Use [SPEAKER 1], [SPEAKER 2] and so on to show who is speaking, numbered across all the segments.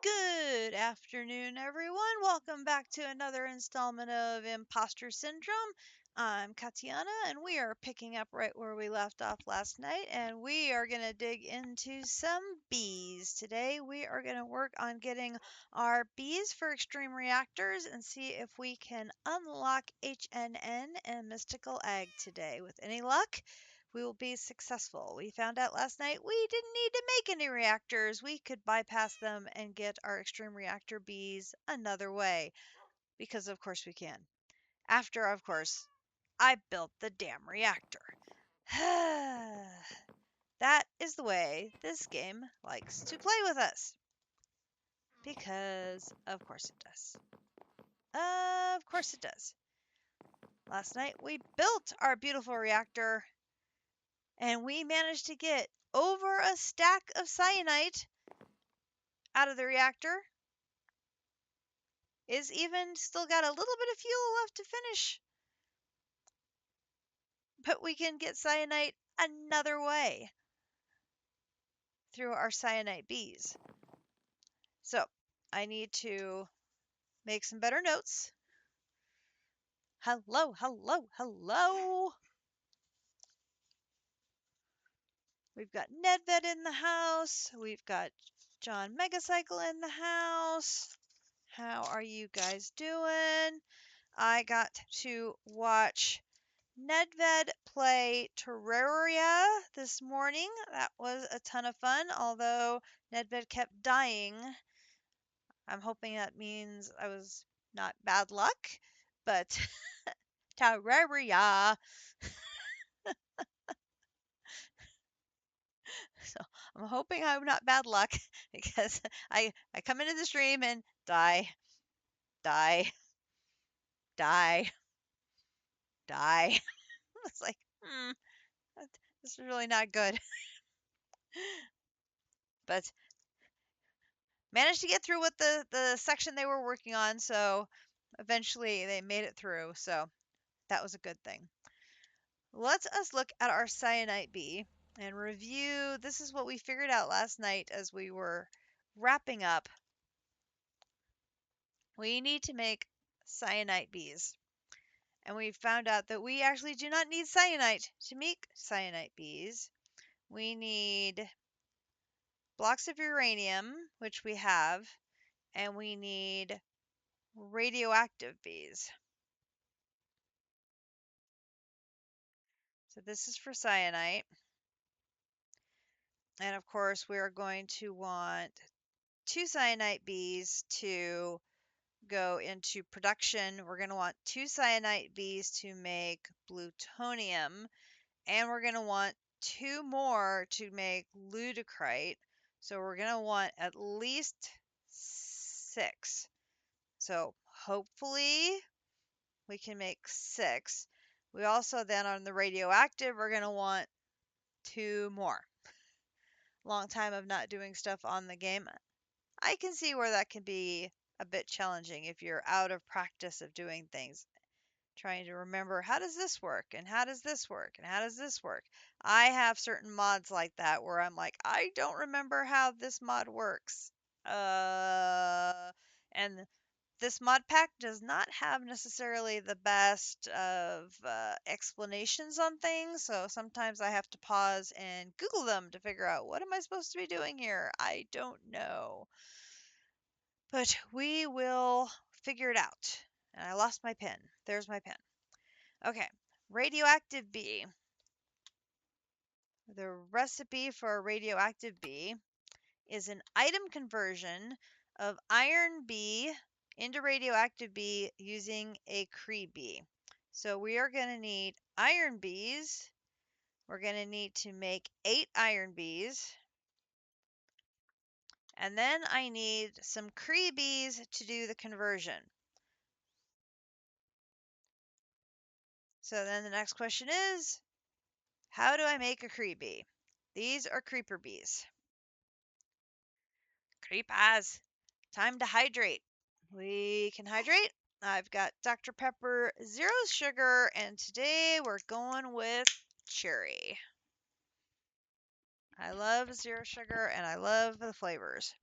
[SPEAKER 1] Good afternoon, everyone. Welcome back to another installment of Impostor Syndrome. I'm Katiana, and we are picking up right where we left off last night, and we are going to dig into some bees. Today, we are going to work on getting our bees for extreme reactors and see if we can unlock HNN and Mystical Egg today. With any luck, we will be successful. We found out last night we didn't need to make any reactors. We could bypass them and get our extreme reactor bees another way. Because of course we can. After, of course, I built the damn reactor. That is the way this game likes to play with us. Because of course it does. Of course it does. Last night we built our beautiful reactor and we managed to get over a stack of cyanite out of the reactor. Is even still got a little bit of fuel left to finish. But we can get cyanite another way through our cyanite bees. So I need to make some better notes. Hello, hello, hello. We've got Nedved in the house. We've got John Megacycle in the house. How are you guys doing? I got to watch Nedved play Terraria this morning. That was a ton of fun, although Nedved kept dying. I'm hoping that means I was not bad luck, but Terraria. So I'm hoping I'm not bad luck because I come into the stream and die, die, die, die. It's like, this is really not good. But managed to get through with the section they were working on, so eventually they made it through. So that was a good thing. Let us look at our cyanite bee and review. This is what we figured out last night as we were wrapping up. We need to make cyanite bees. And we found out that we actually do not need cyanite to make cyanite bees. We need blocks of uranium, which we have, and we need radioactive bees. So this is for cyanite. And of course, we are going to want 2 cyanite bees to go into production. We're going to want 2 cyanite bees to make plutonium. And we're going to want 2 more to make ludicrite. So we're going to want at least 6. So hopefully we can make 6. We also then on the radioactive, we're going to want 2 more. Long time of not doing stuff on the game. I can see where that can be a bit challenging if you're out of practice of doing things. Trying to remember, how does this work? And how does this work? And how does this work? I have certain mods like that where I'm like, I don't remember how this mod works. And this mod pack does not have necessarily the best of explanations on things, so sometimes I have to pause and Google them to figure out what am I supposed to be doing here. I don't know. But we will figure it out. And I lost my pen. There's my pen. Okay, radioactive bee. The recipe for a radioactive bee is an item conversion of iron bee into radioactive bee using a Cree bee. So we are going to need iron bees. We're going to need to make 8 iron bees. And then I need some Cree bees to do the conversion. So then the next question is, how do I make a Cree bee? These are creeper bees. Creepers! Time to hydrate. We can hydrate. I've got Dr. Pepper, zero sugar, and today we're going with cherry. I love zero sugar and I love the flavors.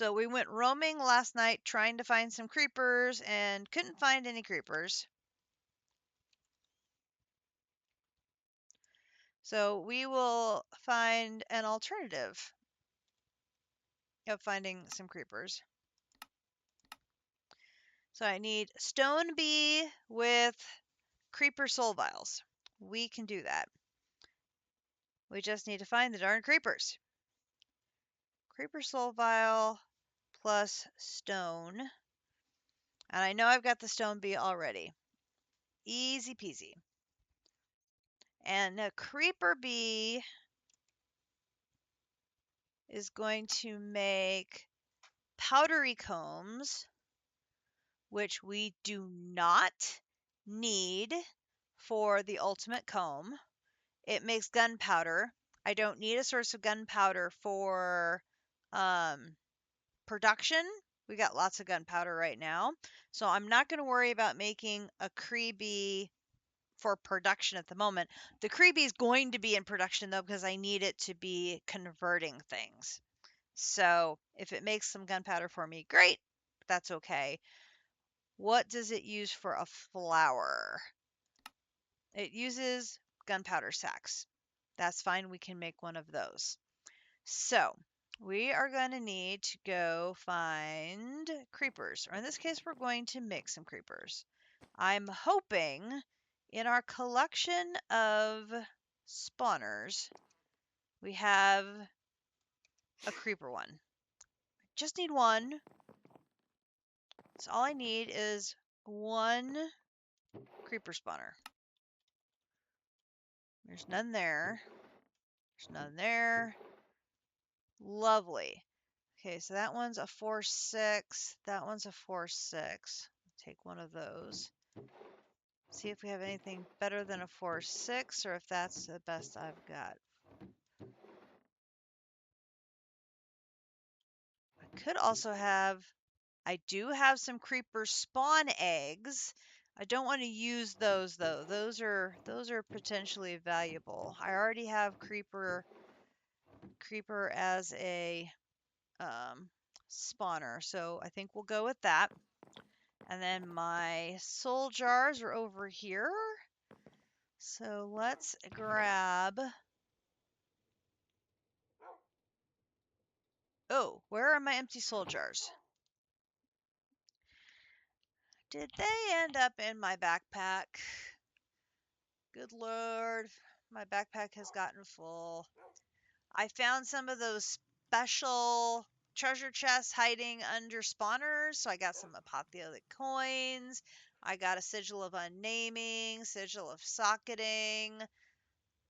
[SPEAKER 1] So we went roaming last night trying to find some creepers and couldn't find any creepers. So we will find an alternative of finding some creepers. So I need stone bee with creeper soul vials. We can do that. We just need to find the darn creepers. Creeper soul vial plus stone. And I know I've got the stone bee already. Easy peasy. And a creeper bee is going to make powdery combs, which we do not need for the ultimate comb. It makes gunpowder. I don't need a source of gunpowder for production. We got lots of gunpowder right now. So I'm not going to worry about making a creepy for production at the moment. The creepy is going to be in production though because I need it to be converting things. So if it makes some gunpowder for me, great. That's okay. What does it use for a flower? It uses gunpowder sacks. That's fine. We can make one of those. So we are going to need to go find creepers, or in this case, we're going to make some creepers. I'm hoping in our collection of spawners, we have a creeper one. Just need one. So all I need is one creeper spawner. There's none there. There's none there. Lovely. Okay, so that one's a 4-6. That one's a 4-6. Take one of those. See if we have anything better than a 4-6 or if that's the best I've got. I could also have, I do have some creeper spawn eggs. I don't want to use those though. Those are potentially valuable. I already have creeper as a spawner, so I think we'll go with that. And then my soul jars are over here. So let's grab. Oh, where are my empty soul jars? Did they end up in my backpack? Good Lord, my backpack has gotten full. I found some of those special treasure chests hiding under spawners, so I got some apotheotic coins. I got a sigil of unnaming, sigil of socketing,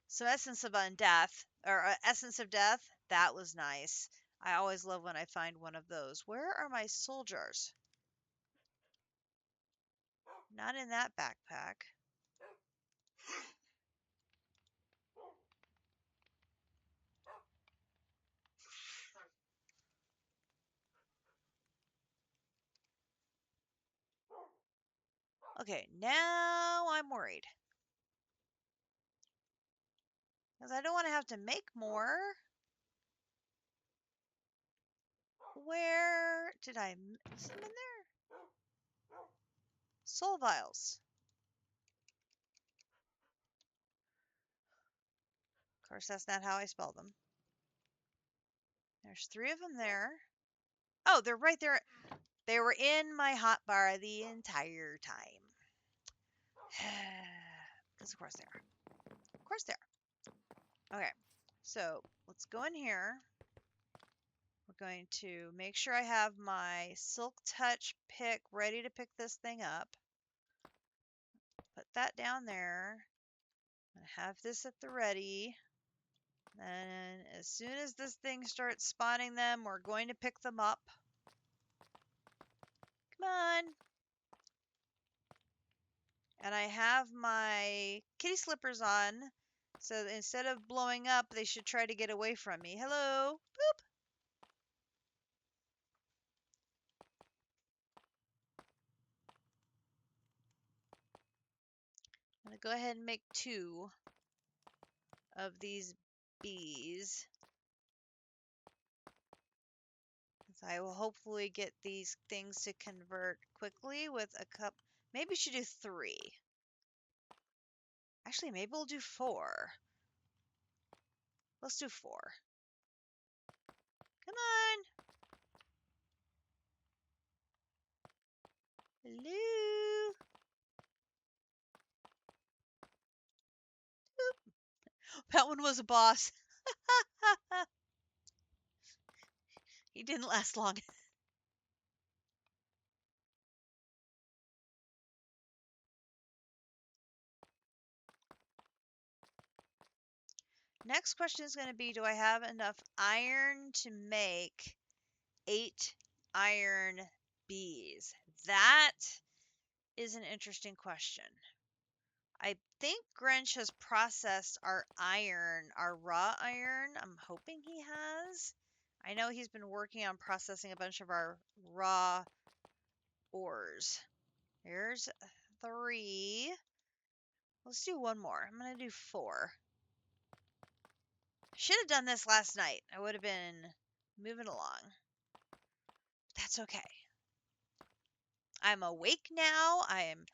[SPEAKER 1] some essence of undeath, or essence of death. That was nice. I always love when I find one of those. Where are my soul jars? Not in that backpack. Okay, now I'm worried. Because I don't want to have to make more. Where did I mix them in there? Soul vials. Of course, that's not how I spell them. There's 3 of them there. Oh, they're right there. They were in my hotbar the entire time. Because of course they are. Of course they are. Okay, so let's go in here. We're going to make sure I have my Silk Touch pick ready to pick this thing up. Put that down there. And have this at the ready. And as soon as this thing starts spawning them, we're going to pick them up. Come on. And I have my kitty slippers on. So instead of blowing up, they should try to get away from me. Hello. Boop. I'm going to go ahead and make 2 of these bees. So I will hopefully get these things to convert quickly with a cup. Maybe we should do 3. Actually, maybe we'll do 4. Let's do 4. Come on. Hello. That one was a boss. He didn't last long. Next question is going to be, do I have enough iron to make 8 iron bees? That is an interesting question. I think Grinch has processed our iron, our raw iron. I'm hoping he has. I know he's been working on processing a bunch of our raw ores. Here's 3. Let's do one more. I'm going to do 4. Should have done this last night. I would have been moving along. That's okay. I'm awake now. I am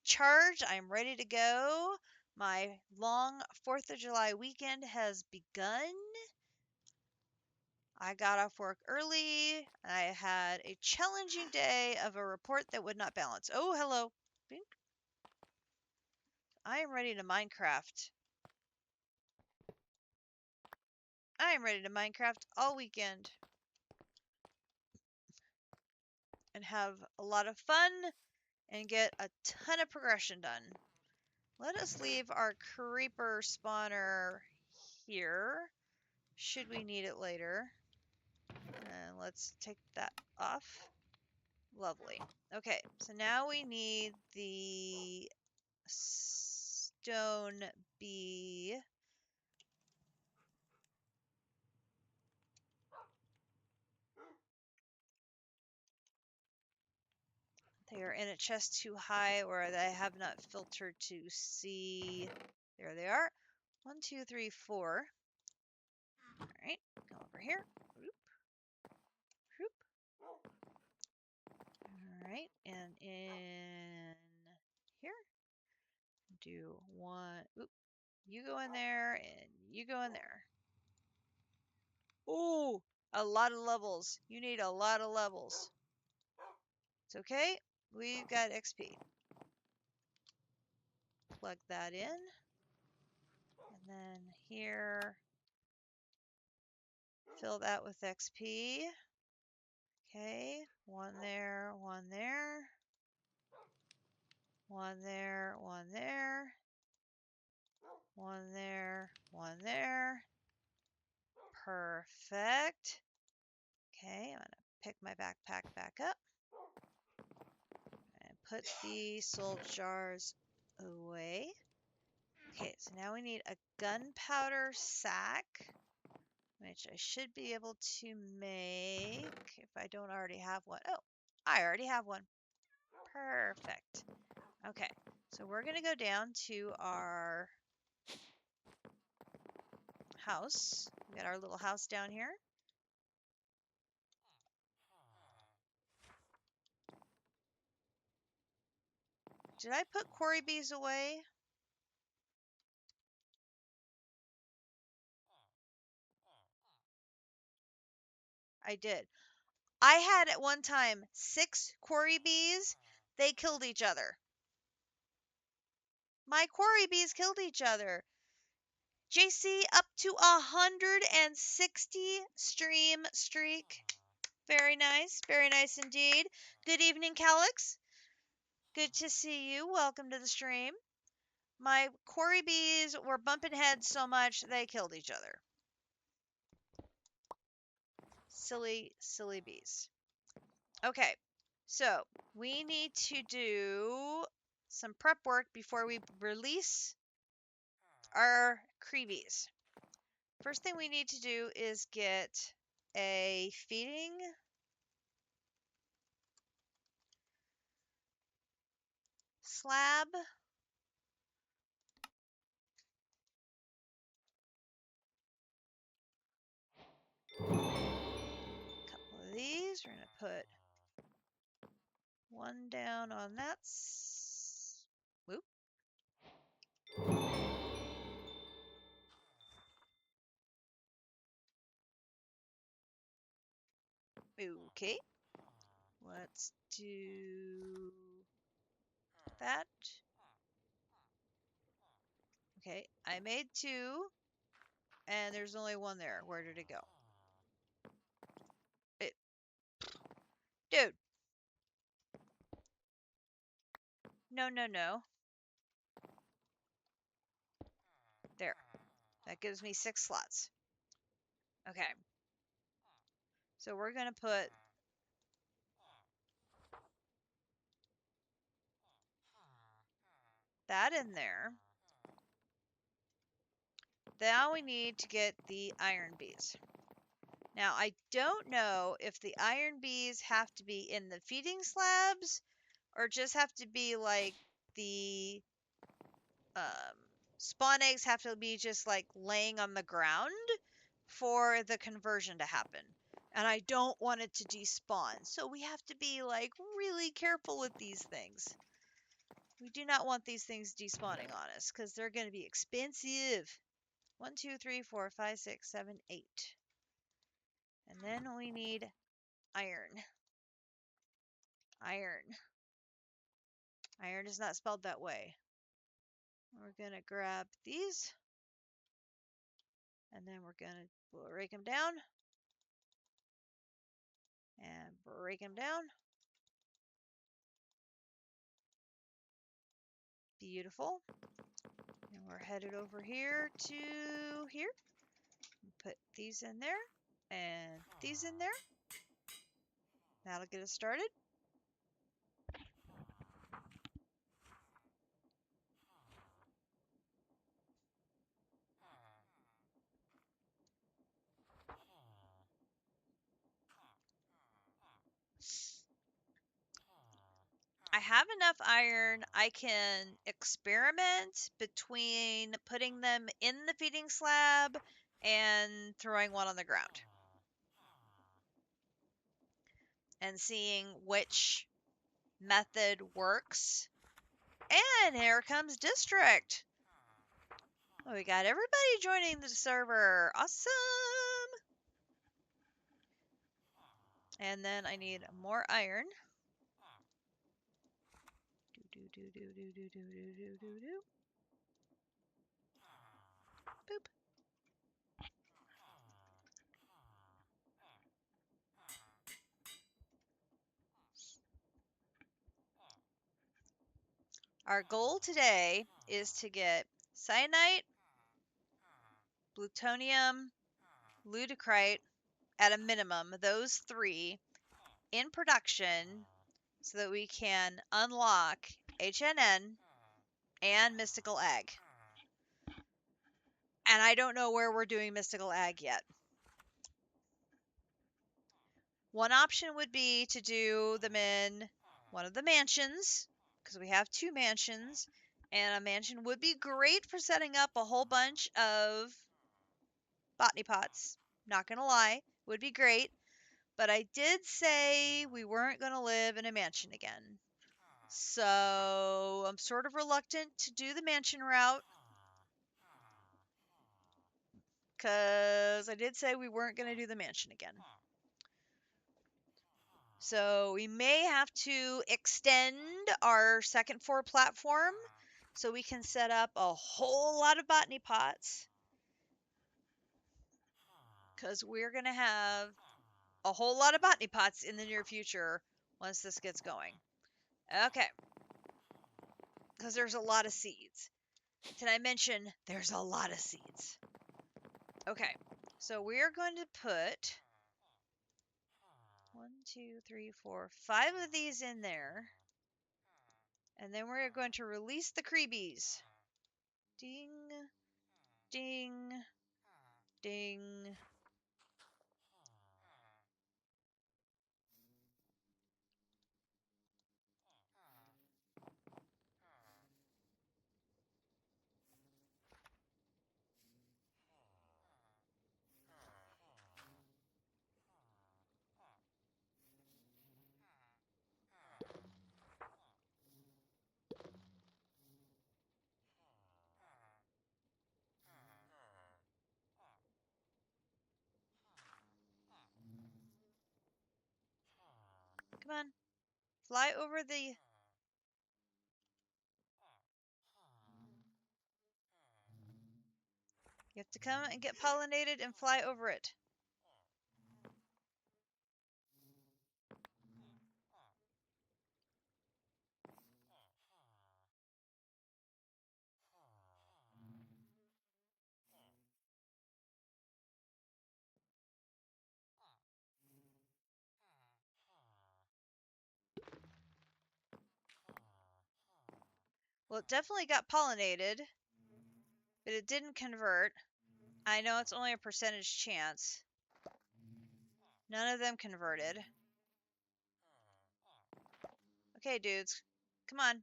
[SPEAKER 1] charged. I'm ready to go. My long 4th of July weekend has begun. I got off work early. I had a challenging day of a report that would not balance. Oh, hello. Bink. I am ready to Minecraft. I am ready to Minecraft all weekend and have a lot of fun and get a ton of progression done. Let us leave our creeper spawner here, should we need it later. And let's take that off. Lovely. Okay, so now we need the stone bee. They are in a chest too high, or I have not filtered to see. There they are. 1, 2, 3, 4. All right, go over here. Whoop. Whoop. All right, and in here, do 1. Oop. You go in there, and you go in there. Oh, a lot of levels. You need a lot of levels. It's okay. We've got XP. Plug that in. And then here, fill that with XP. Okay, 1 there, 1 there. 1 there, 1 there. 1 there, 1 there. Perfect. Okay, I'm going to pick my backpack back up. And put the soul jars away. Okay, so now we need a gunpowder sack, which I should be able to make if I don't already have one. Oh, I already have one. Perfect. Okay, so we're going to go down to our house. We got our little house down here. Did I put quarry bees away? I did. I had at one time 6 quarry bees. They killed each other. My quarry bees killed each other. JC up to 160 stream streak. Very nice. Very nice indeed. Good evening, Calix. Good to see you. Welcome to the stream. My quarry bees were bumping heads so much they killed each other. Silly, silly bees. Okay, so we need to do some prep work before we release our creebies. First thing we need to do is get a feeding slab. Couple of We're going to put one down on that. Whoop. Okay. Let's do that. Okay, I made 2, and there's only 1 there. Where did it go? Dude. No, no, no. There. That gives me 6 slots. Okay. So we're going to put that in there. Now we need to get the iron bees. Now, I don't know if the iron bees have to be in the feeding slabs or just have to be like the spawn eggs have to be just like laying on the ground for the conversion to happen. And I don't want it to despawn. So we have to be like really careful with these things. We do not want these things despawning on us because they're going to be expensive. 1, 2, 3, 4, 5, 6, 7, 8. And then we need iron. Iron. Iron is not spelled that way. We're going to grab these. And then we're going to break them down. And break them down. Beautiful. And we're headed over here to here. Put these in there. And these in there. That'll get us started. I have enough iron. I can experiment between putting them in the feeding slab and throwing one on the ground. And seeing which method works. And here comes District. Oh, we got everybody joining the server. Awesome. And then I need more iron. Boop. Our goal today is to get cyanite, plutonium, ludicrite, at a minimum, those 3 in production so that we can unlock HNN and Mystical Egg. And I don't know where we're doing Mystical Egg yet. One option would be to do them in one of the mansions, because we have 2 mansions, and a mansion would be great for setting up a whole bunch of botany pots. Not gonna lie, would be great. But I did say we weren't gonna live in a mansion again. So I'm sort of reluctant to do the mansion route. Because I did say we weren't going to do the mansion again. So we may have to extend our second floor platform so we can set up a whole lot of botany pots. Because we're going to have a whole lot of botany pots in the near future once this gets going. Okay. Because there's a lot of seeds. Did I mention there's a lot of seeds? Okay. So we're going to put 1, 2, 3, 4, 5 of these in there. And then we're going to release the creebies. Ding, ding, ding. Come on. Fly over the... You have to come and get pollinated and fly over it. Well, it definitely got pollinated, but it didn't convert. I know it's only a percentage chance. None of them converted. Okay, dudes. Come on.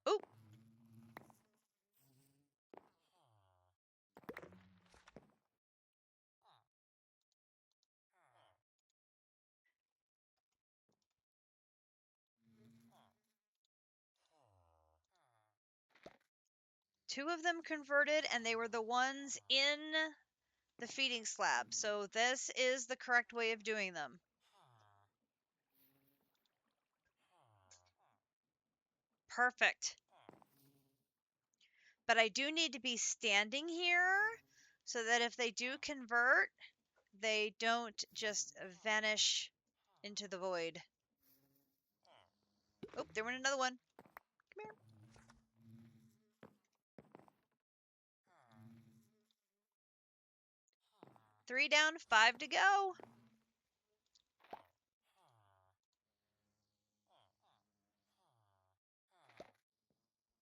[SPEAKER 1] Oop! Two of them converted, and they were the ones in the feeding slab. So this is the correct way of doing them. Perfect. But I do need to be standing here so that if they do convert, they don't just vanish into the void. Oh, there went another one. Come here. Three down, 5 to go.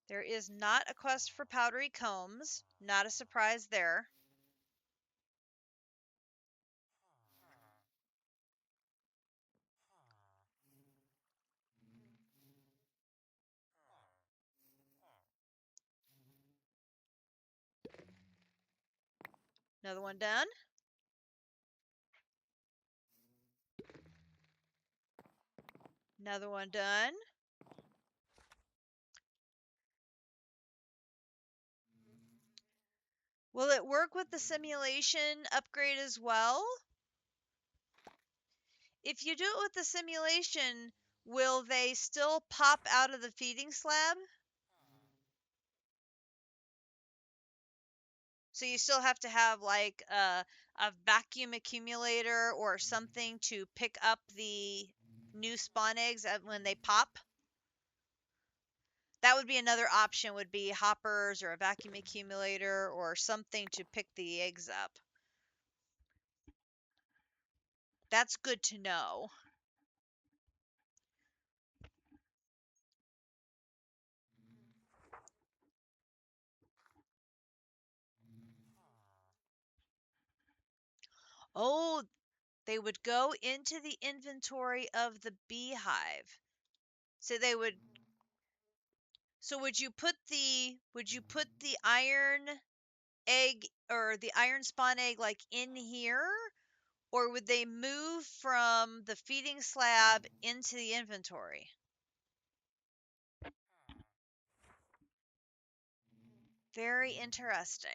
[SPEAKER 1] There is not a quest for powdery combs. Not a surprise there. Another one done. Another one done. Will it work with the simulation upgrade as well? If you do it with the simulation, will they still pop out of the feeding slab? So you still have to have like a vacuum accumulator or something to pick up the new spawn eggs when they pop? That would be another option, would be hoppers or a vacuum accumulator or something to pick the eggs up. That's good to know. Oh, they would go into the inventory of the beehive. So they would... So would you put the iron egg or the iron spawn egg like in here? Or would they move from the feeding slab into the inventory? Very interesting.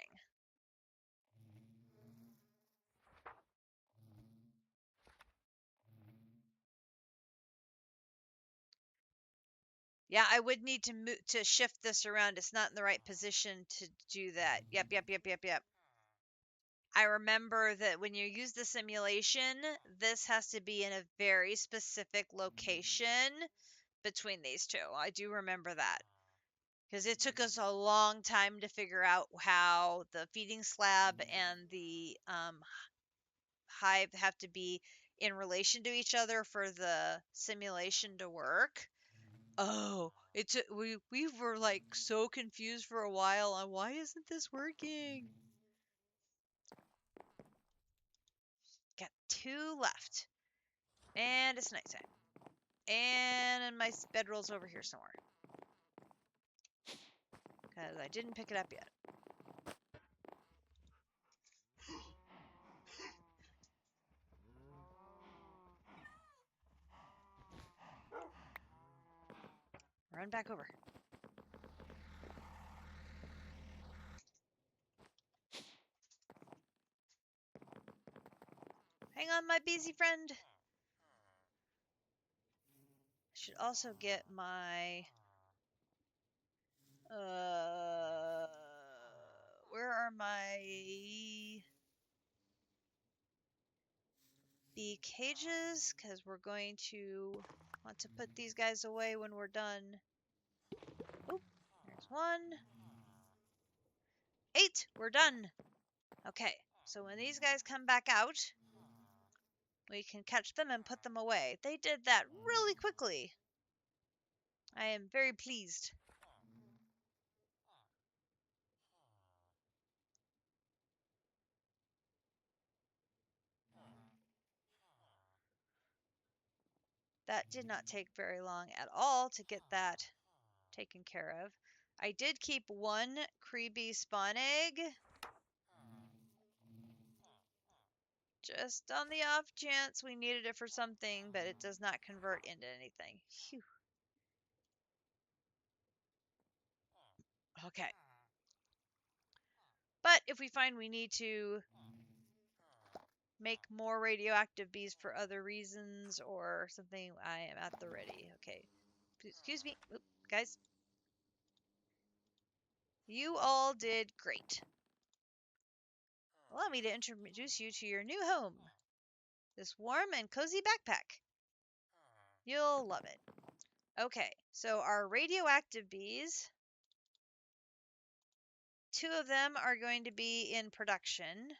[SPEAKER 1] Yeah, I would need to shift this around. It's not in the right position to do that. Yep. I remember that when you use the simulation, this has to be in a very specific location between these two. I do remember that. Because it took us a long time to figure out how the feeding slab and the hive have to be in relation to each other for the simulation to work. Oh, we were like so confused for a while on why isn't this working? Got 2 left. And it's nighttime. And my bedroll's over here somewhere. Because I didn't pick it up yet. Run back over. Hang on, my busy friend. Should also get my where are my bee cages? Because we're going to want to put these guys away when we're done. Oop, there's 1. 8, we're done. Okay, so when these guys come back out, we can catch them and put them away. They did that really quickly. I am very pleased. That did not take very long at all to get that taken care of. I did keep 1 creepy spawn egg. Just on the off chance we needed it for something, but it does not convert into anything. Phew. Okay. But if we find we need to make more radioactive bees for other reasons or something, I am at the ready. Okay. Excuse me. Oop, guys. You all did great. Allow me to introduce you to your new home. This warm and cozy backpack. You'll love it. Okay, so our radioactive bees, 2 of them are going to be in production.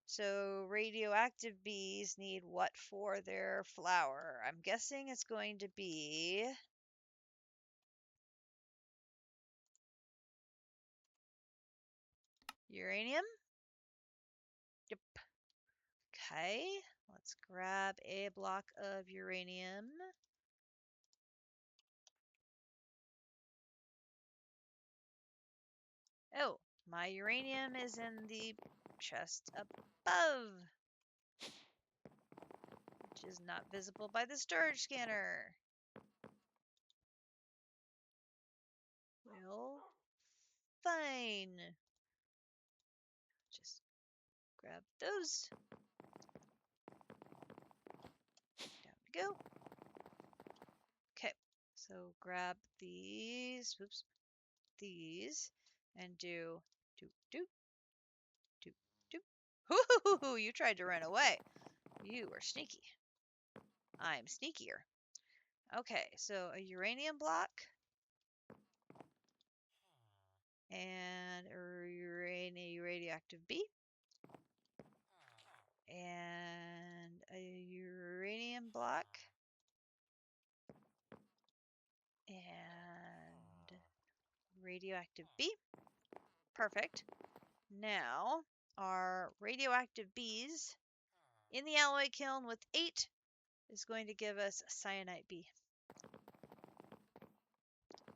[SPEAKER 1] So radioactive bees need what for their flower? I'm guessing it's going to be uranium. Yep. Okay, let's grab a block of uranium. Oh, my uranium is in the chest above, which is not visible by the storage scanner. Well, fine. Just grab those. Down we go. Okay, so grab these, oops, these, and do, do, do, do, do. Hoo-hoo-hoo-hoo, you tried to run away. You were sneaky. I'm sneakier. Okay, so a uranium block and a radioactive bee and a uranium block and radioactive bee. Perfect. Now, our radioactive bees in the alloy kiln with 8 is going to give us a cyanite bee.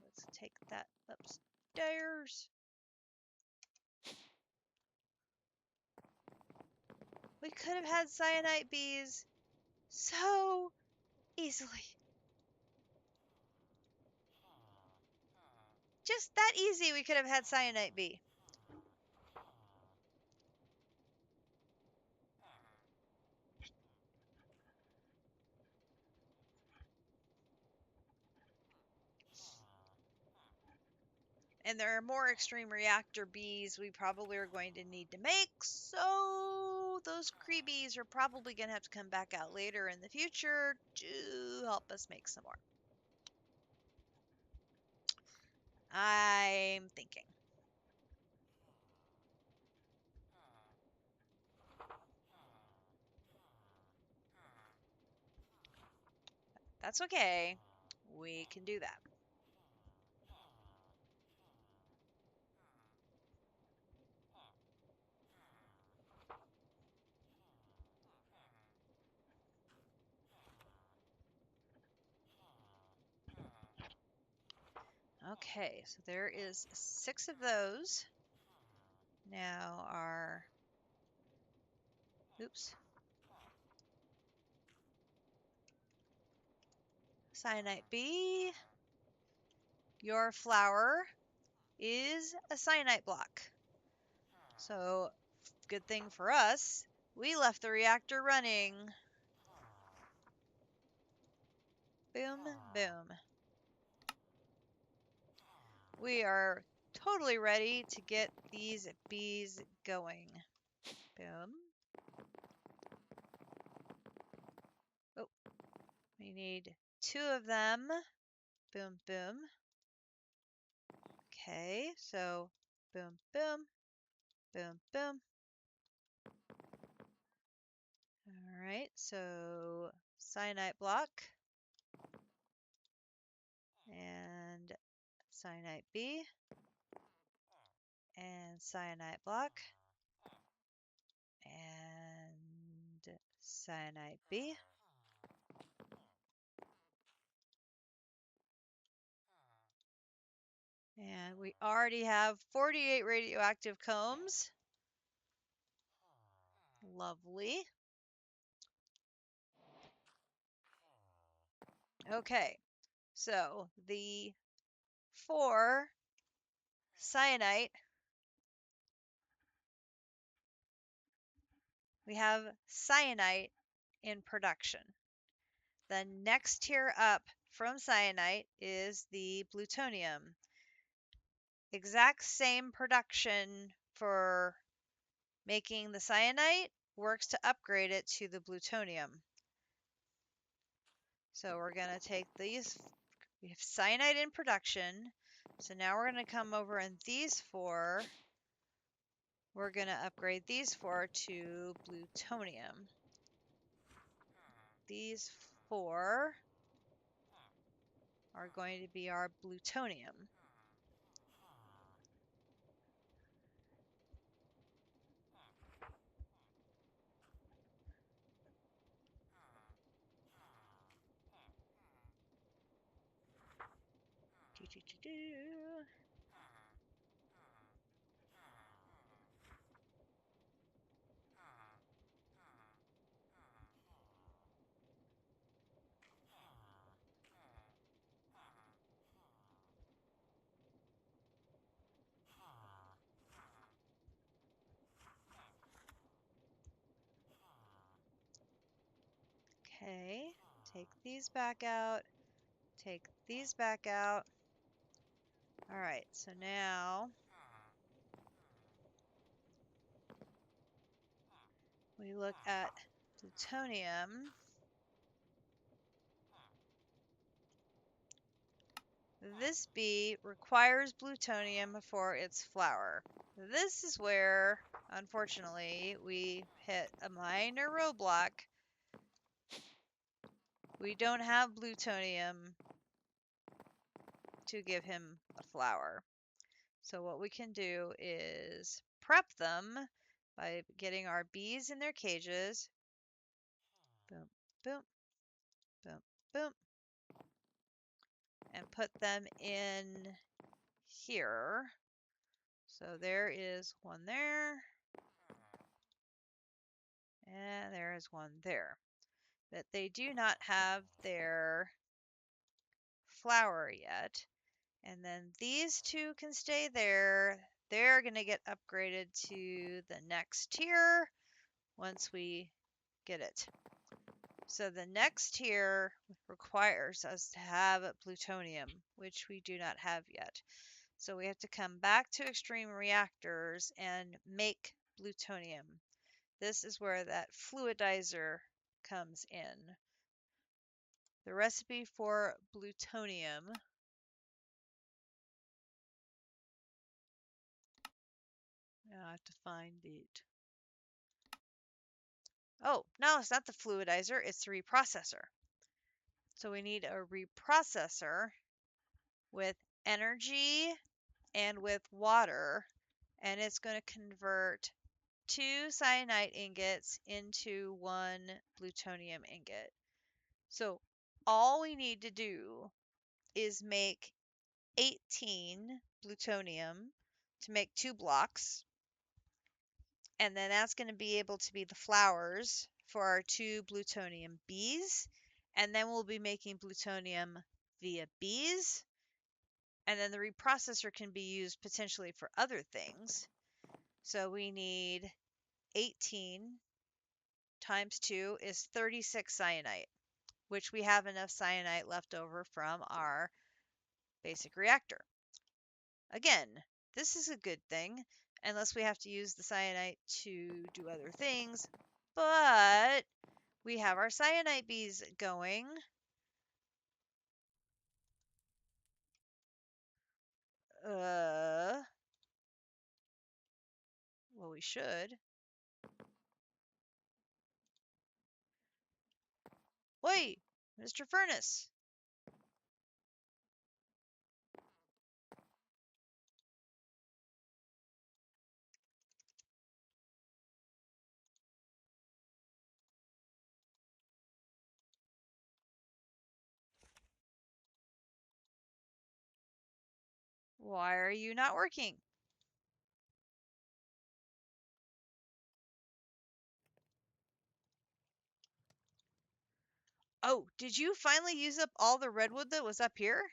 [SPEAKER 1] Let's take that upstairs. We could have had cyanite bees so easily. Just that easy we could have had cyanite bee. And there are more extreme reactor bees we probably are going to need to make, so those creebies are probably going to have to come back out later in the future to help us make some more. I'm thinking. That's okay. We can do that. Okay, so there is 6 of those. Now our, oops, cyanite bee your flower is a cyanite block. So, good thing for us, we left the reactor running. Boom, boom. We are totally ready to get these bees going. Boom. Oh, we need 2 of them. Boom, boom. Okay, so boom, boom, boom, boom. All right, so cyanite block and cyanite B and cyanite block and cyanite B. And we already have 48 radioactive combs. Lovely. Okay, so the 4 cyanite, we have cyanite in production. The next tier up from cyanite is the plutonium. Exact same production for making the cyanite works to upgrade it to the plutonium. So we're going to take these. We have cyanite in production. So now we're going to come over and these 4, we're going to upgrade these 4 to plutonium. These 4 are going to be our plutonium. Okay, take these back out. Take these back out. All right, so now we look at plutonium. This bee requires plutonium for its flower. This is where, unfortunately, we hit a minor roadblock. We don't have plutonium to give him a flower. So what we can do is prep them by getting our bees in their cages. Boom, boom, boom, boom. And put them in here. So there is one there. And there is one there. But they do not have their flower yet. And then these 2 can stay there. They're going to get upgraded to the next tier once we get it. So the next tier requires us to have plutonium, which we do not have yet. So we have to come back to extreme reactors and make plutonium. This is where that fluidizer comes in. The recipe for plutonium. Now I have to find it. Oh, no, it's not the fluidizer, it's the reprocessor. So we need a reprocessor with energy and with water, and it's going to convert 2 cyanide ingots into 1 plutonium ingot. So all we need to do is make 18 plutonium to make 2 blocks. And then that's going to be able to be the flowers for our 2 plutonium bees. And then we'll be making plutonium via bees. And then the reprocessor can be used potentially for other things. So we need 18 times 2 is 36 cyanite, which we have enough cyanite left over from our basic reactor. Again, this is a good thing, unless we have to use the cyanite to do other things, but we have our cyanite bees going. Well, we should. Wait, Mr. Furnace. Why are you not working? Oh, did you finally use up all the redwood that was up here?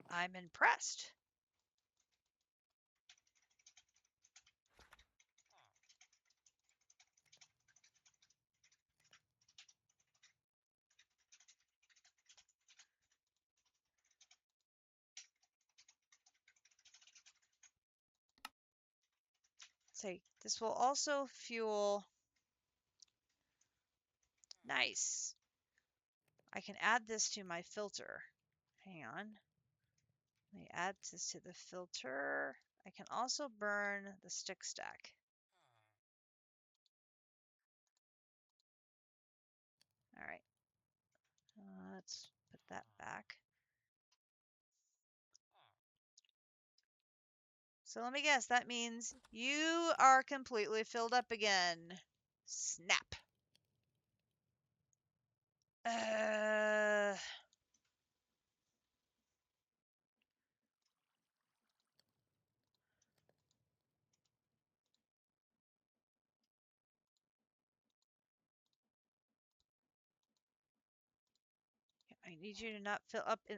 [SPEAKER 1] I'm impressed. Say, this will also fuel. Nice. I can add this to my filter. Hang on. Let me add this to the filter. I can also burn the stick stack. All right. Let's put that back. So let me guess, that means you are completely filled up again. Snap. Uh, I need you to not fill up in.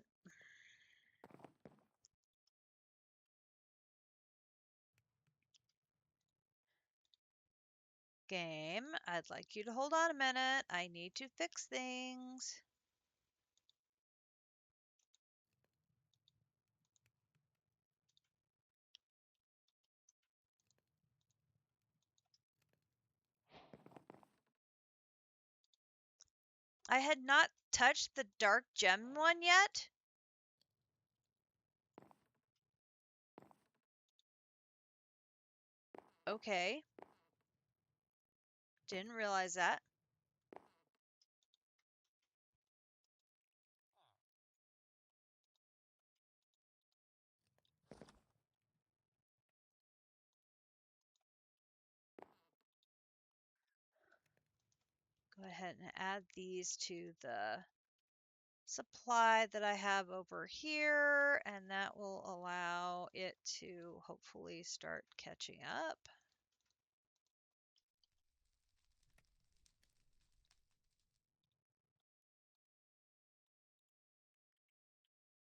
[SPEAKER 1] Game, I'd like you to hold on a minute. I need to fix things. I had not touched the dark gem one yet. Okay. Didn't realize that. Go ahead and add these to the supply that I have over here, and that will allow it to hopefully start catching up.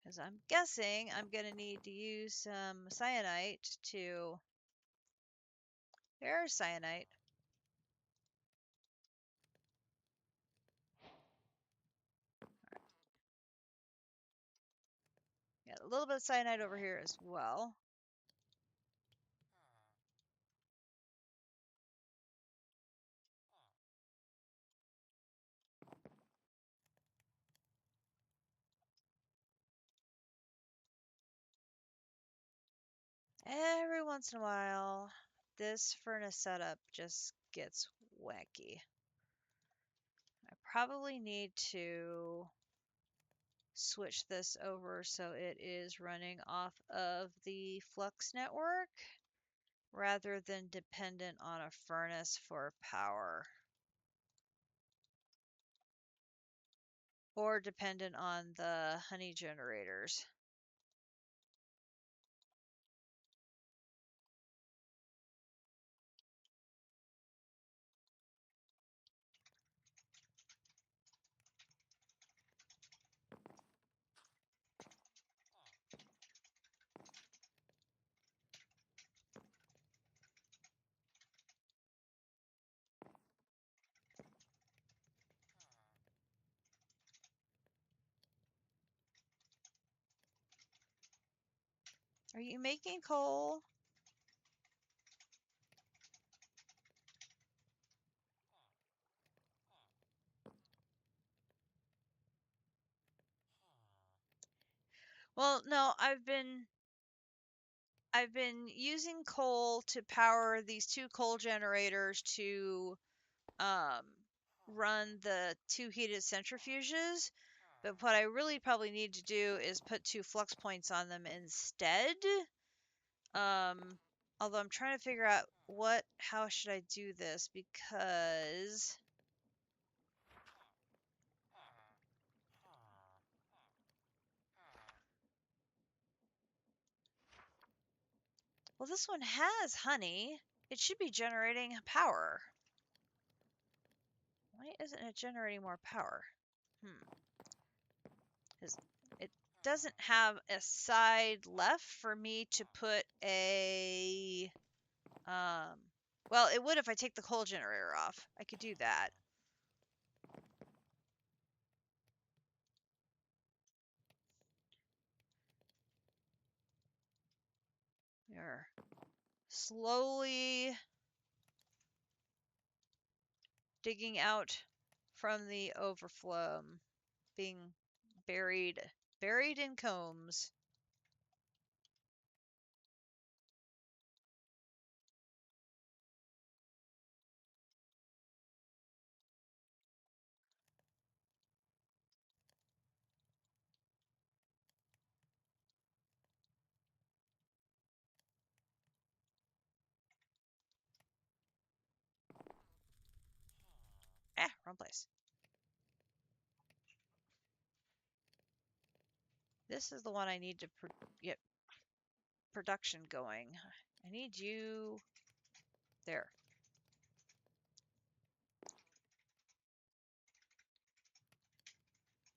[SPEAKER 1] Because I'm guessing I'm going to need to use some cyanite to. There's cyanite. Got a little bit of cyanide over here as well. Every once in a while, this furnace setup just gets wacky. I probably need to switch this over so it is running off of the flux network rather than dependent on a furnace for power. or dependent on the honey generators. Are you making coal? Well, no, I've been using coal to power these 2 coal generators to um, run the 2 heated centrifuges. But what I really probably need to do is put 2 flux points on them instead. Um, Although I'm trying to figure out how should I do this, because well, this one has honey. It should be generating power. Why isn't it generating more power? It doesn't have a side left for me to put a well, it would if I take the coal generator off. I could do that. You're slowly digging out from the overflow, being buried in combs. Wrong place. This is the one I need to get production going. I need you there.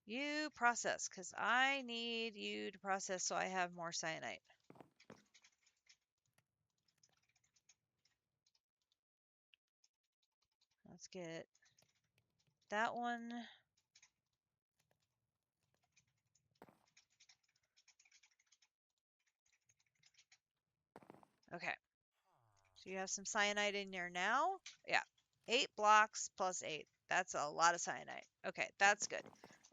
[SPEAKER 1] You process, because I need you to process so I have more cyanite. Let's get that one. Okay. So you have some cyanite in there now? Yeah. 8 blocks plus 8. That's a lot of cyanite. Okay, that's good.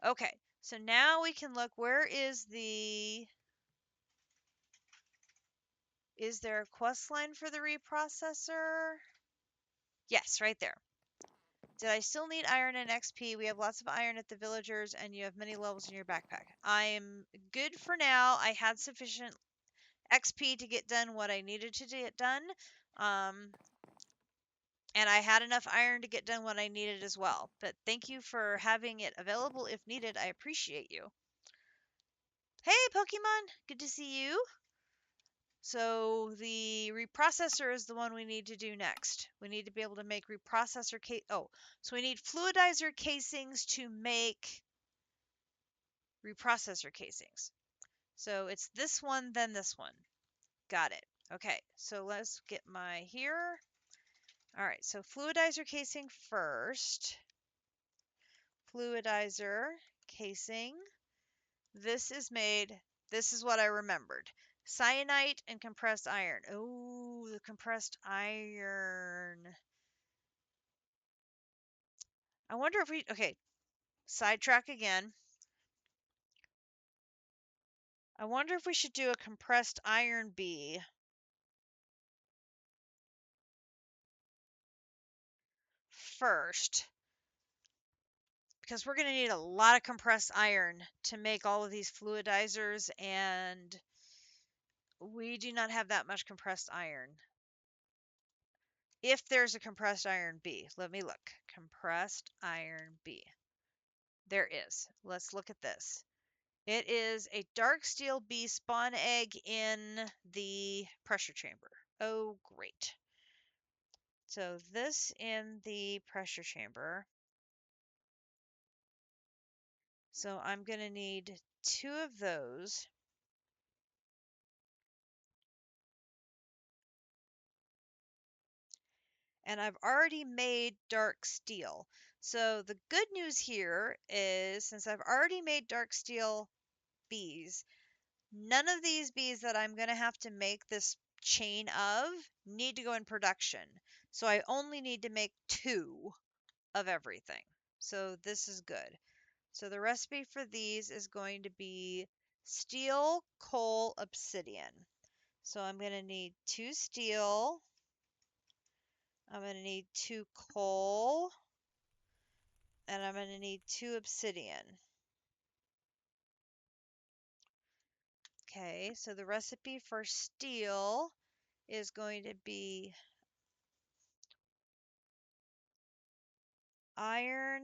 [SPEAKER 1] Okay, so now we can look. Where is the... Is there a quest line for the reprocessor? Yes, right there. Did I still need iron and XP? We have lots of iron at the villagers, and you have many levels in your backpack. I am good for now. I had sufficient XP to get done what I needed to get done. And I had enough iron to get done what I needed as well. But thank you for having it available if needed. I appreciate you. Hey, Pokemon! Good to see you. So the reprocessor is the one we need to do next. We need to be able to make reprocessor so we need fluidizer casings to make reprocessor casings. So it's this one, then this one. Got it. Okay, so let's get my here. All right, so fluidizer casing first. Fluidizer casing. This is what I remembered. Cyanite and compressed iron. Oh, the compressed iron. I wonder if okay, sidetrack again. I wonder if we should do a compressed iron bee first. Because we're going to need a lot of compressed iron to make all of these fluidizers, and we do not have that much compressed iron. If there's a compressed iron bee, let me look. Compressed iron bee. There is. Let's look at this. It is a dark steel bee spawn egg in the pressure chamber. Oh, great. So this in the pressure chamber. So I'm going to need 2 of those. And I've already made dark steel. So the good news here is since I've already made dark steel bees, none of these bees that I'm going to have to make this chain of need to go in production. So I only need to make 2 of everything. So this is good. So the recipe for these is going to be steel, coal, obsidian. So I'm going to need 2 steel. I'm going to need 2 coal. And I'm going to need 2 obsidian. Okay, so the recipe for steel is going to be iron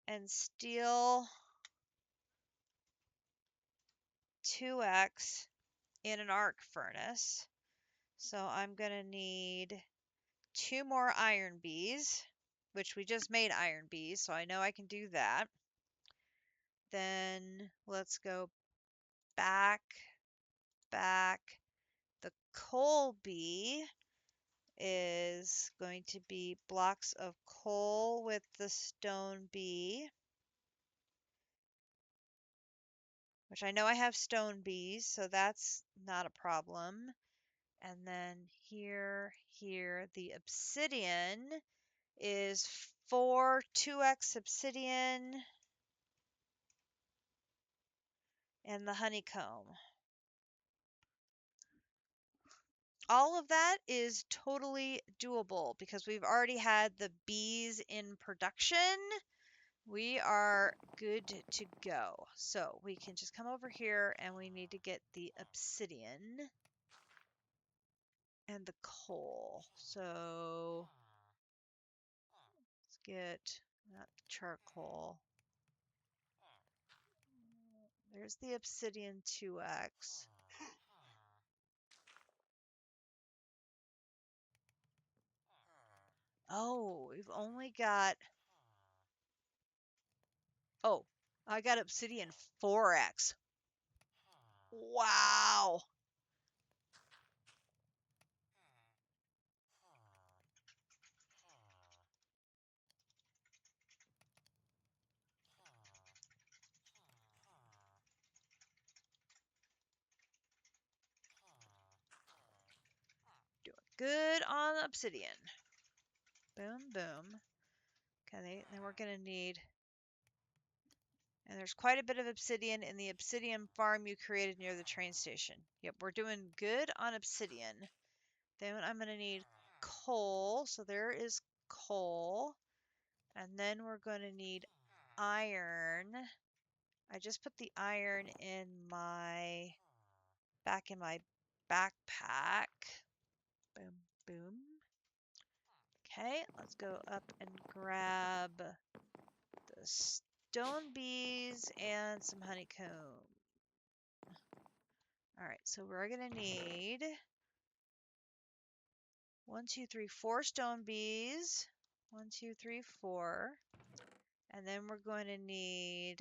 [SPEAKER 1] and steel 2x in an arc furnace. So I'm going to need 2 more iron bees, which we just made iron bees, so I know I can do that. Then let's go back. The coal bee is going to be blocks of coal with the stone bee, which I know I have stone bees, so that's not a problem. And then here, the obsidian is 4 2x obsidian and the honeycomb. All of that is totally doable because we've already had the bees in production. We are good to go. So we can just come over here and we need to get the obsidian and the coal. So let's get not the charcoal. There's the obsidian 2x. Oh, we've only got... Oh, I got obsidian 4x. Wow. Doing good on obsidian. Boom, boom. Okay, then we're going to need... And there's quite a bit of obsidian in the obsidian farm you created near the train station. Yep, we're doing good on obsidian. Then I'm going to need coal. So there is coal. And then we're going to need iron. I just put the iron in back in my backpack. Boom, boom. Okay, let's go up and grab the stone bees and some honeycomb. All right, so we're going to need 1, 2, 3, 4 stone bees. 1, 2, 3, 4. And then we're going to need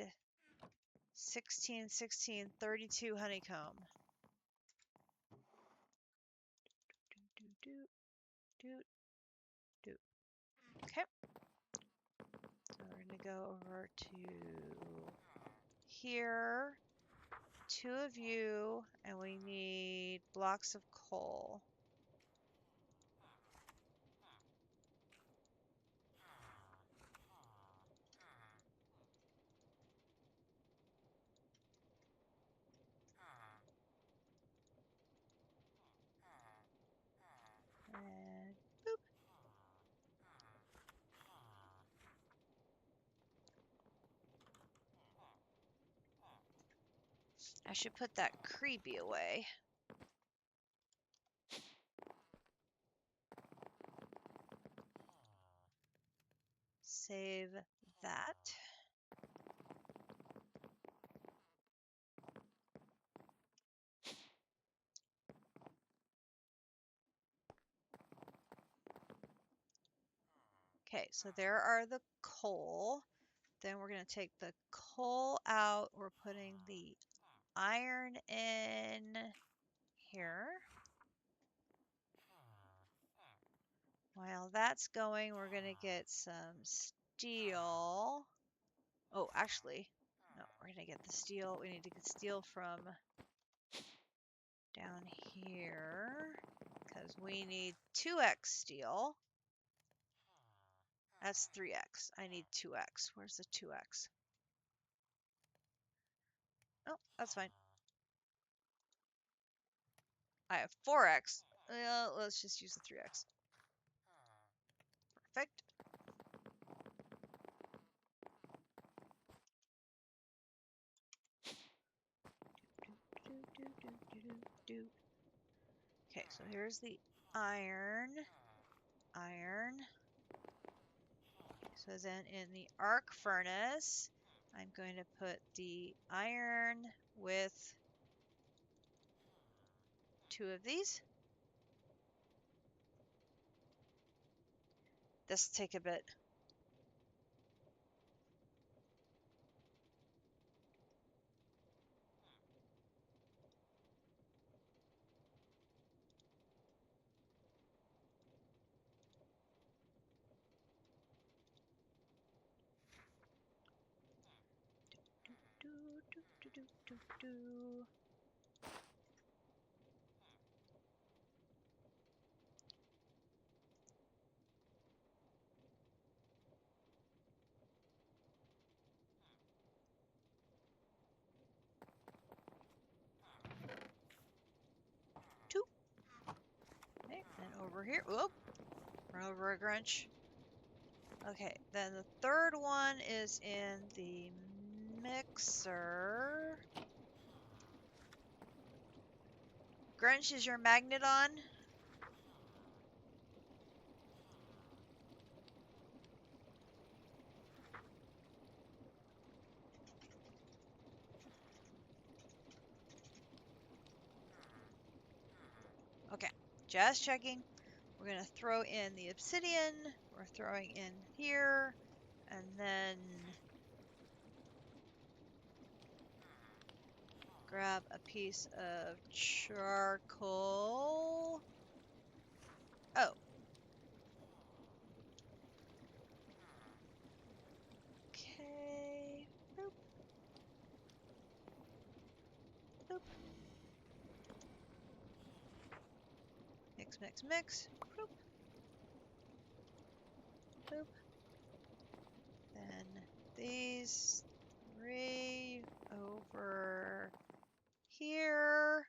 [SPEAKER 1] 16, 16, 32 honeycomb. Do, do, do, do, do. Okay. So we're going to go over to here. 2 of you, and we need blocks of coal. And boop. I should put that creepy away. Save that. Okay, so there are the coal. Then we're going to take the coal out. We're putting the iron in here. While that's going, we're going to get some steel. Oh, actually, no, we're going to get the steel. We need to get steel from down here because we need 2x steel. That's 3x. I need 2x. Where's the 2x? Oh, that's fine. I have 4x. Well, let's just use the 3x. Perfect. Okay, so here's the iron. Iron. So then in the arc furnace, I'm going to put the iron with 2 of these. This will take a bit. Do, do, do, do, do, do. Two. Okay, and over here. Whoop. Run over a grunch. Okay, then the third one is in the mixer. Grunch, is your magnet on? Okay, just checking. We're going to throw in the obsidian. We're throwing in here. And then grab a piece of charcoal. Oh. Okay. Boop. Boop. Mix, mix, mix. Boop. Boop. Then these 3 over here.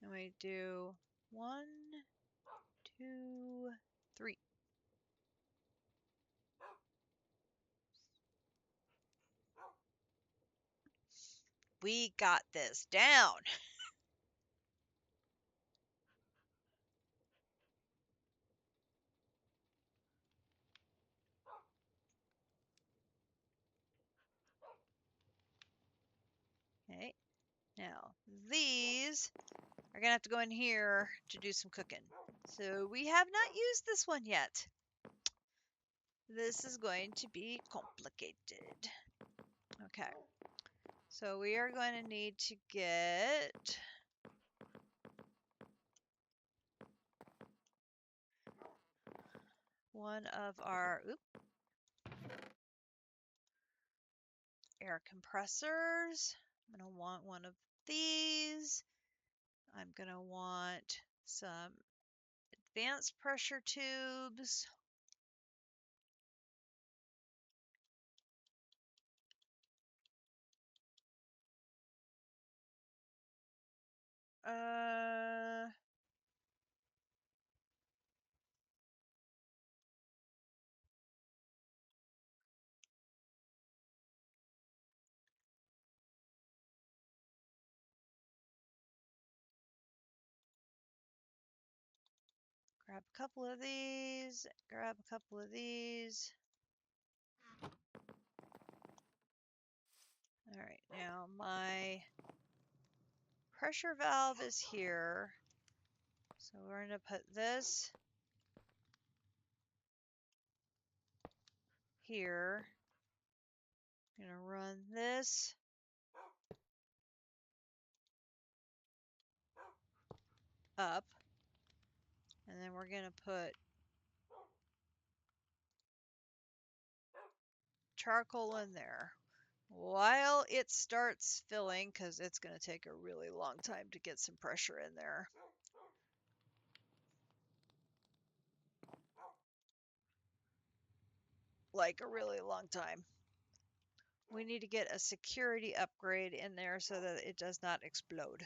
[SPEAKER 1] And we do 1, 2, 3. We got this down. Okay. Now, these are going to have to go in here to do some cooking. So we have not used this one yet. This is going to be complicated. Okay. So we are going to need to get one of our air compressors. I'm going to want one of these. I'm going to want some advanced pressure tubes. Grab a couple of these, grab a couple of these. All right, now my pressure valve is here. So we're going to put this here. I'm gonna run this up, and then we're gonna put charcoal in there while it starts filling, because it's going to take a really long time to get some pressure in there. Like a really long time. We need to get a security upgrade in there so that it does not explode.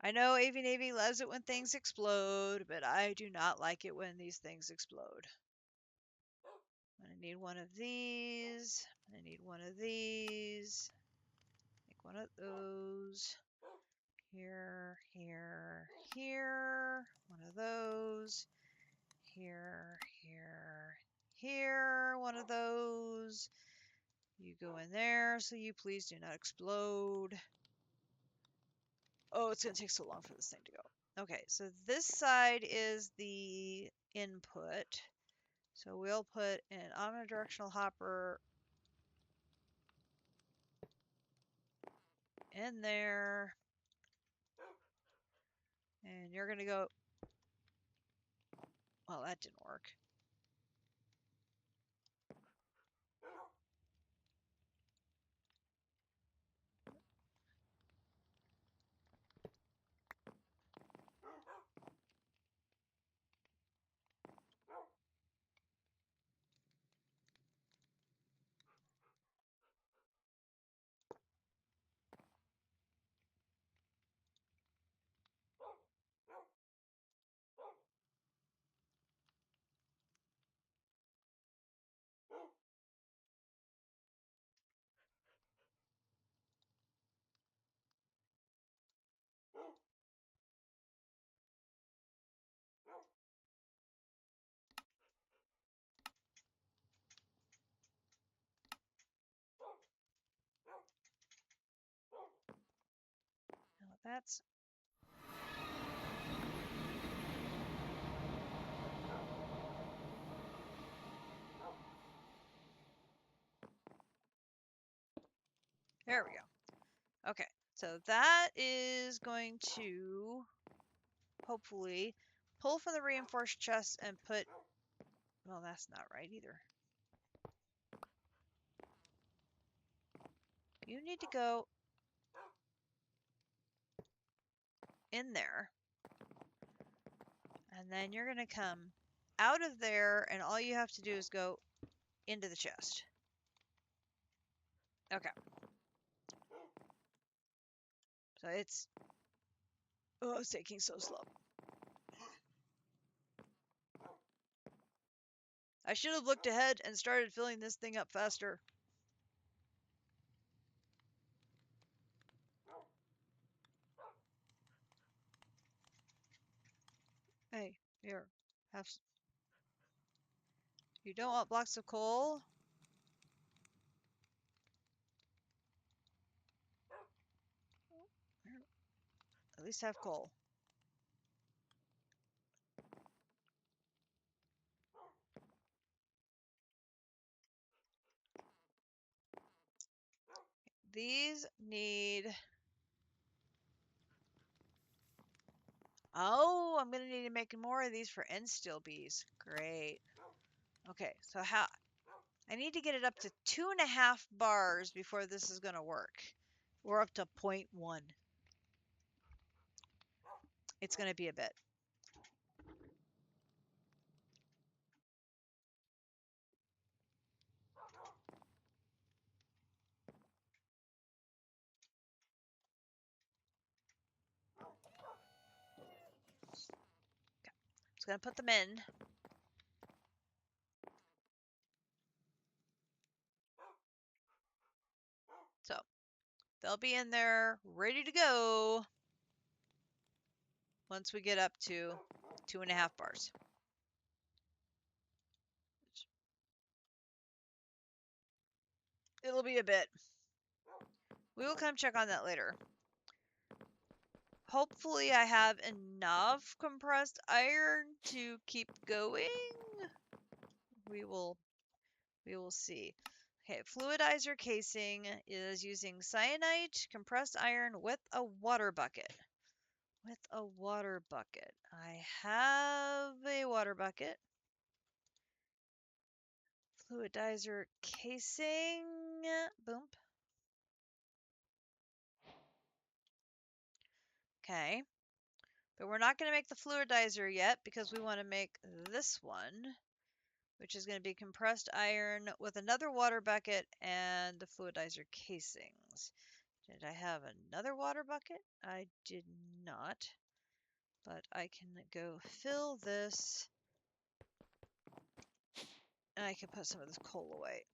[SPEAKER 1] I know AV Navy loves it when things explode, but I do not like it when these things explode. I'm going to need one of these. I need one of these. Make one of those. Here, here, here. One of those. Here, here, here. One of those. You go in there, so you please do not explode. Oh, it's going to take so long for this thing to go. Okay, so this side is the input. So we'll put an omnidirectional hopper in there. And you're going to go... Well, that didn't work. Now that's... There we go. Okay, so that is going to hopefully pull from the reinforced chest and put... Well, that's not right either. You need to go in there. And then you're going to come out of there, and all you have to do is go into the chest. Okay. So it's... Oh, it's taking so slow. I should have looked ahead and started filling this thing up faster. Hey, here. Have... You don't want blocks of coal? At least have coal. These need... Oh, I'm going to need to make more of these for end steel bees. Great. Okay, so how... I need to get it up to 2.5 bars before this is going to work. We're up to 0.1. It's going to be a bit. Just going to put them in. So, they'll be in there ready to go once we get up to 2.5 bars. It'll be a bit. We will come check on that later. Hopefully I have enough compressed iron to keep going. We will see. Okay, fluidizer casing is using cyanite, compressed iron with a water bucket. With a water bucket. I have a water bucket. Fluidizer casing. Boom. Okay. But we're not going to make the fluidizer yet because we want to make this one, which is going to be compressed iron with another water bucket and the fluidizer casings. Did I have another water bucket? I did not. But I can go fill this. And I can put some of this coal away.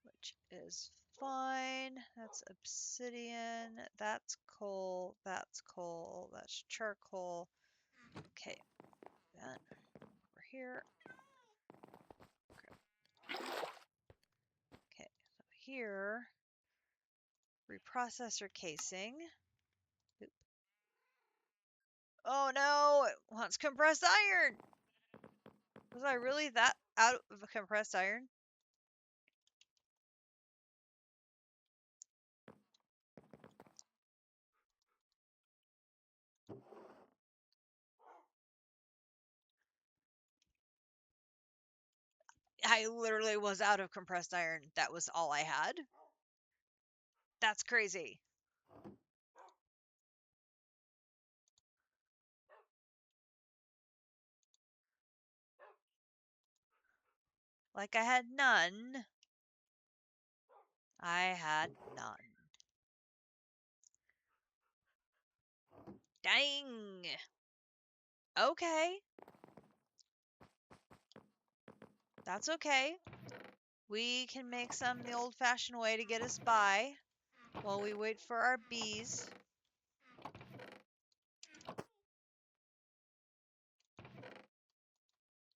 [SPEAKER 1] Which is fine. That's obsidian. That's coal. That's coal. That's charcoal. Okay. That over here. Okay. So here, reprocessor casing. Oop. Oh no! It wants compressed iron! Was I really that out of compressed iron? I literally was out of compressed iron. That was all I had. That's crazy. Like I had none. I had none. Dang. Okay. That's okay. We can make some the old-fashioned way to get us by while we wait for our bees.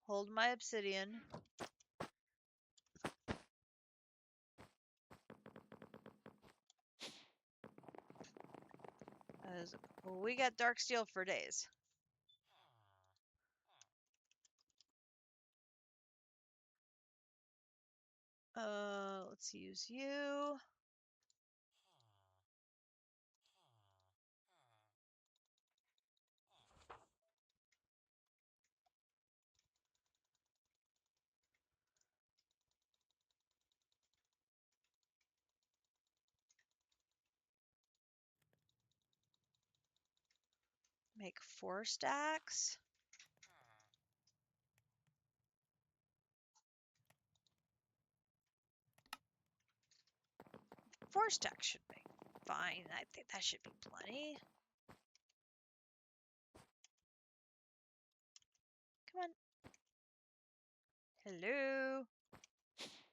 [SPEAKER 1] Hold my obsidian. Well, we got dark steel for days. Let's use you. Make 4 stacks. Four stacks should be fine. I think that should be plenty. Come on. Hello.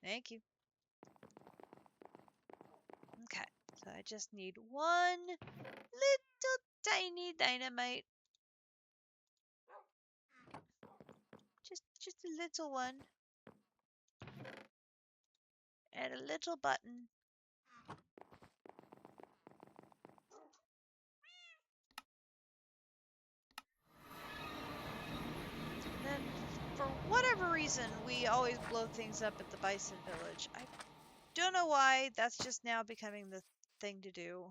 [SPEAKER 1] Thank you. Okay, so I just need one little tiny dynamite. Just a little one. And a little button. And then, for whatever reason, we always blow things up at the Bison Village. I don't know why. That's just now becoming the thing to do.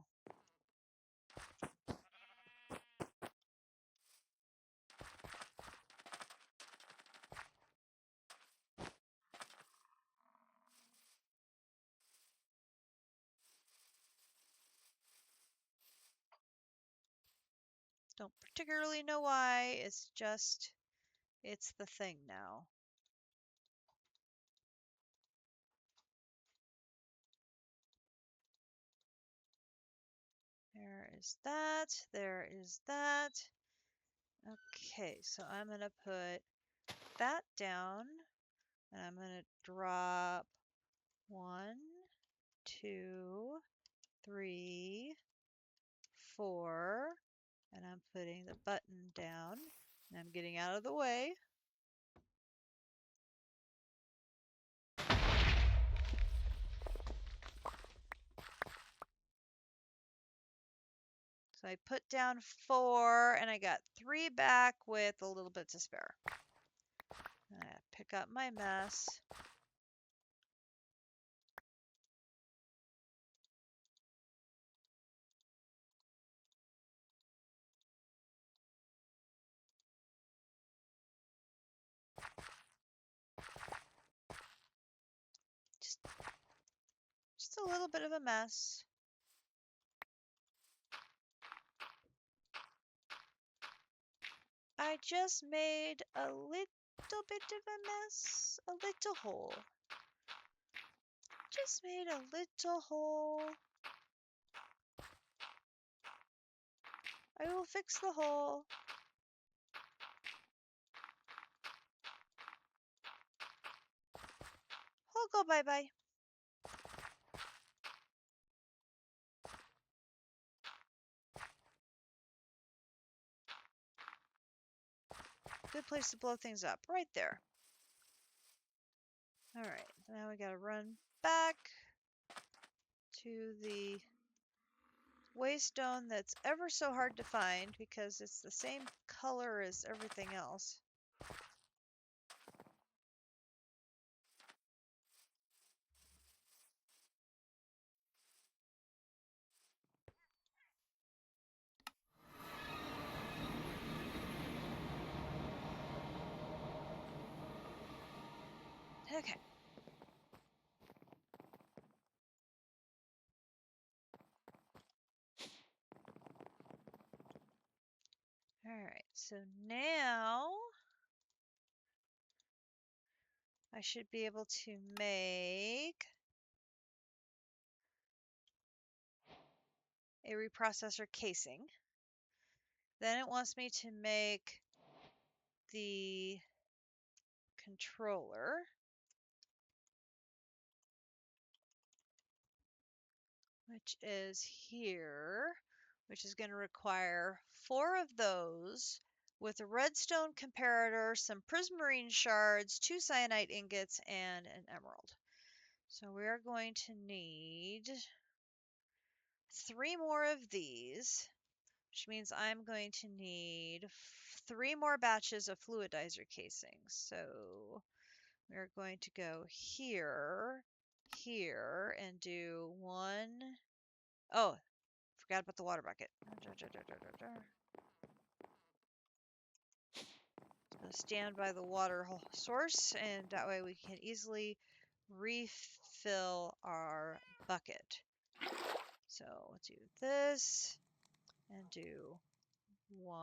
[SPEAKER 1] Don't particularly know why. It's just, it's the thing now. There is that. There is that. Okay, so I'm going to put that down. And I'm going to drop 1, 2, 3, 4. And I'm putting the button down. And I'm getting out of the way. So I put down 4 and I got 3 back with a little bit to spare. I pick up my mess. Just a little bit of a mess. I just made a little bit of a mess, a little hole. Just made a little hole. I will fix the hole. Hole go bye-bye. Good place to blow things up, right there. Alright, now we gotta run back to the waystone that's ever so hard to find because it's the same color as everything else. Okay. Alright, so now I should be able to make a reprocessor casing. Then it wants me to make the controller. Which is here, which is going to require 4 of those with a redstone comparator, some prismarine shards, 2 cyanite ingots, and an emerald. So we are going to need 3 more of these, which means I'm going to need 3 more batches of fluidizer casings. So we're going to go here, here, and do 1. Oh, forgot about the water bucket. So stand by the water source, and that way we can easily refill our bucket. So we'll do this and do 1.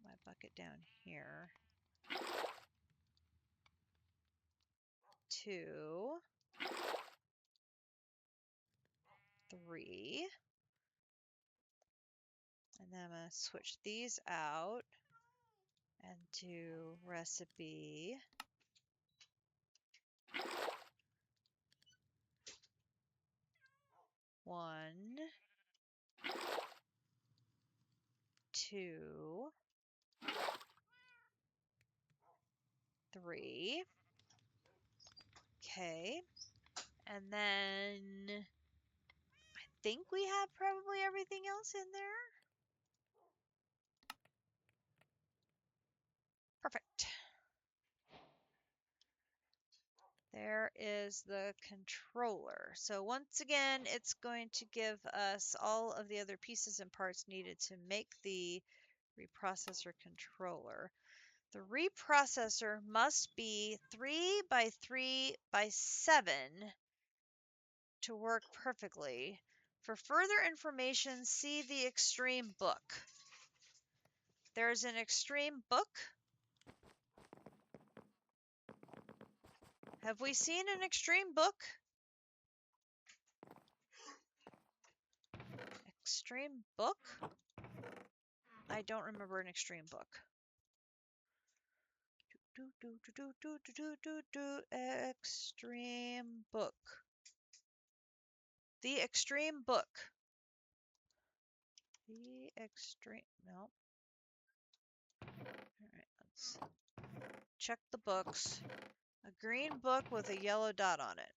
[SPEAKER 1] My bucket down here. 2. 3. And then I'm going to switch these out and do recipe. 1, 2, 3. Okay. And then I think we have probably everything else in there. Perfect. There is the controller. So once again, it's going to give us all of the other pieces and parts needed to make the reprocessor controller. The reprocessor must be 3 by 3 by 7 to work perfectly. For further information, see the extreme book. There's an extreme book. Have we seen an extreme book? Extreme book? I don't remember an extreme book. Extreme book. The extreme book. The extreme. No. Alright, let's check the books. A green book with a yellow dot on it.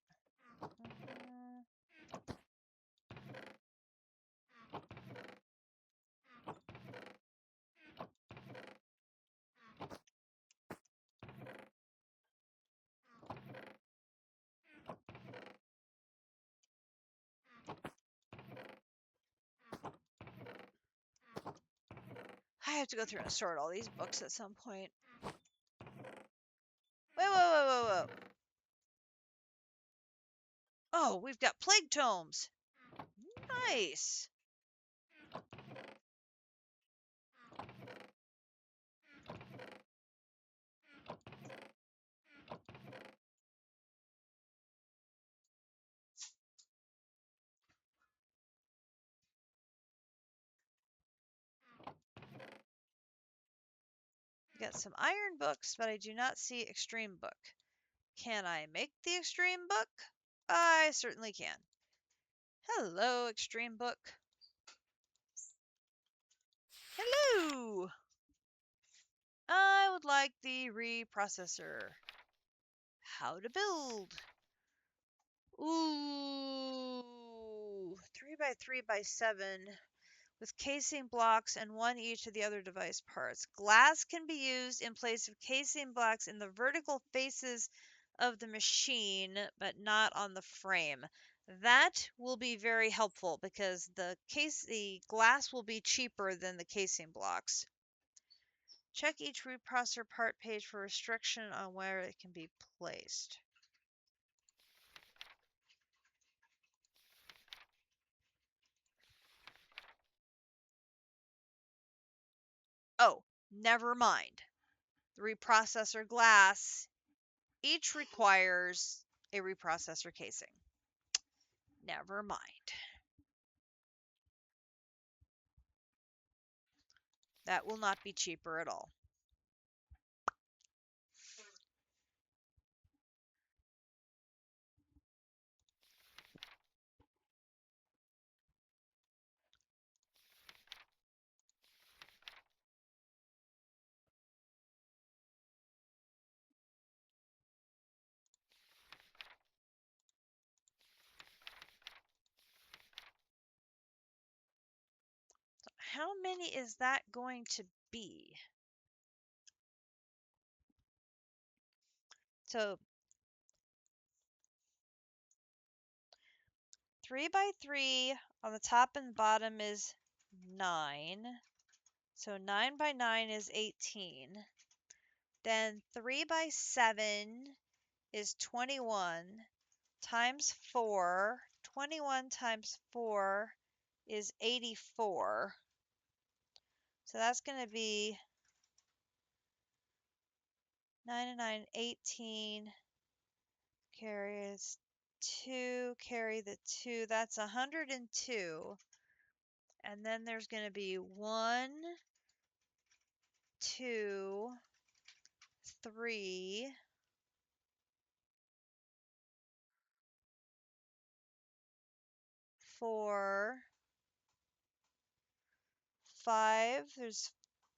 [SPEAKER 1] I have to go through and sort all these books at some point. Whoa, whoa, whoa, whoa, whoa. Oh, we've got plague tomes. Nice. Got some iron books, but I do not see extreme book. Can I make the extreme book? I certainly can. Hello, extreme book. Hello! I would like the reprocessor. How to build. Ooh, 3x3x7 with casing blocks and one each of the other device parts. Glass can be used in place of casing blocks in the vertical faces of the machine, but not on the frame. That will be very helpful because the glass will be cheaper than the casing blocks. Check each reprocessor part page for restriction on where it can be placed. Oh, never mind. The reprocessor glass each requires a reprocessor casing. Never mind. That will not be cheaper at all. How many is that going to be? So 3x3 on the top and bottom is 9. So 9x9 is 18. Then 3x7 is 21 times 4. 21 times 4 is 84. So that's going to be 9 and 9, 18. Carries 2, carry the 2. That's 102. And then there's going to be 1, 2, 3, 4, 5. There's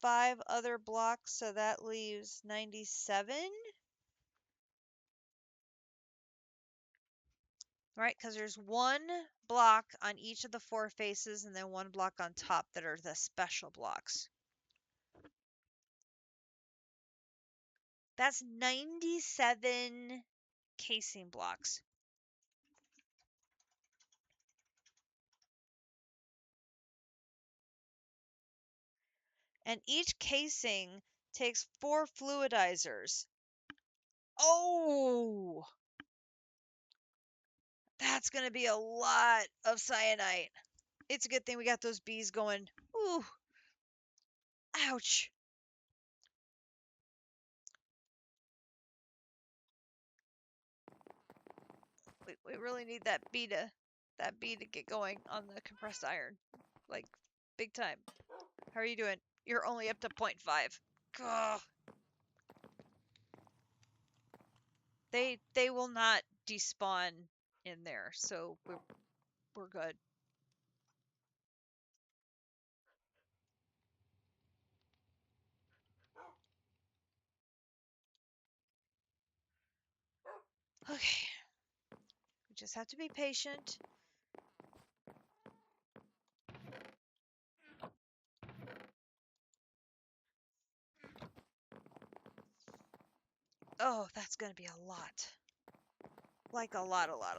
[SPEAKER 1] 5 other blocks, so that leaves 97. Right, because there's 1 block on each of the 4 faces and then 1 block on top that are the special blocks. That's 97 casing blocks. And each casing takes 4 fluidizers. Oh! That's going to be a lot of cyanite. It's a good thing we got those bees going. Ooh. Ouch. We really need that bee to get going on the compressed iron. Like, big time. How are you doing? You're only up to 0.5. Ugh. They will not despawn in there, so we're good. Okay. We just have to be patient. Oh, that's gonna be a lot. Like a lot. Like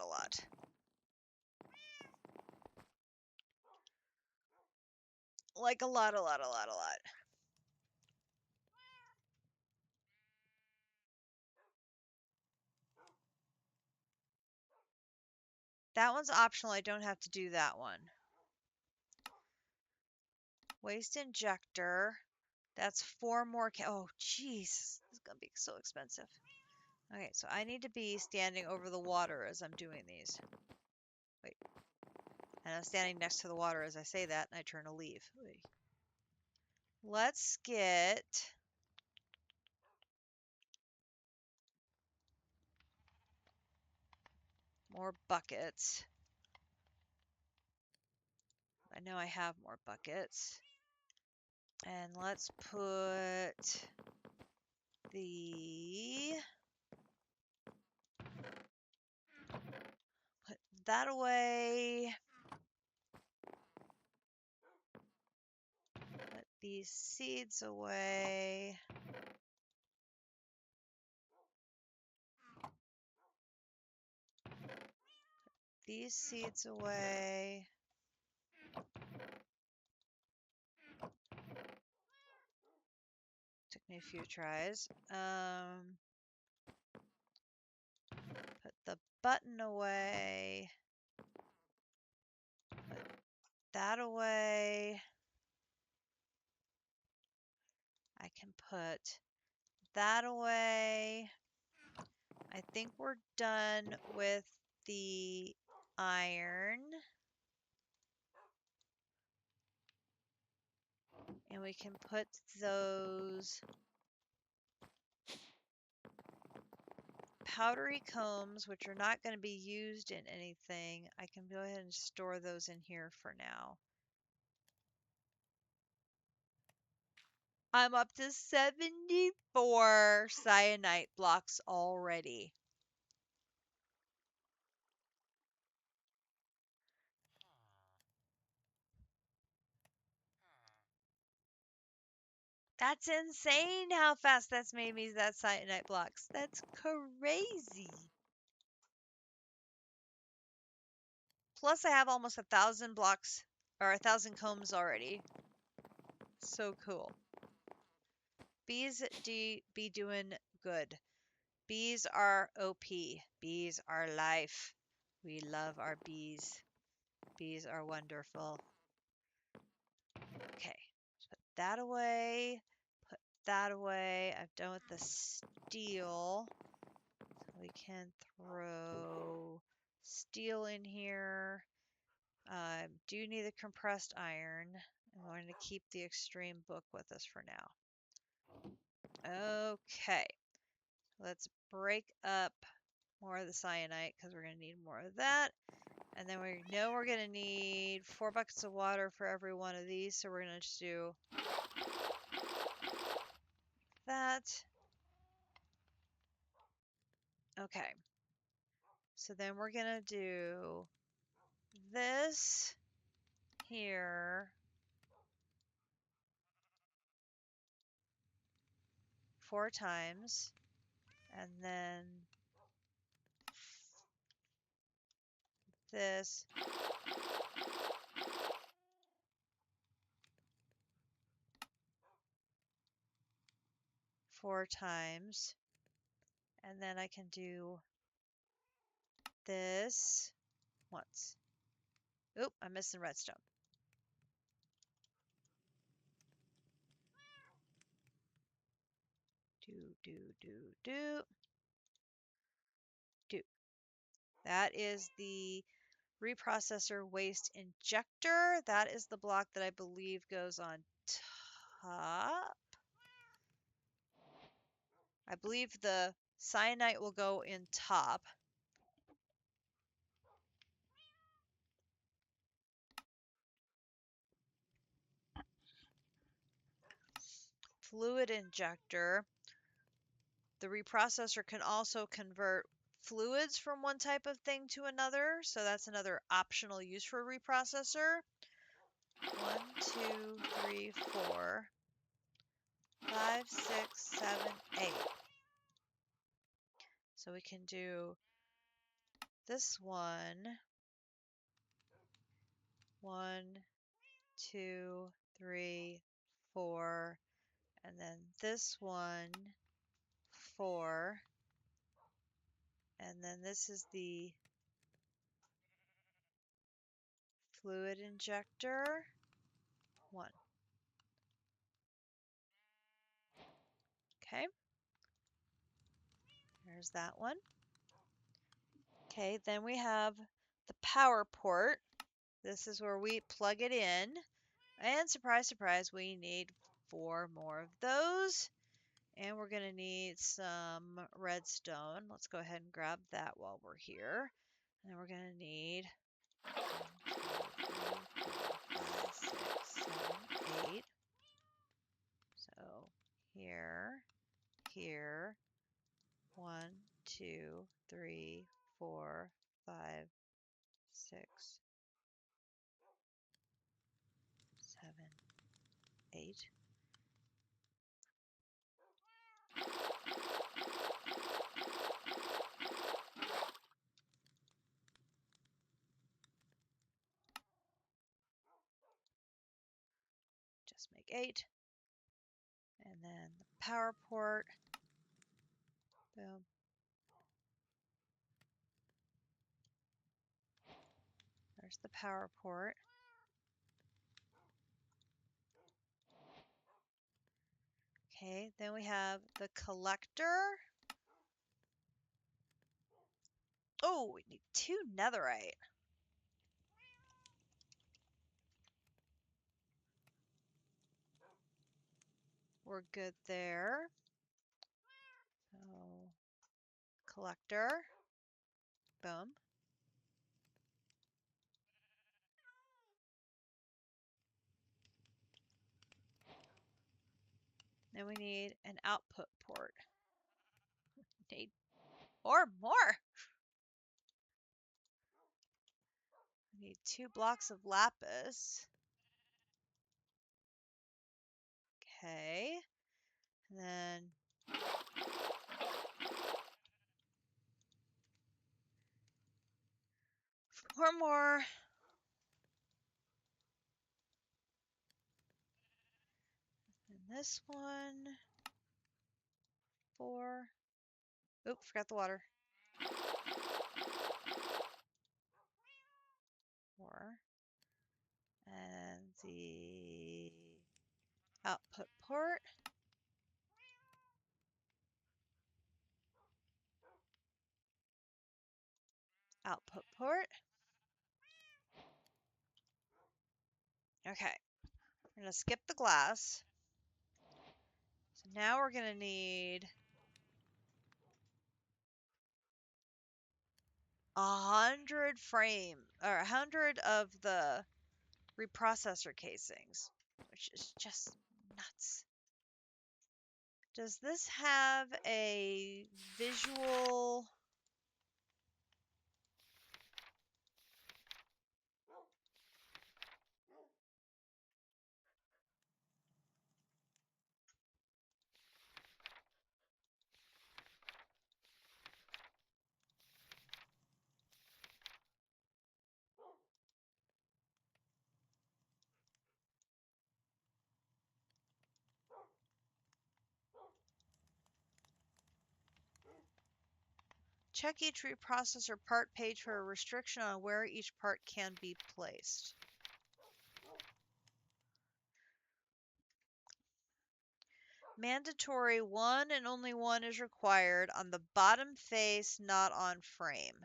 [SPEAKER 1] a lot. That one's optional. I don't have to do that one. Waste injector. That's 4 more. Oh, jeez. This is going to be so expensive. Okay, so I need to be standing over the water as I'm doing these. Wait. And I'm standing next to the water as I say that, and I turn to leave. Let's get more buckets. I know I have more buckets. And let's put that away. Put these seeds away. These seeds away. Took me a few tries. Put the button away. Put that away. I can put that away. I think we're done with the iron. And we can put those powdery combs, which are not going to be used in anything. I can go ahead and store those in here for now. I'm up to 74 cyanite blocks already. That's insane how fast that's made me that cyanite blocks. That's crazy. Plus I have almost 1,000 blocks or 1,000 combs already. So cool. Bees be doing good. Bees are OP. Bees are life. We love our bees. Bees are wonderful. Okay, put that away. Put that away. I've done with the steel. So we can throw steel in here. Do need the compressed iron. I'm going to keep the extreme book with us for now. Okay, let's break up more of the cyanite because we're going to need more of that. And then we know we're going to need 4 buckets of water for every one of these. So we're going to just do that. Okay. So then we're going to do this here 4 times. And then this 4 times. And then I can do this once. Oop, I'm missing redstone. Do. That is the reprocessor waste injector. That is the block that I believe goes on top. I believe the cyanite will go in top. Fluid injector. The reprocessor can also convert fluids from one type of thing to another, so that's another optional use for a reprocessor. 1, 2, 3, 4, 5, 6, 7, 8. So we can do this one. 1, 2, 3, 4, and then this one, 4, and then this is the Fluid injector, 1. Okay. There's that one. Okay, then we have the power port. This is where we plug it in. And surprise, surprise, we need 4 more of those. And we're going to need some redstone. Let's go ahead and grab that while we're here. And then we're going to need 1, 2, 3, 4, 5, 6, 7, 8. So here, here, 1, 2, 3, 4, 5, 6, 7, 8. Just make 8. And then the power port. Boom. There's the power port. Okay, then we have the collector. Oh, we need 2 netherite. We're good there. So, collector. Boom. Then we need an output port. Need more. We need 2 blocks of lapis. Okay. And then 4 more. And this one. 4. Oop, forgot the water. 4. And the output port. Output port. Okay. We're going to skip the glass. So now we're going to need 100 frame, or 100 of the reprocessor casings, which is just nuts. Does this have a visual? Check each reprocessor part page for a restriction on where each part can be placed. Mandatory 1 and only 1 is required on the bottom face, not on frame.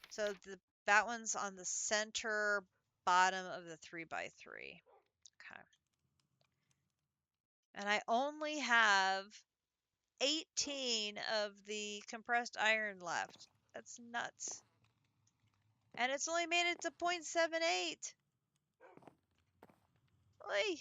[SPEAKER 1] So that one's on the center bottom of the 3x3. Okay. And I only have 18 of the compressed iron left. That's nuts. And it's only made it to 0.78. Oy.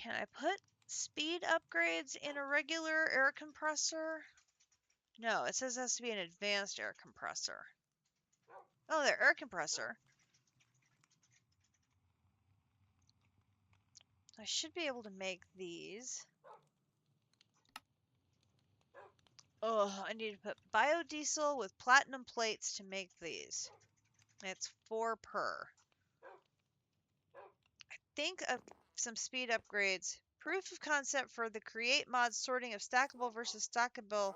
[SPEAKER 1] Can I put speed upgrades in a regular air compressor? No, it says it has to be an advanced air compressor. Oh, their air compressor. I should be able to make these. Oh, I need to put biodiesel with platinum plates to make these. It's 4 per. Think of some speed upgrades. Proof of concept for the create mod sorting of stackable versus stackable.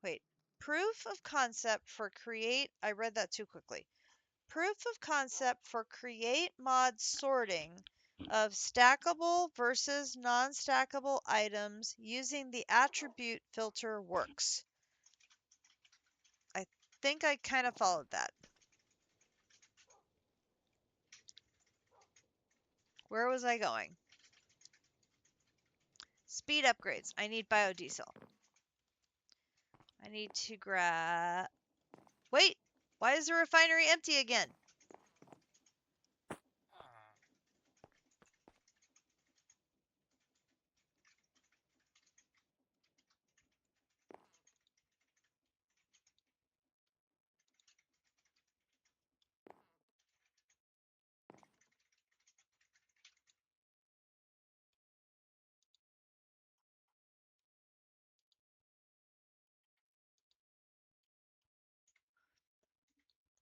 [SPEAKER 1] Wait. Proof of concept for create. I read that too quickly. Proof of concept for create mod sorting of stackable versus non-stackable items using the attribute filter works. I think I kind of followed that. Where was I going? Speed upgrades. I need biodiesel. I need to grab... Wait! Why is the refinery empty again?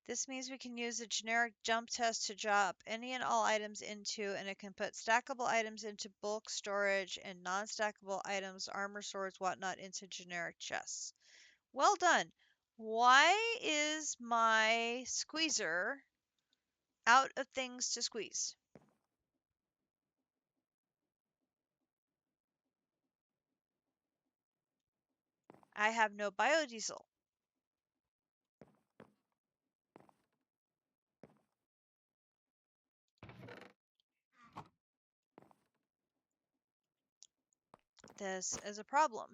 [SPEAKER 1] This means we can use a generic jump test to drop any and all items into, and it can put stackable items into bulk storage and non-stackable items, armor, swords, whatnot, into generic chests. Well done. Why is my squeezer out of things to squeeze? I have no biodiesel. This is a problem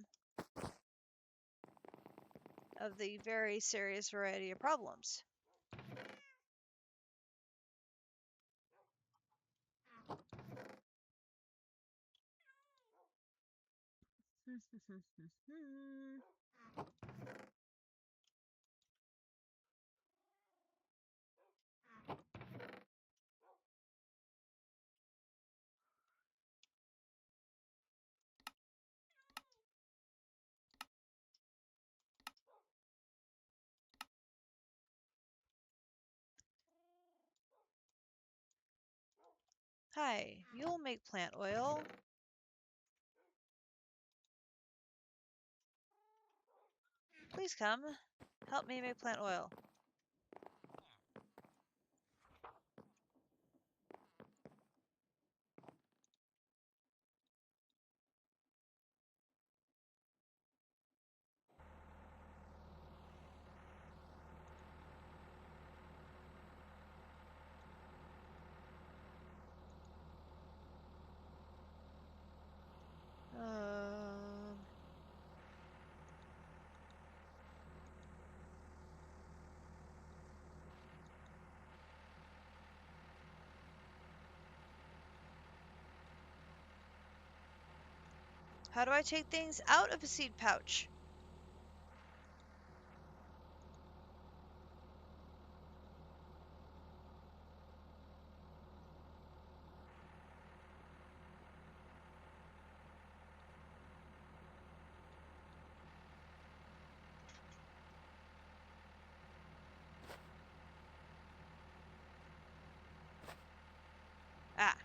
[SPEAKER 1] of the very serious variety of problems. Hi, you'll make plant oil. Please come. Help me make plant oil. How do I take things out of a seed pouch? Ah.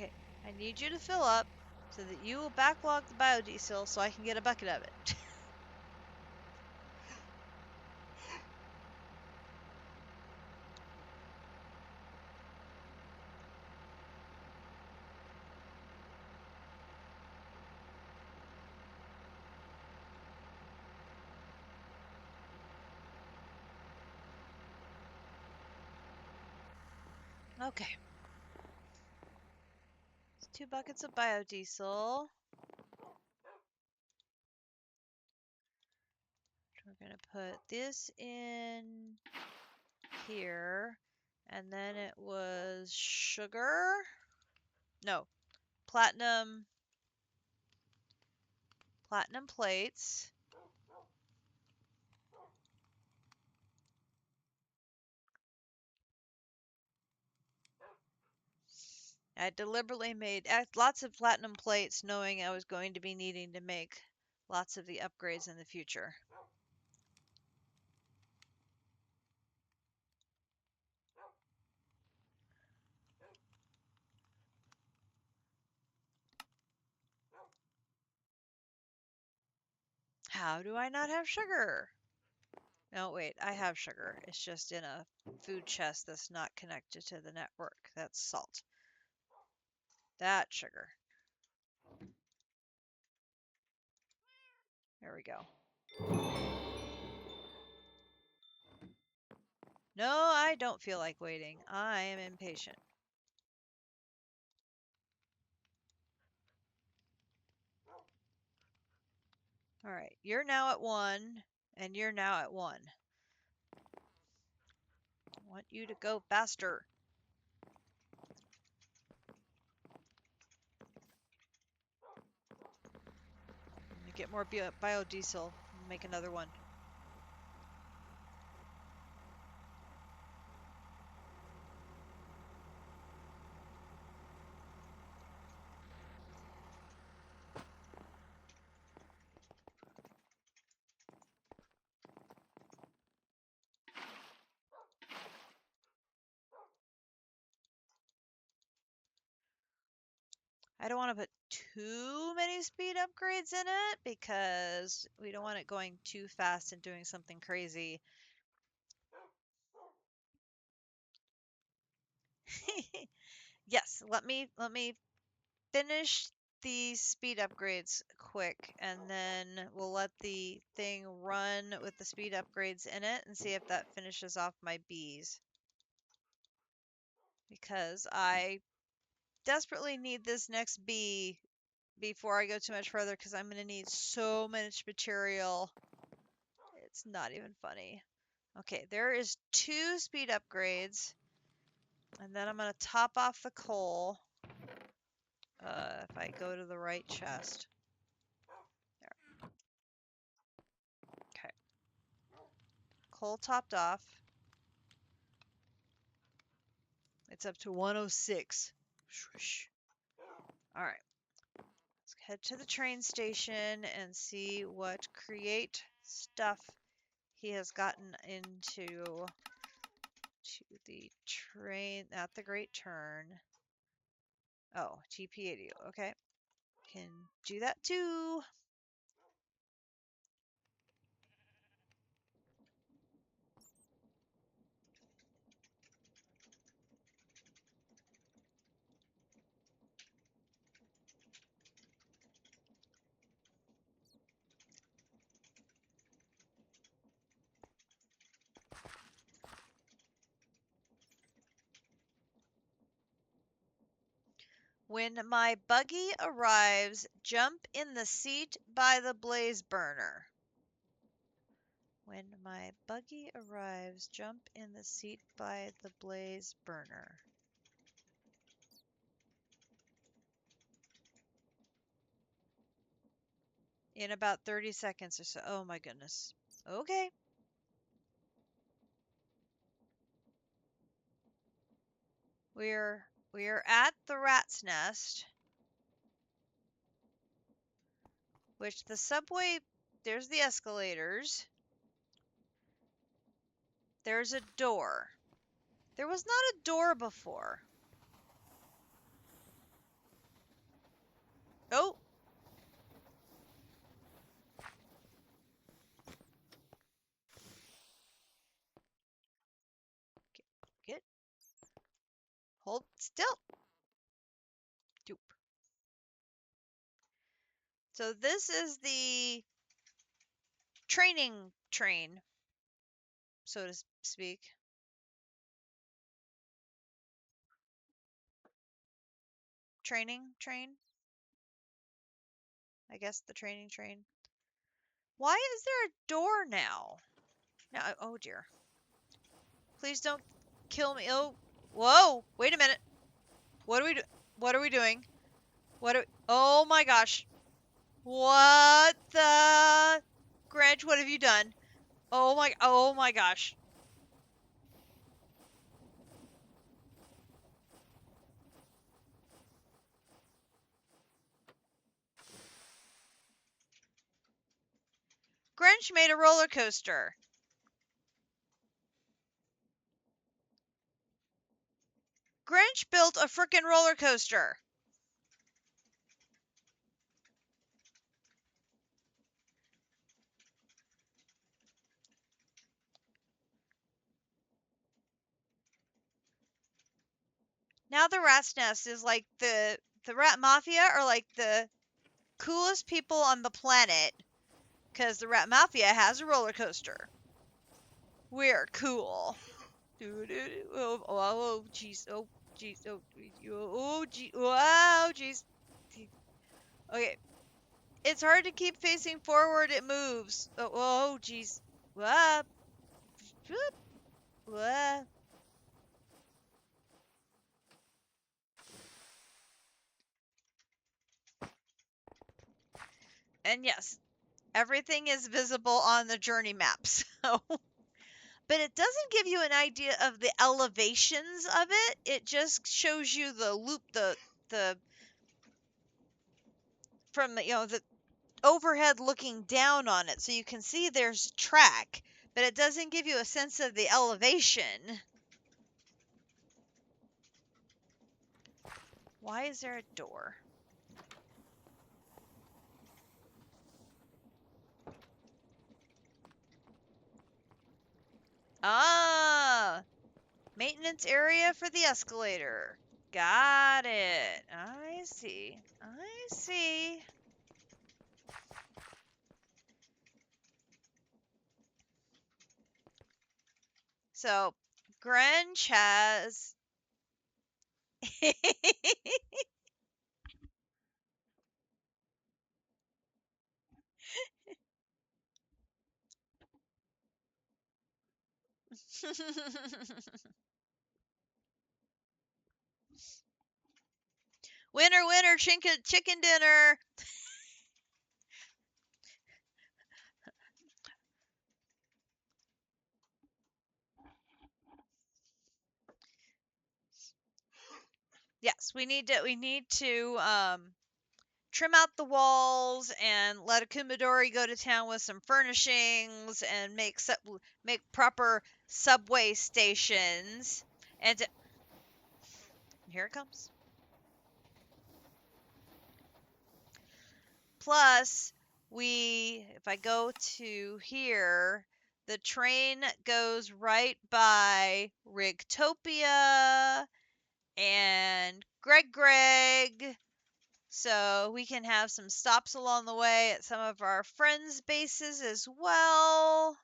[SPEAKER 1] Okay, I need you to fill up so that you will backlog the biodiesel so I can get a bucket of it. Okay. 2 buckets of biodiesel. We're going to put this in here. And then it was sugar. No, platinum plates. I deliberately made lots of platinum plates knowing I was going to be needing to make lots of the upgrades in the future. How do I not have sugar? No, wait, I have sugar. It's just in a food chest that's not connected to the network. That's salt. That's sugar. There we go. No, I don't feel like waiting. I am impatient. All right, you're now at 1, and you're now at 1. I want you to go faster. Get more biodiesel. Make another one. I don't want to put too many speed upgrades in it because we don't want it going too fast and doing something crazy. Yes, let me finish these speed upgrades quick, and then we'll let the thing run with the speed upgrades in it and see if that finishes off my bees. Because I desperately need this next bee before I go too much further because I'm going to need so much material. It's not even funny. Okay, there is 2 speed upgrades. And then I'm going to top off the coal. If I go to the right chest. There. Okay. Coal topped off. It's up to 106. All right. Let's head to the train station and see what create stuff he has gotten into the train at the Great Turn. Oh, GP80. Okay. Can do that too. When my buggy arrives, jump in the seat by the blaze burner. When my buggy arrives, jump in the seat by the blaze burner. In about 30 seconds or so. Oh my goodness. Okay. We're at the rat's nest. Which the subway, there's the escalators. There's a door. There was not a door before. Oh. Get. Hold still. Doop. So this is the training train, so to speak. training train. I guess the training train. Why is there a door now? Now, oh dear. Please don't kill me. Oh, whoa! Wait a minute. What are we do? What are we doing? What are? Oh my gosh! What the? Grinch, what have you done? Oh my gosh! Grinch made a roller coaster. Grinch built a frickin' roller coaster. Now the rat's nest is like the rat mafia are like the coolest people on the planet because the rat mafia has a roller coaster. We're cool. Oh, jeez. Oh, jeez. Oh, jeez. Wow, jeez. Okay. It's hard to keep facing forward. It moves. Oh, jeez. Whoop. Whoop. Whoop. And yes, everything is visible on the journey maps. So, but it doesn't give you an idea of the elevations of it. It just shows you the loop, the from the overhead looking down on it, so you can see there's track, but it doesn't give you a sense of the elevation. Why is there a door? Ah, maintenance area for the escalator. Got it. I see. I see. So, Grinch has. Winner, winner, chicken dinner. Yes, we need to trim out the walls and let a Kumadori go to town with some furnishings and make proper subway stations. And here it comes. Plus, if I go to here, the train goes right by Rigtopia and Greg. So we can have some stops along the way at some of our friends' bases as well,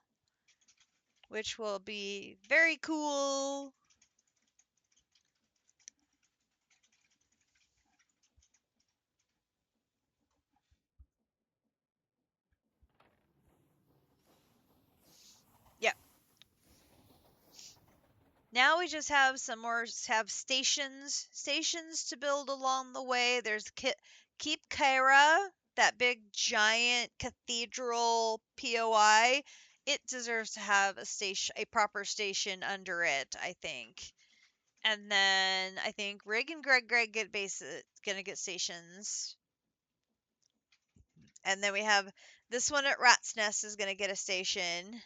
[SPEAKER 1] which will be very cool. Yep. Now we just have stations to build along the way. There's Keep Kaira, that big giant cathedral POI. It deserves to have a proper station under it, I think. And then I think Rig and Greg gonna get stations. And then we have this one at Rat's Nest is gonna get a station.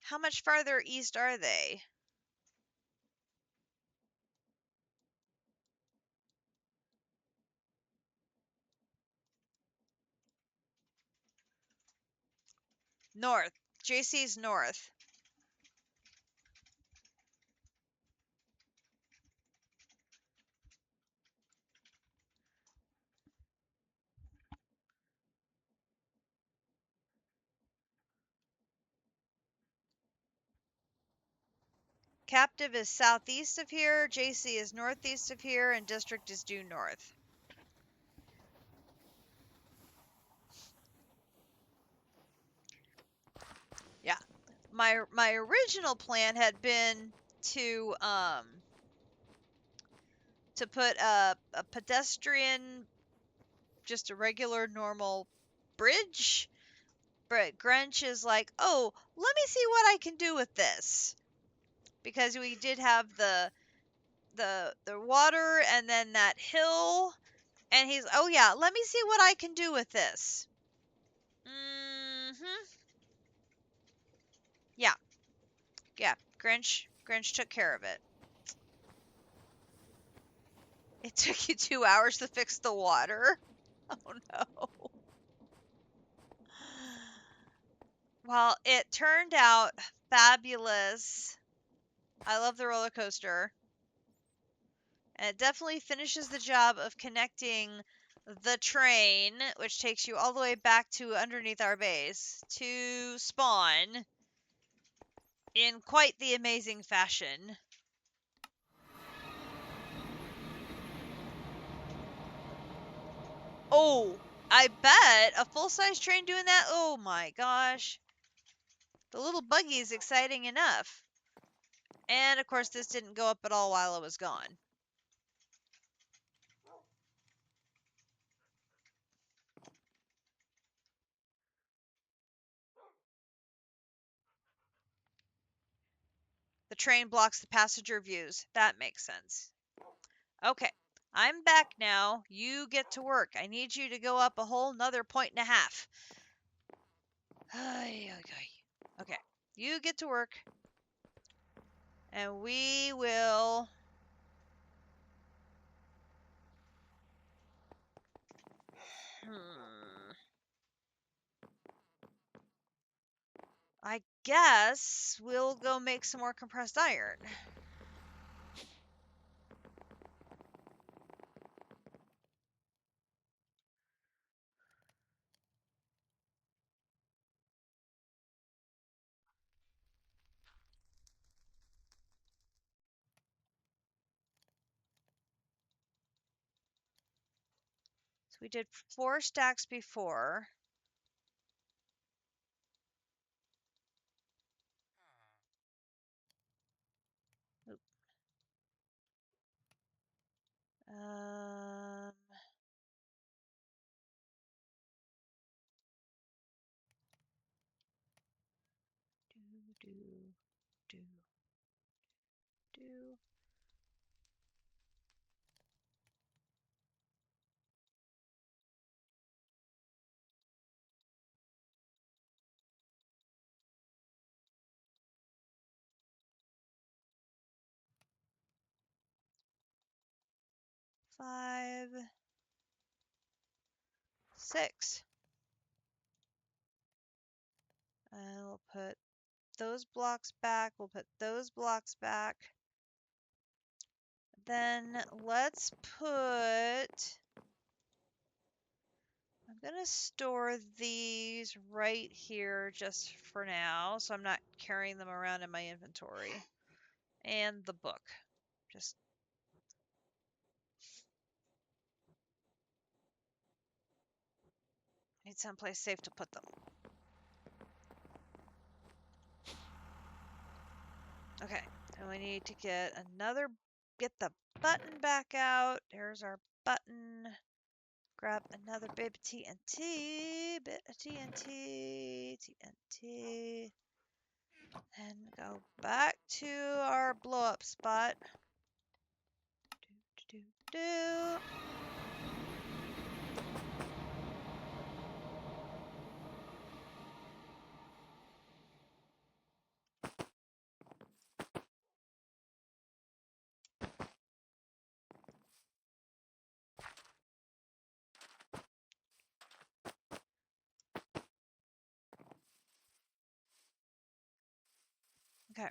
[SPEAKER 1] How much farther east are they? North. JC's north. Captive is southeast of here, JC is northeast of here, and District is due north. Yeah. My original plan had been to put a pedestrian, just a regular normal bridge. But Grinch is like, oh, let me see what I can do with this. Because we did have the water and then that hill. And he's, oh yeah, let me see what I can do with this. Mm-hmm. Yeah. Yeah. Grinch took care of it. It took you 2 hours to fix the water? Oh no. Well, it turned out fabulous. I love the roller coaster. And it definitely finishes the job of connecting the train, which takes you all the way back to underneath our base, to spawn in quite the amazing fashion. Oh, I bet a full-size train doing that? Oh my gosh. The little buggy is exciting enough. And of course, this didn't go up at all while I was gone. The train blocks the passenger views. That makes sense. Okay, I'm back now. You get to work. I need you to go up a whole nother 1.5 points. Okay, you get to work. And we will... I guess we'll go make some more compressed iron. So we did 4 stacks before. Oop. Do, do, do. 5, 6. And we'll put those blocks back. We'll put those blocks back. Then let's put... I'm going to store these right here just for now, so I'm not carrying them around in my inventory. And the book. Just need someplace safe to put them. Okay, and we need to get the button back out. There's our button. Grab another bit of TNT, TNT, and go back to our blow up spot. Do, do, do, do. Okay.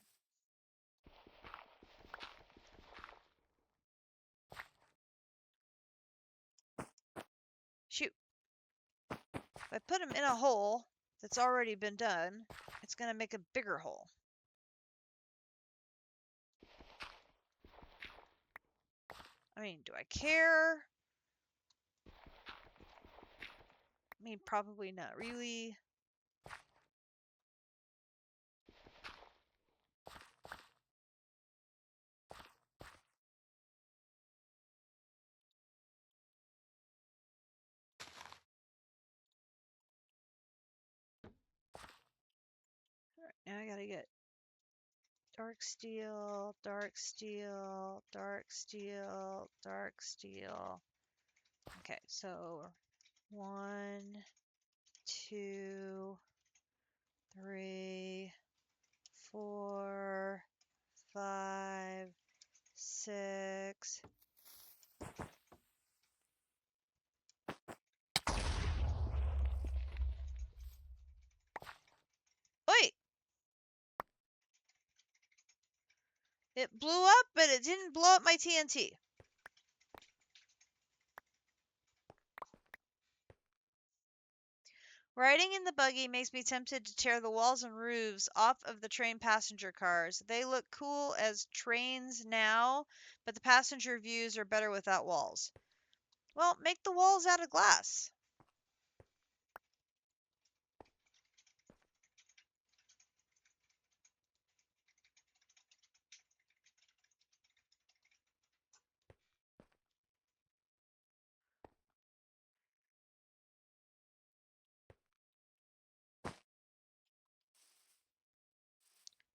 [SPEAKER 1] Shoot. If I put them in a hole that's already been done, it's going to make a bigger hole. I mean, do I care? I mean, probably not really. Alright, now I gotta get dark steel, dark steel, dark steel, dark steel. Okay, so 1, 2, 3, 4, 5, 6. Wait! It blew up, but it didn't blow up my TNT. Riding in the buggy makes me tempted to tear the walls and roofs off of the train passenger cars. They look cool as trains now, but the passenger views are better without walls. Well, make the walls out of glass.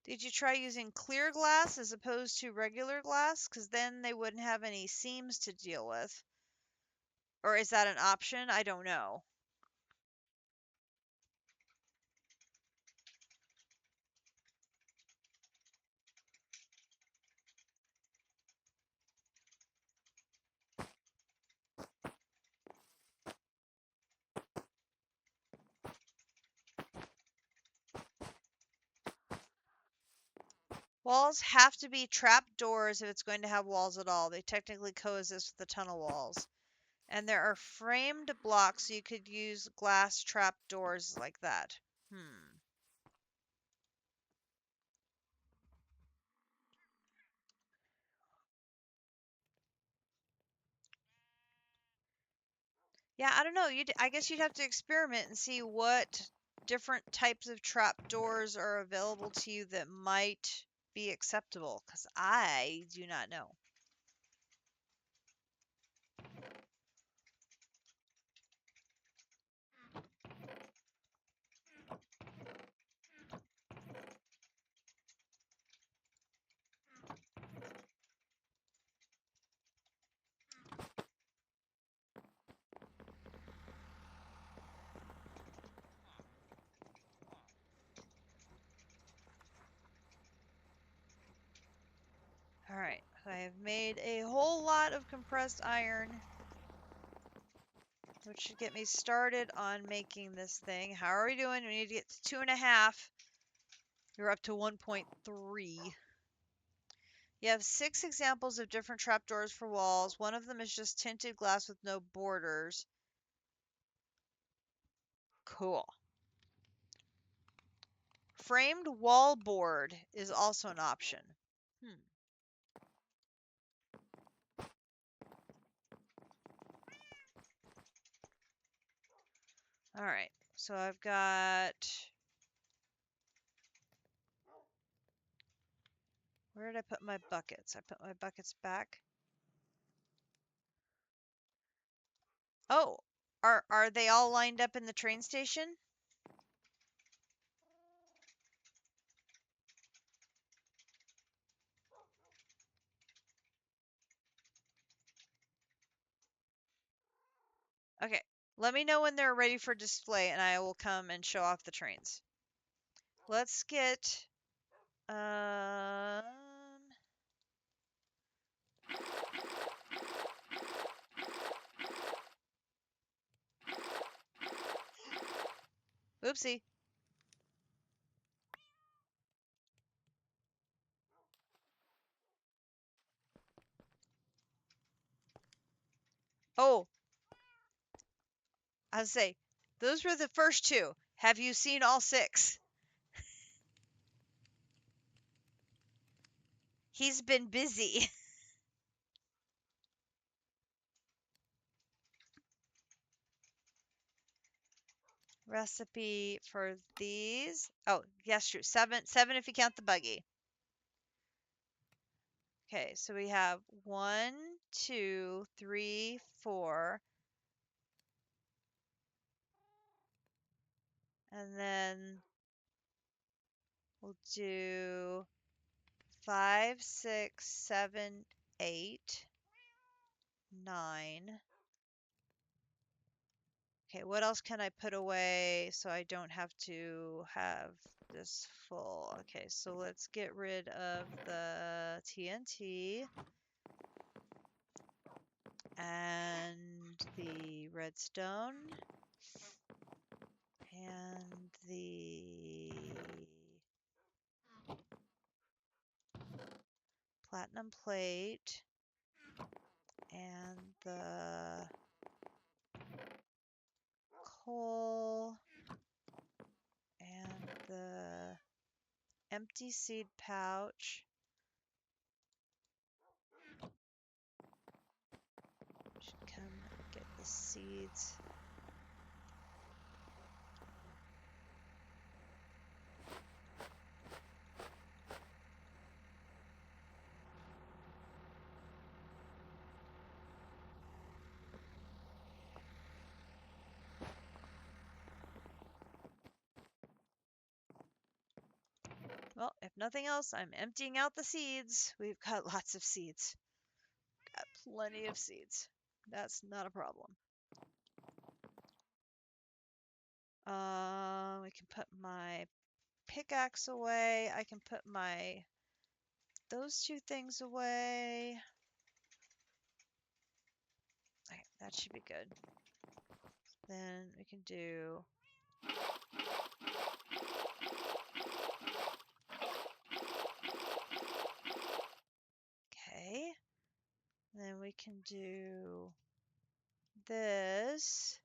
[SPEAKER 1] Did you try using clear glass as opposed to regular glass? Because then they wouldn't have any seams to deal with. Or is that an option? I don't know. Walls have to be trap doors if it's going to have walls at all. They technically coexist with the tunnel walls. And there are framed blocks, so you could use glass trap doors like that. Yeah, I don't know. I guess you'd have to experiment and see what different types of trap doors are available to you that might be acceptable, because I do not know. Alright, I have made a whole lot of compressed iron, which should get me started on making this thing. How are we doing? We need to get to 2.5. You're up to 1.3. You have 6 examples of different trapdoors for walls. One of them is just tinted glass with no borders. Cool. Framed wall board is also an option. All right, so I've got... Where did I put my buckets? I put my buckets back. Oh, are they all lined up in the train station? Okay, let me know when they're ready for display and I will come and show off the trains. Let's get... Oopsie. Oh, I was say, those were the first 2. Have you seen all 6? He's been busy. recipe for these. Oh, yes, true. Seven if you count the buggy. Okay, so we have 1, 2, 3, 4. And then we'll do 5, 6, 7, 8, 9. Okay, what else can I put away so I don't have to have this full? Okay, so let's get rid of the TNT and the redstone and the platinum plate and the coal and the empty seed pouch. Should come get the seeds. Well, if nothing else, I'm emptying out the seeds. We've got lots of seeds. Got plenty of seeds. That's not a problem. We can put my pickaxe away. I can put those two things away. Okay, that should be good. Then we can do okay. Then we can do this.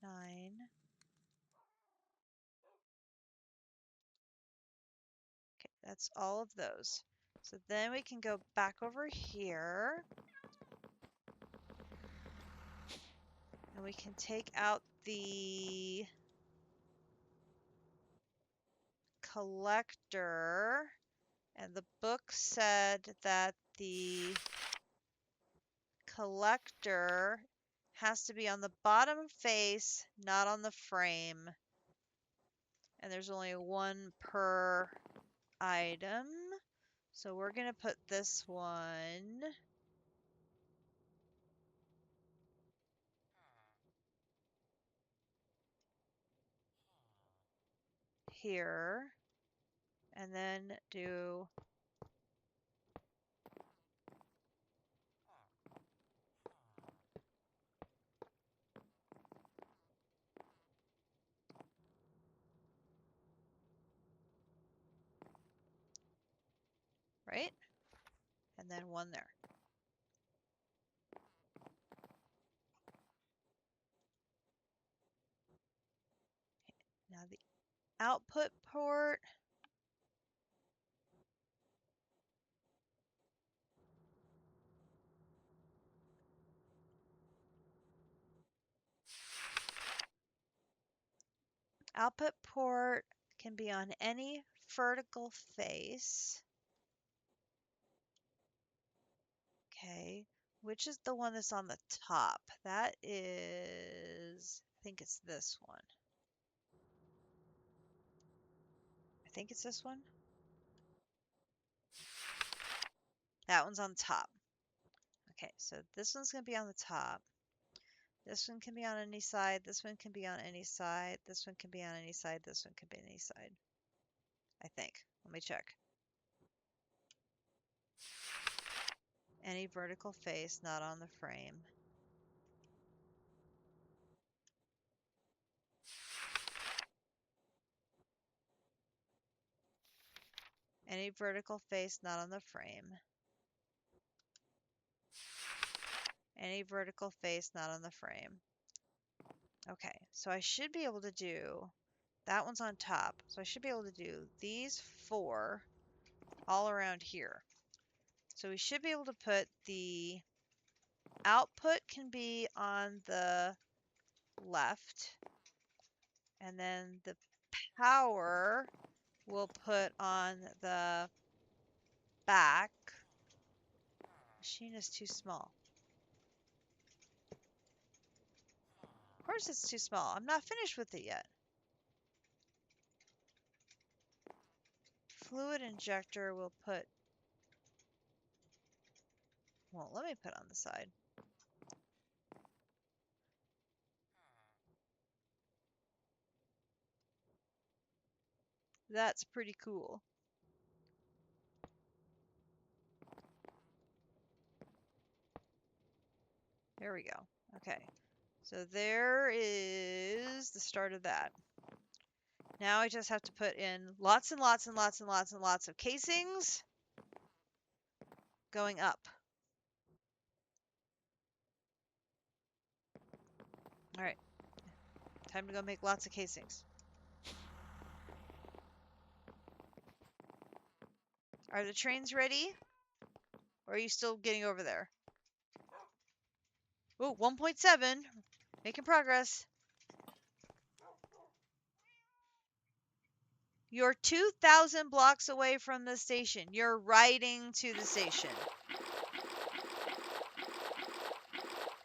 [SPEAKER 1] 9. Okay, that's all of those. So then we can go back over here. And we can take out the collector. And the book said that the collector has to be on the bottom face, not on the frame. And there's only one per item. So we're going to put this one here. And then do right? And then one there. Now the output port. Output port can be on any vertical face. Okay, which is the one that's on the top? That is, I think it's this one. I think it's this one. That one's on top. Okay, so this one's going to be on the top. This one can be on any side. This one can be on any side. This one can be on any side. This one can be on any side. I think. Let me check. Any vertical face not on the frame. Any vertical face not on the frame. Any vertical face not on the frame. Okay, so I should be able to do, that one's on top, so I should be able to do these 4 all around here. So we should be able to put the output can be on the left, and then the power we'll put on the back. Machine is too small. Of course it's too small. I'm not finished with it yet. Fluid injector we'll put... Well, let me put on the side. That's pretty cool. There we go. Okay. So there is the start of that. Now I just have to put in lots and lots and lots and lots and lots of casings going up. All right. Time to go make lots of casings. Are the trains ready? Or are you still getting over there? Oh, 1.7. Making progress. You're 2,000 blocks away from the station. You're riding to the station.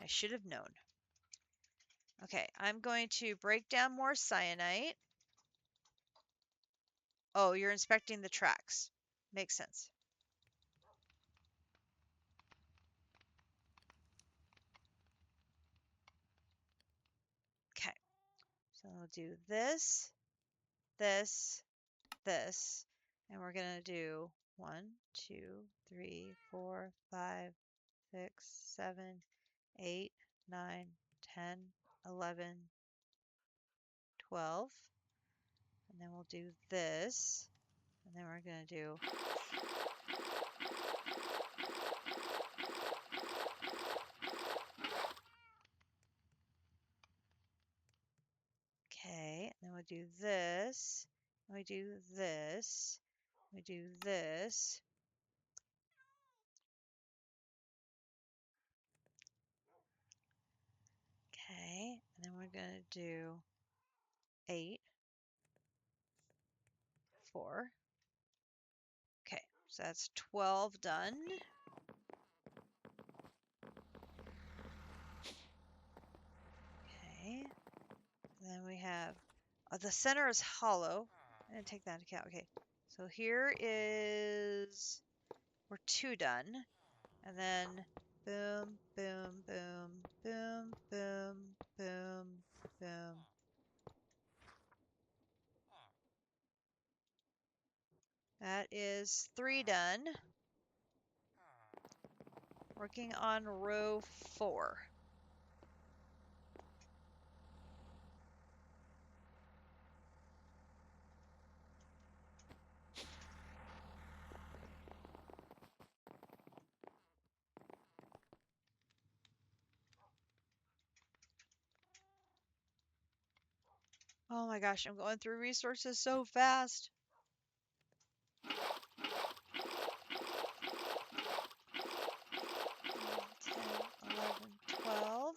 [SPEAKER 1] I should have known. Okay, I'm going to break down more cyanite. Oh, you're inspecting the tracks. Makes sense. Okay, so we'll do this, this, this, and we're going to do 1, 2, 3, 4, 5, 6, 7, 8, 9, 10, 11, 12. And then we'll do this. And then we're going to do... Okay, and then we'll do this. And we do this. We do this. Okay, and then we're going to do 8, 4. Okay, so that's 12 done. Okay, and then we have, the center is hollow. I didn't take that into account. Okay, so here is, we're 2 done. And then boom, boom, boom, boom, boom, boom, boom. That is 3 done. Working on row 4. Oh my gosh, I'm going through resources so fast. 10, 11, 12.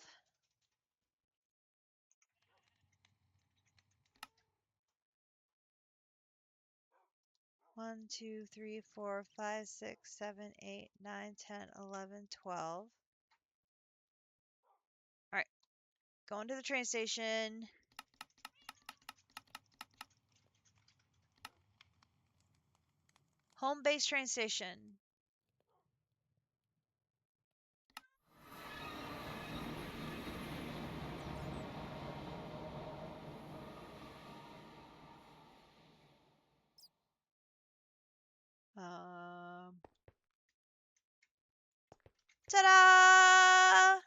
[SPEAKER 1] One, 2, 3, 4, 5, 6, 7, 8, 9, 10, 11, 12. All right, going to the train station. Home base train station. Ta-da!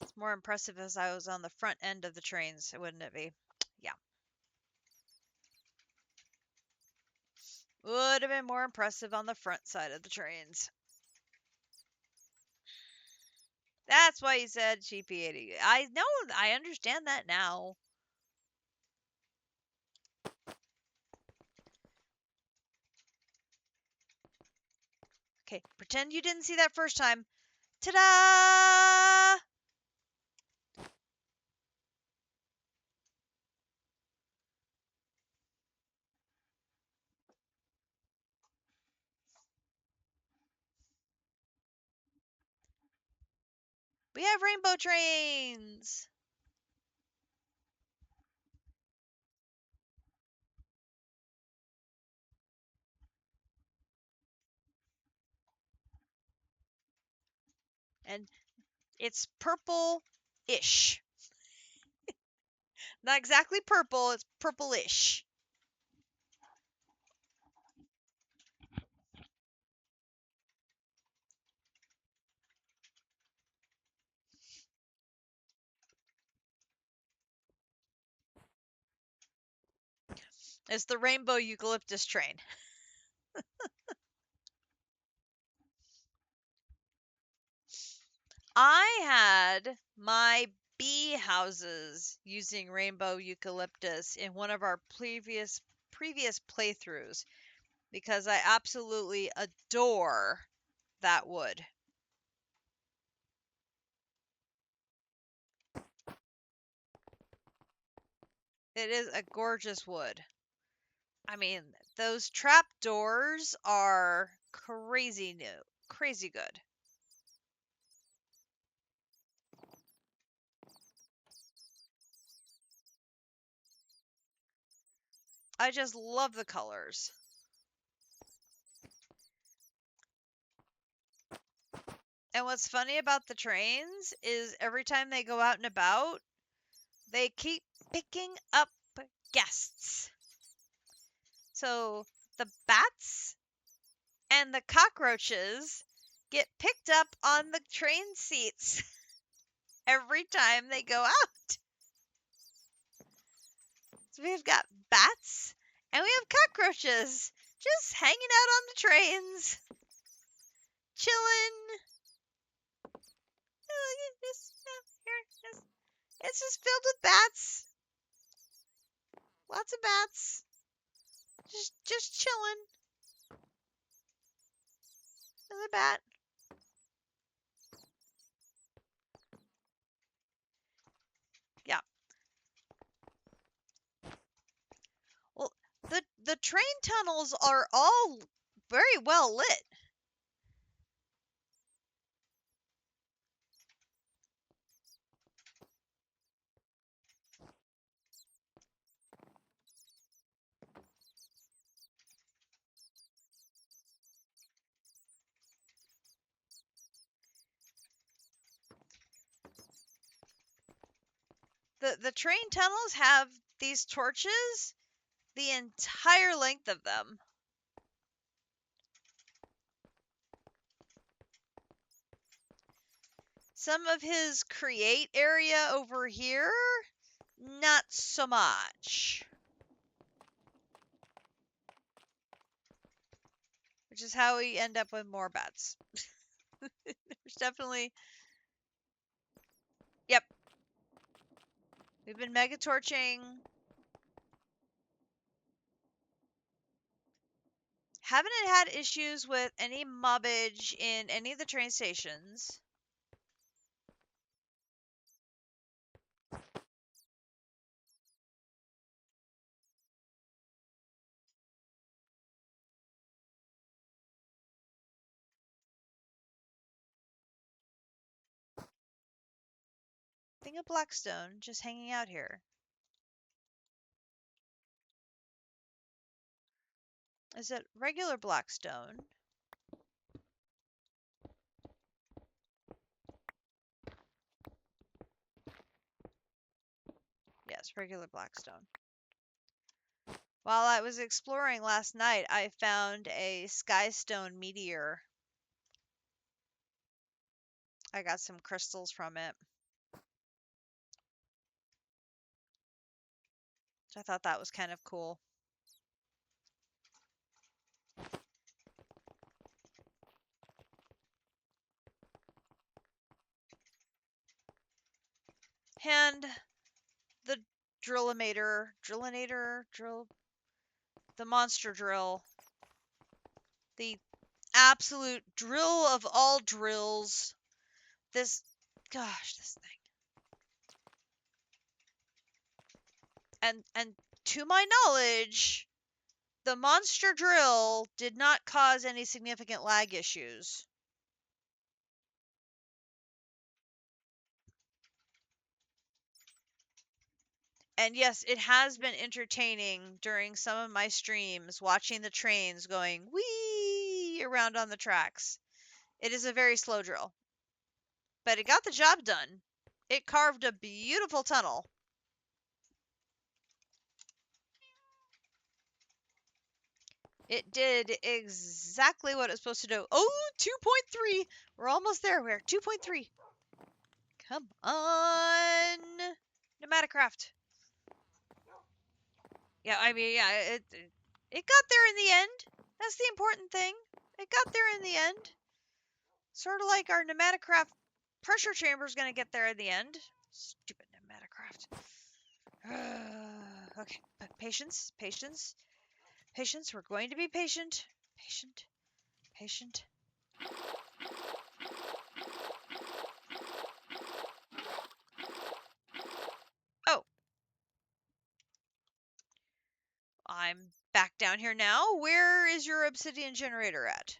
[SPEAKER 1] It's more impressive as I was on the front end of the trains, wouldn't it be? Yeah. Would have been more impressive on the front side of the trains. That's why you said GP80. I know, I understand that now. Okay, pretend you didn't see that first time. Ta-da! We have rainbow trains! And it's purple-ish. Not exactly purple, it's purple-ish. It's the rainbow eucalyptus train. I had my bee houses using rainbow eucalyptus in one of our previous playthroughs because I absolutely adore that wood. It is a gorgeous wood. I mean, those trap doors are crazy new, crazy good. I just love the colors. And what's funny about the trains is every time they go out and about, they keep picking up guests. So the bats and the cockroaches get picked up on the train seats every time they go out. So we've got bats and we have cockroaches just hanging out on the trains, chilling. It's just filled with bats. Lots of bats. Just chilling. Another bat. Yeah. Well, the train tunnels are all very well lit. The train tunnels have these torches the entire length of them. Some of his create area over here, not so much. Which is how we end up with more bats. There's definitely... Yep. We've been mega torching. Haven't had issues with any mobbage in any of the train stations. Thing of Blackstone just hanging out here. Is it regular Blackstone? Yes, regular Blackstone. While I was exploring last night, I found a Skystone meteor. I got some crystals from it. I thought that was kind of cool. hand the the monster drill, the absolute drill of all drills. This thing. And to my knowledge, the monster drill did not cause any significant lag issues. And yes, it has been entertaining during some of my streams watching the trains going wee around on the tracks. It is a very slow drill, but it got the job done. It carved a beautiful tunnel. It did exactly what it was supposed to do. Oh, 2.3. We're almost there. We're 2.3. Come on. Pneumaticraft. Yeah, I mean, yeah, it got there in the end. That's the important thing. It got there in the end. Sort of like our pneumaticraft pressure chamber is going to get there in the end. Stupid pneumaticraft. Okay, but patience, patience, patience. We're going to be patient. Patient, patient. Oh. I'm back down here now. Where is your obsidian generator at?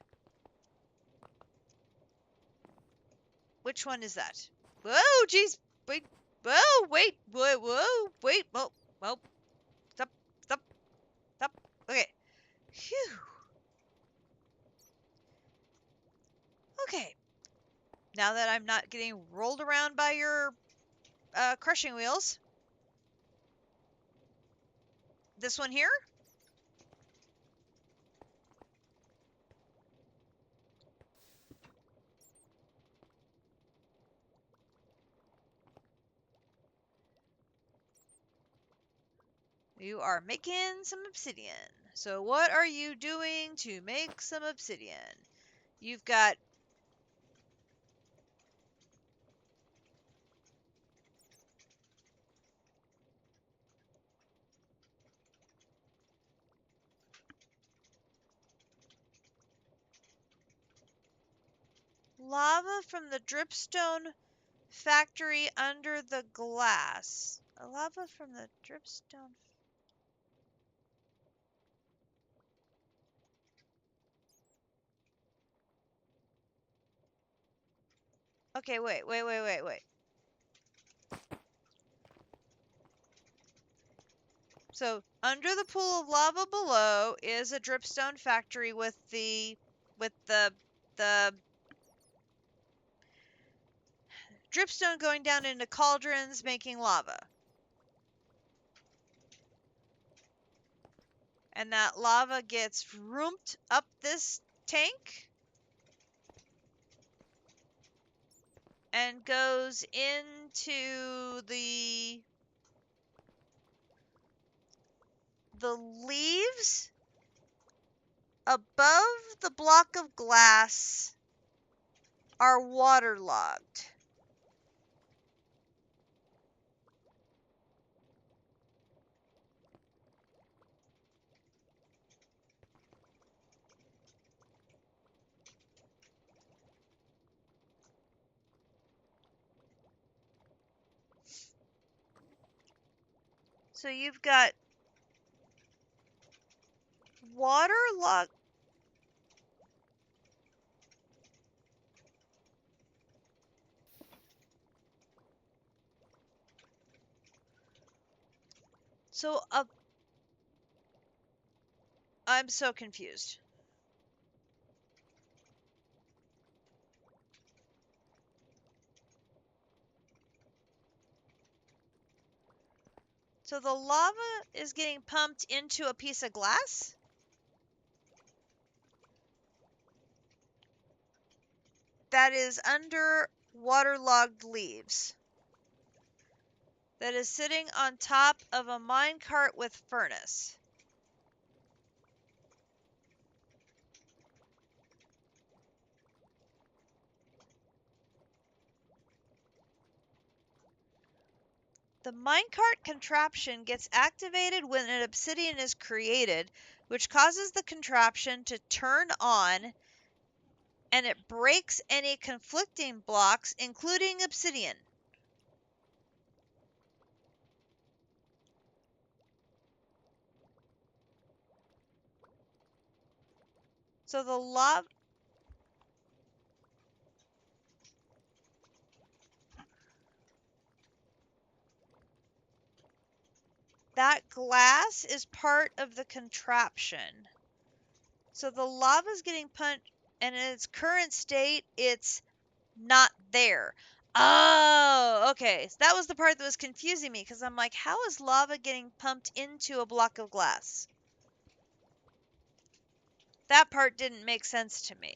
[SPEAKER 1] Which one is that? Whoa, jeez. Wait. Whoa, wait. Whoa, whoa. Wait. Whoa. Whoa. Stop. Stop. Stop. Okay. Phew. Okay. Now that I'm not getting rolled around by your crushing wheels. This one here? You are making some obsidian. So what are you doing to make some obsidian? You've got... lava from the dripstone factory under the glass. Lava from the dripstone. Okay, wait. So, under the pool of lava below is a dripstone factory with the dripstone going down into cauldrons making lava. And that lava gets roomped up this tank and goes into the leaves above the block of glass are waterlogged. So you've got waterlogged. So I'm so confused. So the lava is getting pumped into a piece of glass? That is under waterlogged leaves. That is sitting on top of a minecart with furnace. The minecart contraption gets activated when an obsidian is created, which causes the contraption to turn on, and it breaks any conflicting blocks, including obsidian. So the lava... That glass is part of the contraption. So the lava's getting punched, and in its current state, it's not there. Oh, okay. So that was the part that was confusing me, because I'm like, how is lava getting pumped into a block of glass? That part didn't make sense to me.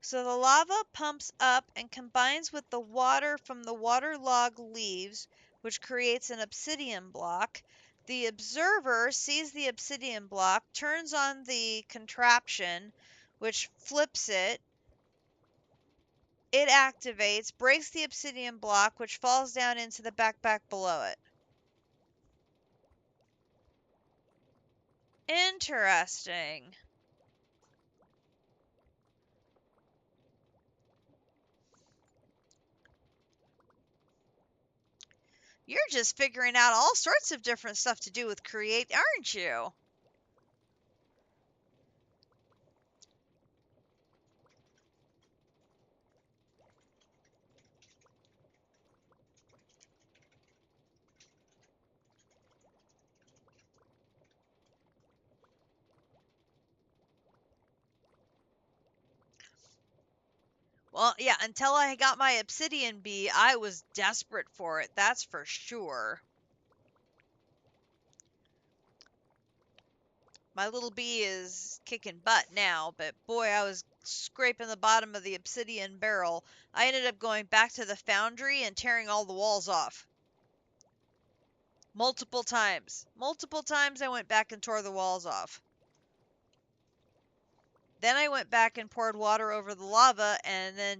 [SPEAKER 1] So the lava pumps up and combines with the water from the waterlogged leaves, which creates an obsidian block. The observer sees the obsidian block, turns on the contraption, which flips it. It activates, breaks the obsidian block, which falls down into the backpack below it. Interesting. You're just figuring out all sorts of different stuff to do with create, aren't you? Well, yeah, until I got my obsidian bee, I was desperate for it, that's for sure. My little bee is kicking butt now, but boy, I was scraping the bottom of the obsidian barrel. I ended up going back to the foundry and tearing all the walls off. Multiple times. Multiple times I went back and tore the walls off. Then I went back and poured water over the lava and then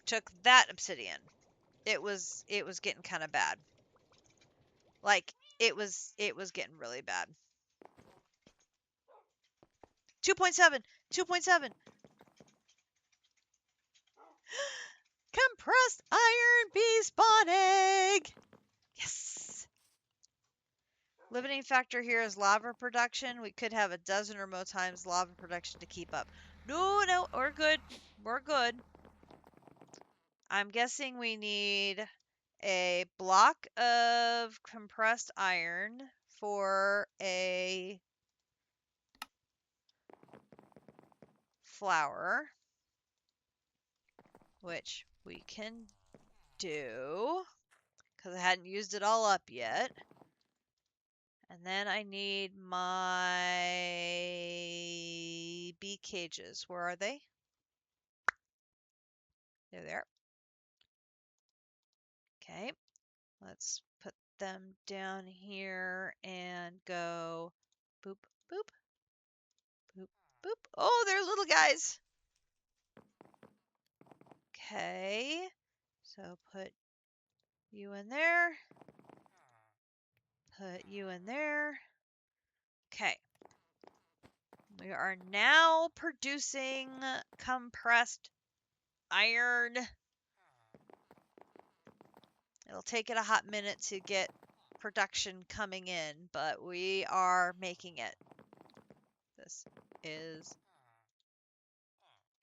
[SPEAKER 1] took that obsidian. It was getting kind of bad. Like it was getting really bad. 2.7. 2.7. Compressed iron bee spawn egg. Yes. Limiting factor here is lava production. We could have a dozen or more times lava production to keep up. No, we're good. We're good. I'm guessing we need a block of compressed iron for a flower, which we can do because I hadn't used it all up yet. And then I need my bee cages. Where are they? There they are. Okay, let's put them down here and go boop, boop, boop, boop. Oh, they're little guys. Okay, so put you in there. Put you in there. Okay. We are now producing compressed iron. It'll take it a hot minute to get production coming in, but we are making it. This is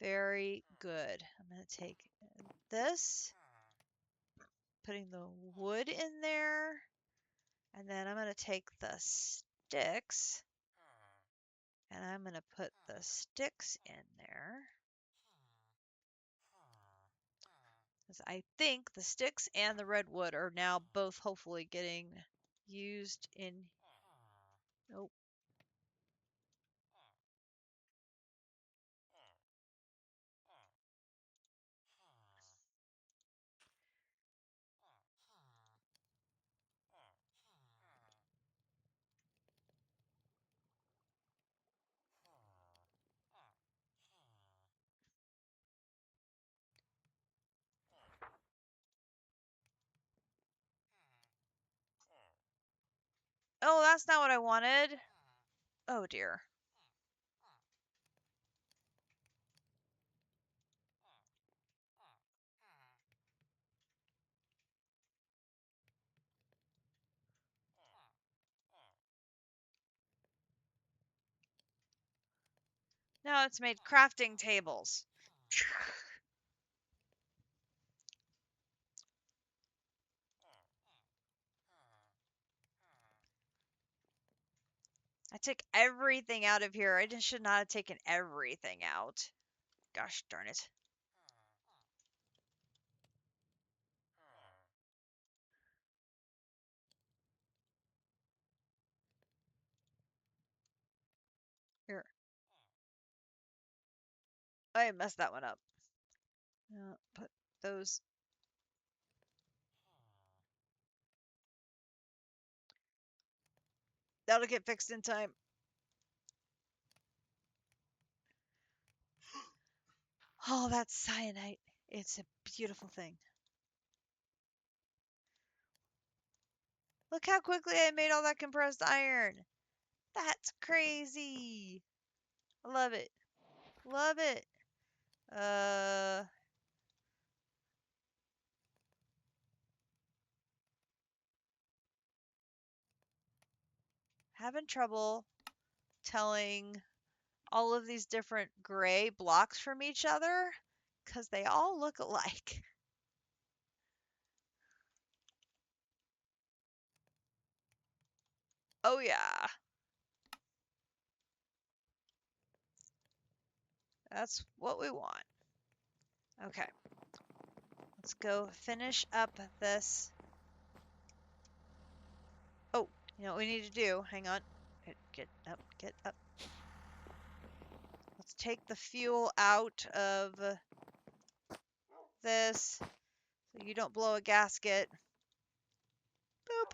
[SPEAKER 1] very good. I'm going to take this, putting the wood in there, and then I'm going to take the sticks, and I'm going to put the sticks in there. Because I think the sticks and the redwood are now both hopefully getting used in... Nope. Oh, that's not what I wanted. Oh dear. Now it's made crafting tables. I took everything out of here. I just should not have taken everything out. Gosh darn it. Here. I messed that one up. Put those. That'll get fixed in time. Oh, that's cyanite. It's a beautiful thing. Look how quickly I made all that compressed iron. That's crazy. I love it. Love it. Having trouble telling all of these different gray blocks from each other because they all look alike. Oh yeah. That's what we want. Okay. Let's go finish up this. Oh, you know what we need to do? Hang on. Get up, get up. Let's take the fuel out of this so you don't blow a gasket. Boop.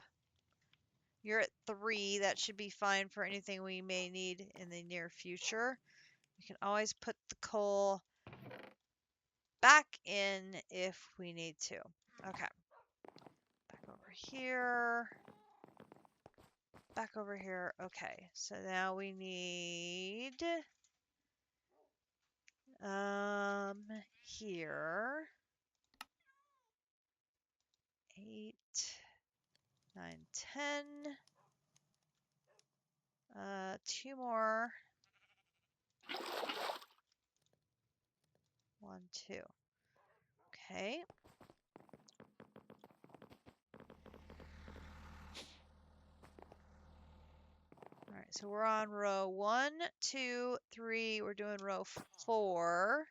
[SPEAKER 1] You're at 3. That should be fine for anything we may need in the near future. We can always put the coal back in if we need to. Okay. Back over here. Back over here. Okay. So now we need here 8, 9, 10. 2 more. 1, 2. Okay. All right, so we're on row 1, 2, 3. We're doing row 4.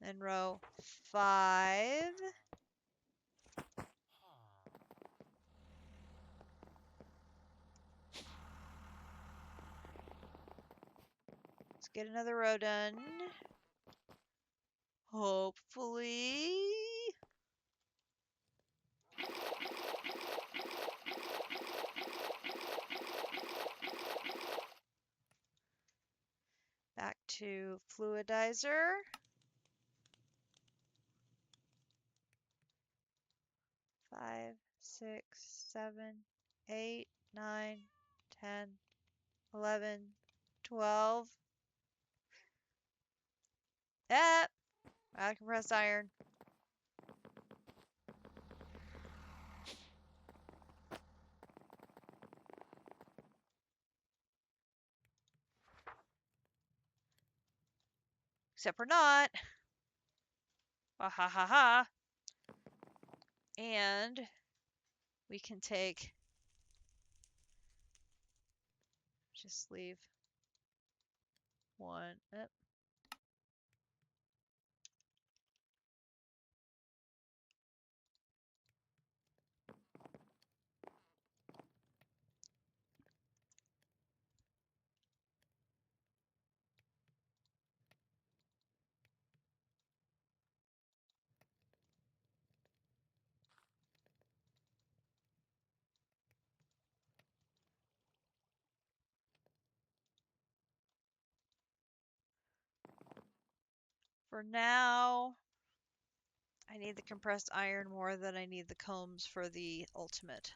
[SPEAKER 1] Then row 5. Let's get another row done. Hopefully. Back to fluidizer. 5, 6, 7, 8, 9, 10, 11, 12. Yep. Out of compressed iron. Except we're not. Ha ha ha ha. And we can take, just leave one up. For now, I need the compressed iron more than I need the combs for the ultimate.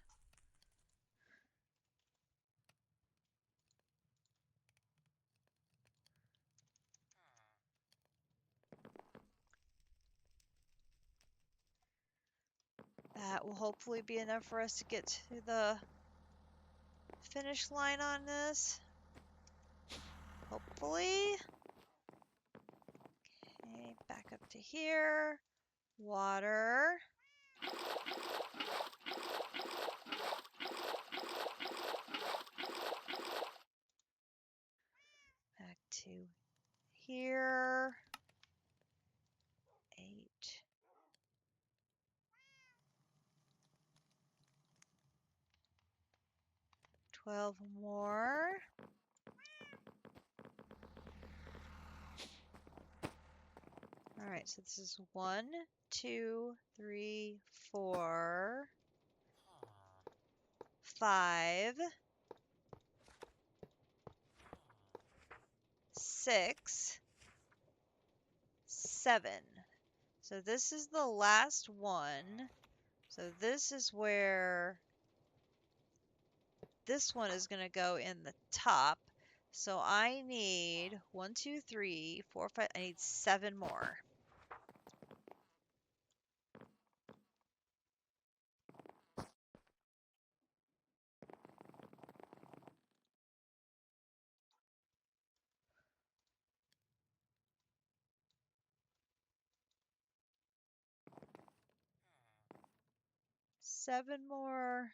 [SPEAKER 1] That will hopefully be enough for us to get to the finish line on this. Hopefully. Okay, back up to here. Water. Back to here. 8. 12 more. All right, so this is 1, 2, 3, 4, 5, 6, 7. So this is the last one. So this is where this one is going to go in the top. So I need 1, 2, 3, 4, 5. I need 7 more. Seven more.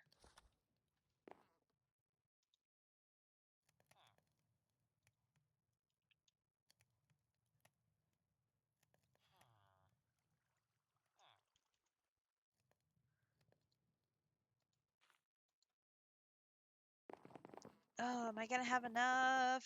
[SPEAKER 1] Oh, am I going to have enough?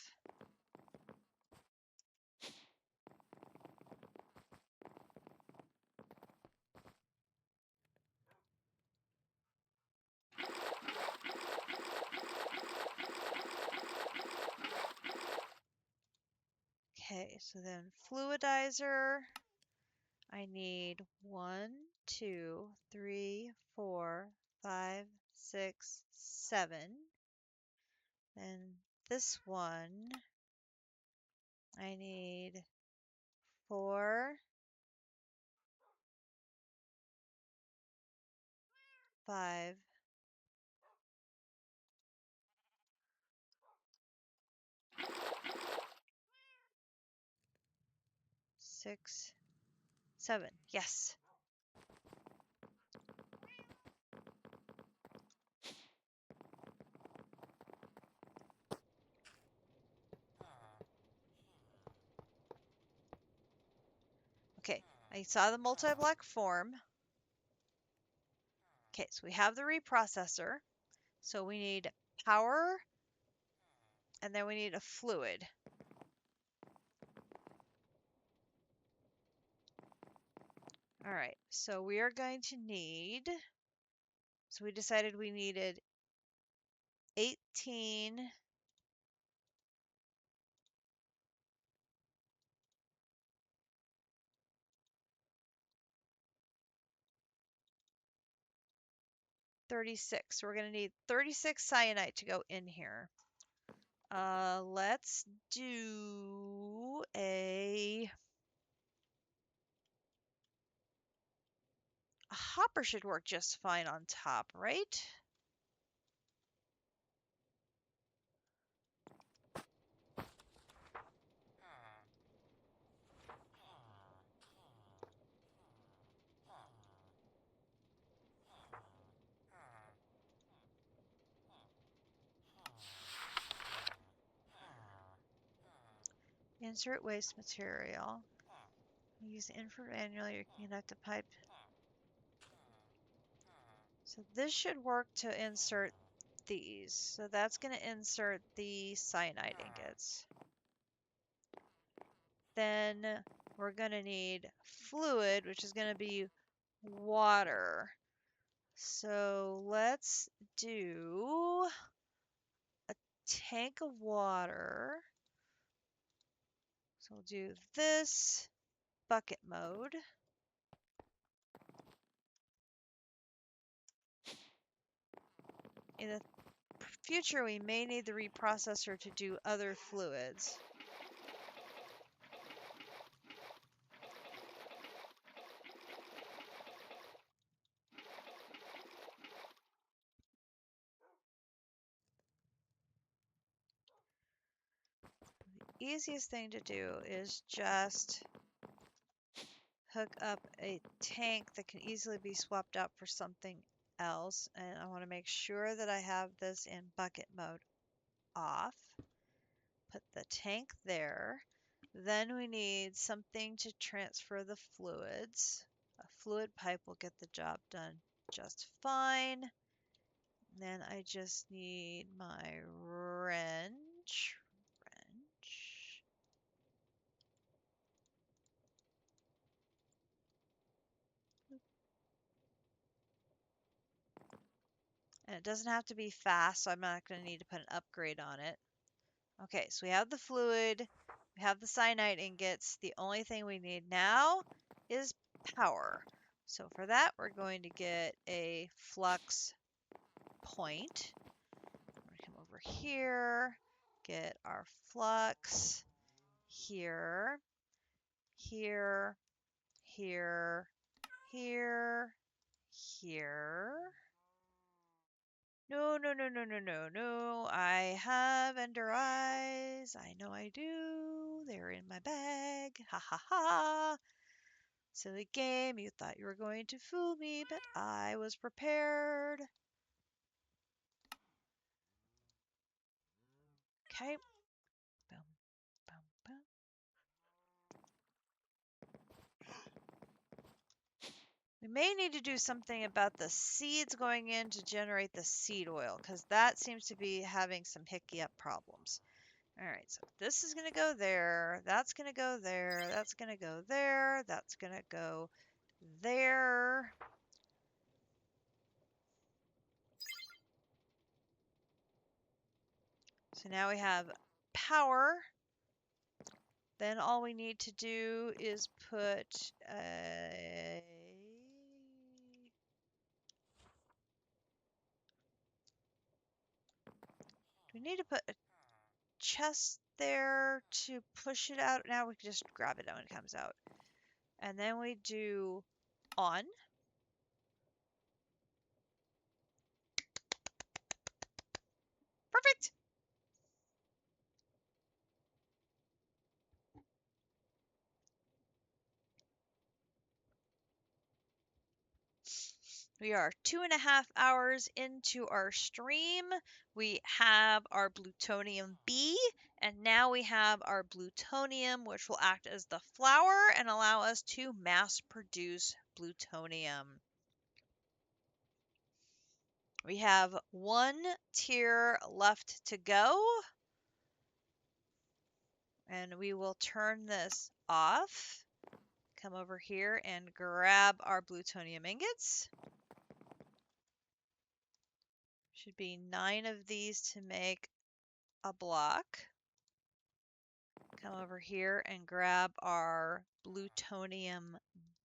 [SPEAKER 1] Okay, so then fluidizer. I need 1, 2, 3, 4, 5, 6, 7. And this one, I need 4, 5, 6, 7. Yes. Okay, I saw the multi-block form. Okay, so we have the reprocessor. So we need power, and then we need a fluid. All right, so we are going to need, so we decided we needed 18 36. So we're going to need 36 cyanide to go in here. Let's do a hopper should work just fine on top, right? Insert waste material. Use the infrared manual. You can conduct a pipe. So this should work to insert these. So that's going to insert the cyanide ingots. Then we're going to need fluid, which is going to be water. So let's do a tank of water. So we'll do this bucket mode. In the future, we may need the reprocessor to do other fluids. The easiest thing to do is just hook up a tank that can easily be swapped out for something else. And I want to make sure that I have this in bucket mode off. Put the tank there. Then we need something to transfer the fluids. A fluid pipe will get the job done just fine. Then I just need my wrench. And it doesn't have to be fast, so I'm not going to need to put an upgrade on it. Okay, so we have the fluid, we have the cyanide ingots. The only thing we need now is power. So for that, we're going to get a flux point. We're going to come over here, get our flux here, here, here, here, here. No, no, no, no, no, no, no. I have ender eyes. I know I do. They're in my bag. Ha ha ha. Silly game. You thought you were going to fool me, but I was prepared. Okay. Boom, boom, boom. We may need to do something about the seeds going in to generate the seed oil, because that seems to be having some hickey up problems. All right, so this is going to go there. That's going to go there. That's going to go there. That's going to go there. So now we have power. Then all we need to do is put a... Do we need to put a chest there to push it out? Now we can just grab it when it comes out. And then we do on. Perfect. We are 2.5 hours into our stream. We have our plutonium B, and now we have our plutonium, which will act as the flour and allow us to mass produce plutonium. We have one tier left to go, and we will turn this off. Come over here and grab our plutonium ingots. Should be 9 of these to make a block. Come over here and grab our plutonium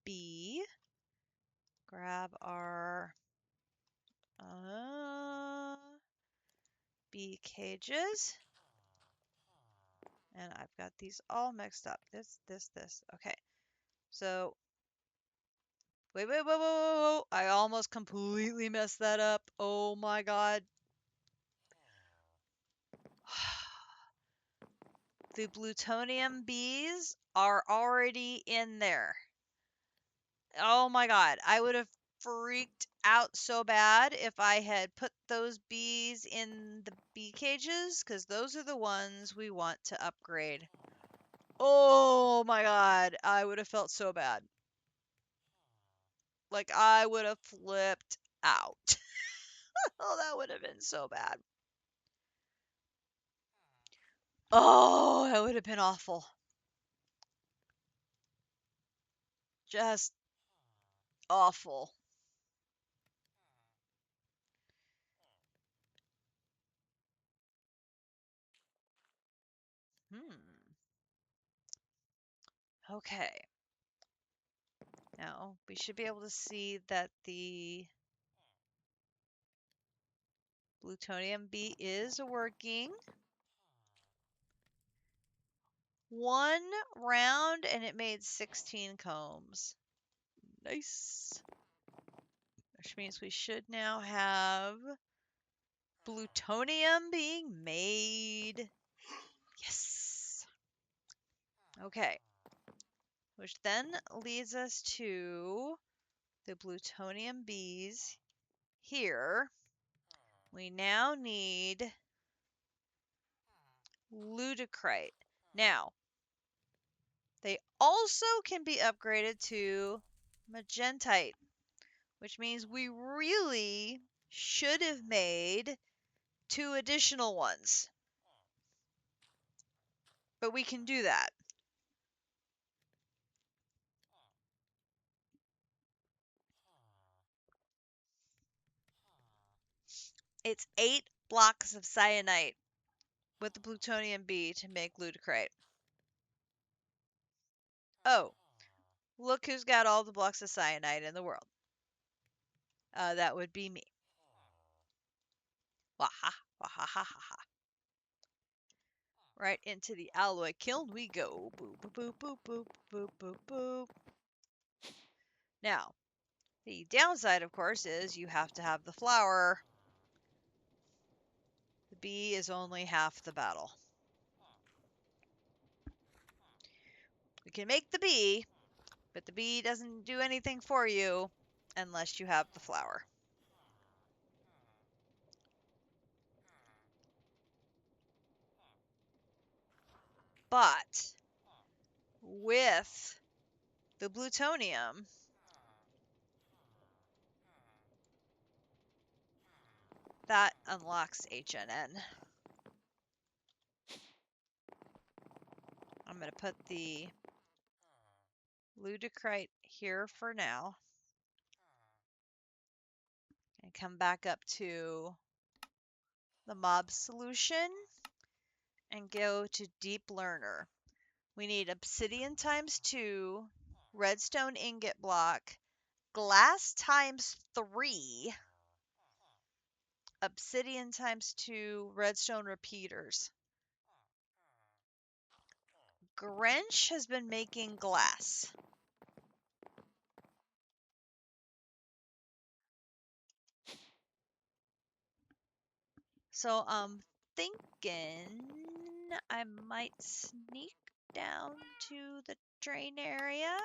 [SPEAKER 1] B. Grab our B cages. And I've got these all mixed up. This. Okay. So, wait. I almost completely messed that up. Oh my god. The plutonium bees are already in there. Oh my god, I would have freaked out so bad if I had put those bees in the bee cages, because those are the ones we want to upgrade. Oh my god, I would have felt so bad. Like, I would have flipped out. Oh, that would have been so bad. Oh, that would have been awful. Just awful. Okay. Now, we should be able to see that the Plutonium B is working. 1 round and it made 16 combs. Nice. Which means we should now have plutonium being made. Yes. Okay. Which then leads us to the plutonium bees here. We now need ludicrite. Now, they also can be upgraded to magentite, which means we really should have made 2 additional ones. But we can do that. It's 8 blocks of cyanite with the plutonium B to make ludicrite. Oh, look who's got all the blocks of cyanite in the world. That would be me. Waha, waha, ha, ha, ha. Right into the alloy kiln we go. Boop, boop, boop, boop, boop, boop, boop. Now, the downside, of course, is you have to have the flour. The bee is only half the battle. We can make the bee, but the bee doesn't do anything for you unless you have the flour. But with the plutonium, that unlocks HNN. I'm going to put the ludicrite here for now. And come back up to the mob solution and go to deep learner. We need obsidian times 2, redstone ingot block, glass times 3, obsidian times 2, redstone repeaters. Grinch has been making glass. So I'm thinking I might sneak down to the train area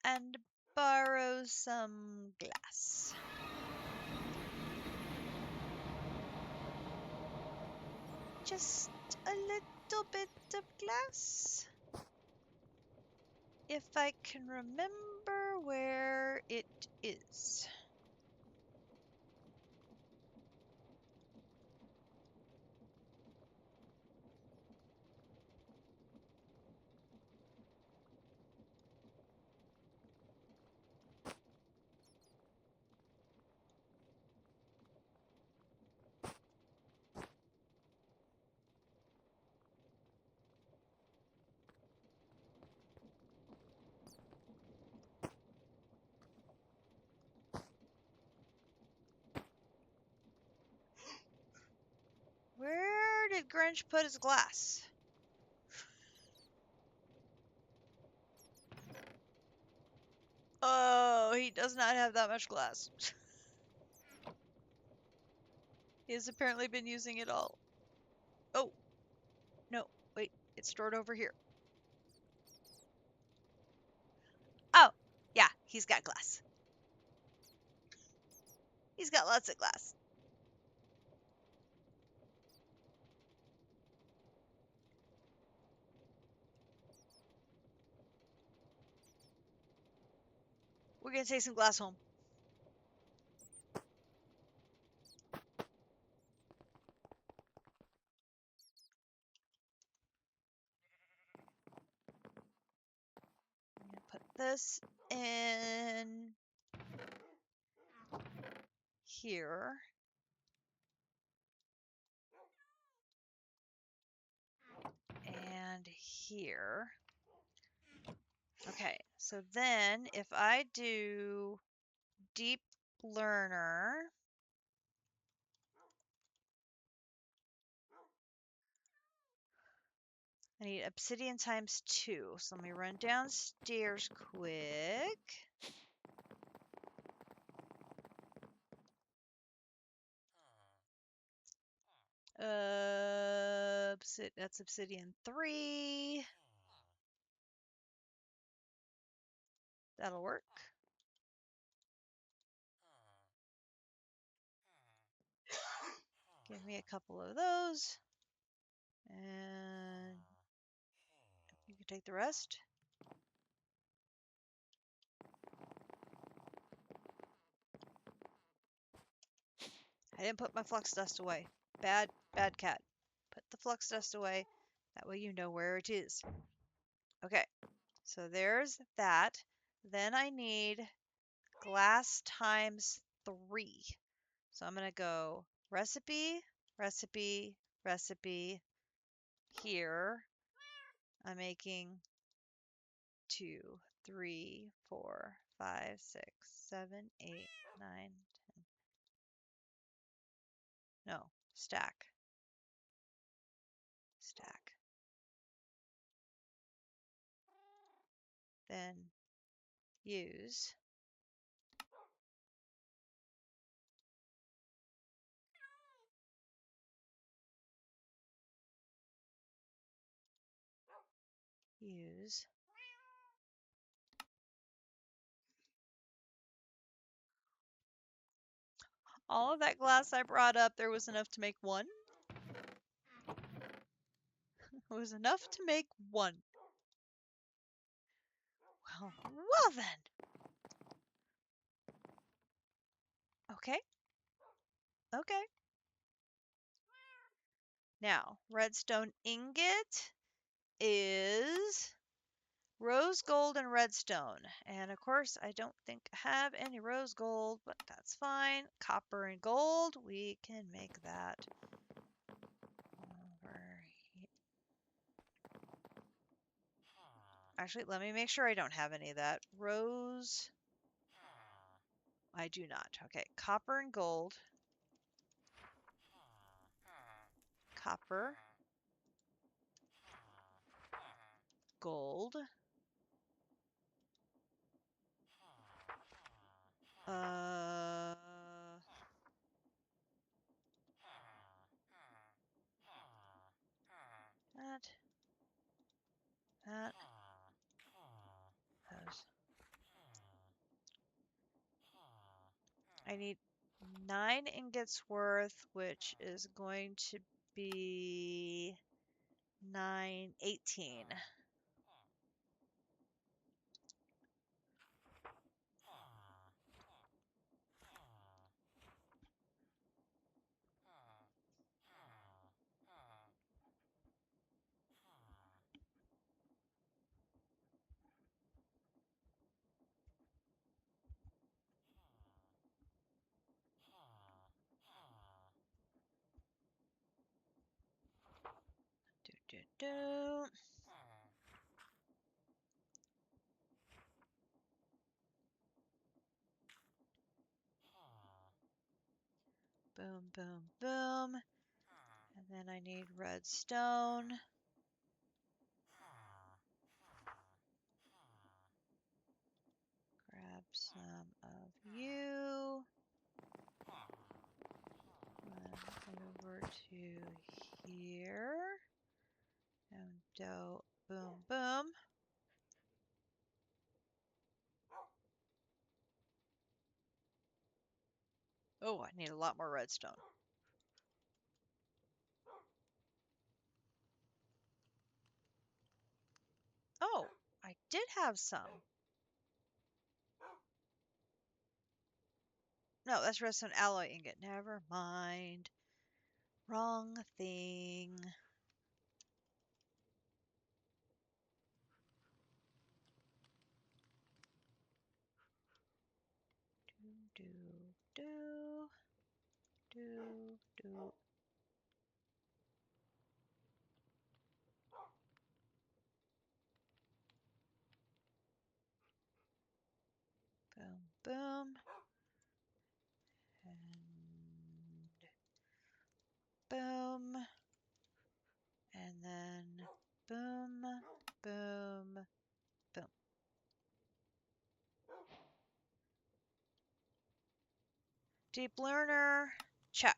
[SPEAKER 1] and borrow some glass. Just a little bit of glass. If I can remember where it is. Where did Grinch put his glass? Oh, he does not have that much glass. He has apparently been using it all. Oh, no, wait, it's stored over here. Oh, yeah, he's got glass. He's got lots of glass. We're gonna take some glass home. I'm gonna put this in here. And here. Okay, so then if I do deep learner. I need obsidian times 2. So let me run downstairs quick. That's obsidian 3. That'll work. Give me a couple of those. And you can take the rest. I didn't put my flux dust away. Bad cat. Put the flux dust away. That way you know where it is. Okay, so there's that. Then I need glass times 3. So I'm going to go recipe, recipe, recipe. Here, I'm making 2, 3, 4, 5, 6, 7, 8, 9, 10. No, stack. Stack. Then use. Use. All of that glass I brought up, there was enough to make 1. It was enough to make 1. Well then. Okay. Okay. Now, redstone ingot is rose gold and redstone. And of course, I don't think I have any rose gold, but that's fine. Copper and gold, we can make that over here. Actually, let me make sure I don't have any of that. Rose, I do not. Okay, copper and gold. Copper. Gold. That. That. Those. I need 9 ingots worth, which is going to be 9, 18. Do, do, do. Boom, boom, boom. And then I need redstone. Grab some of you. And over to here. And do boom, boom. Oh, I need a lot more redstone. Oh, I did have some. No, that's redstone alloy ingot. Never mind. Wrong thing. Do, do, do, do. Boom, boom. boom, and then boom, boom, boom. Deep learner, check.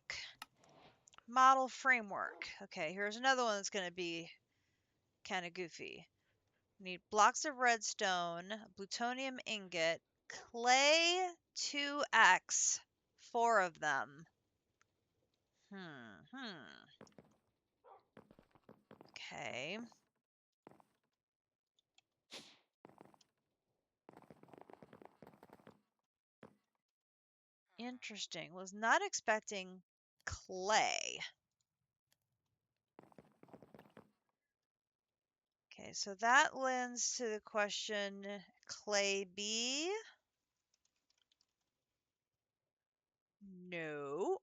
[SPEAKER 1] Model framework. Okay, here's another one that's going to be kind of goofy. We need blocks of redstone, plutonium ingot, clay 2x, 4 of them. Okay. Interesting. Was not expecting clay. Okay, so that lends to the question, clay B? No.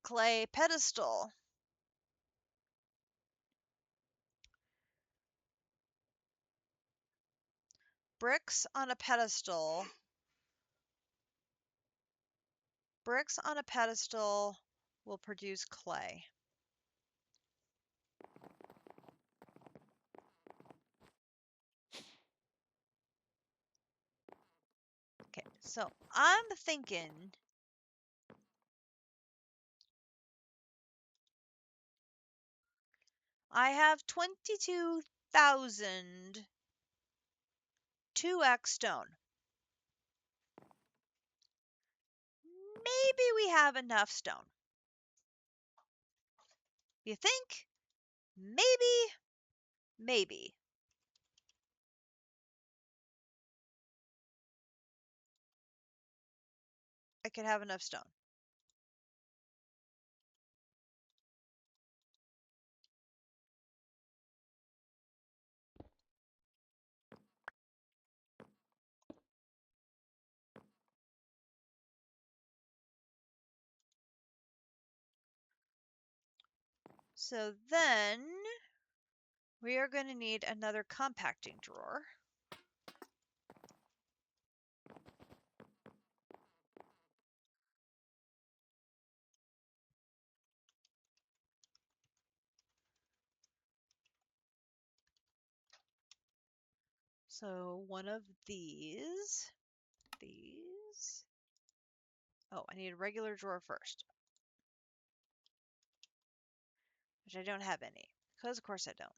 [SPEAKER 1] Clay pedestal. Bricks on a pedestal. Bricks on a pedestal will produce clay. Okay, so I'm thinking I have 22,000 2x stone. Maybe we have enough stone. You think? Maybe. Maybe. I could have enough stone. So then we are going to need another compacting drawer. So one of these. Oh, I need a regular drawer first, which I don't have any, because of course I don't.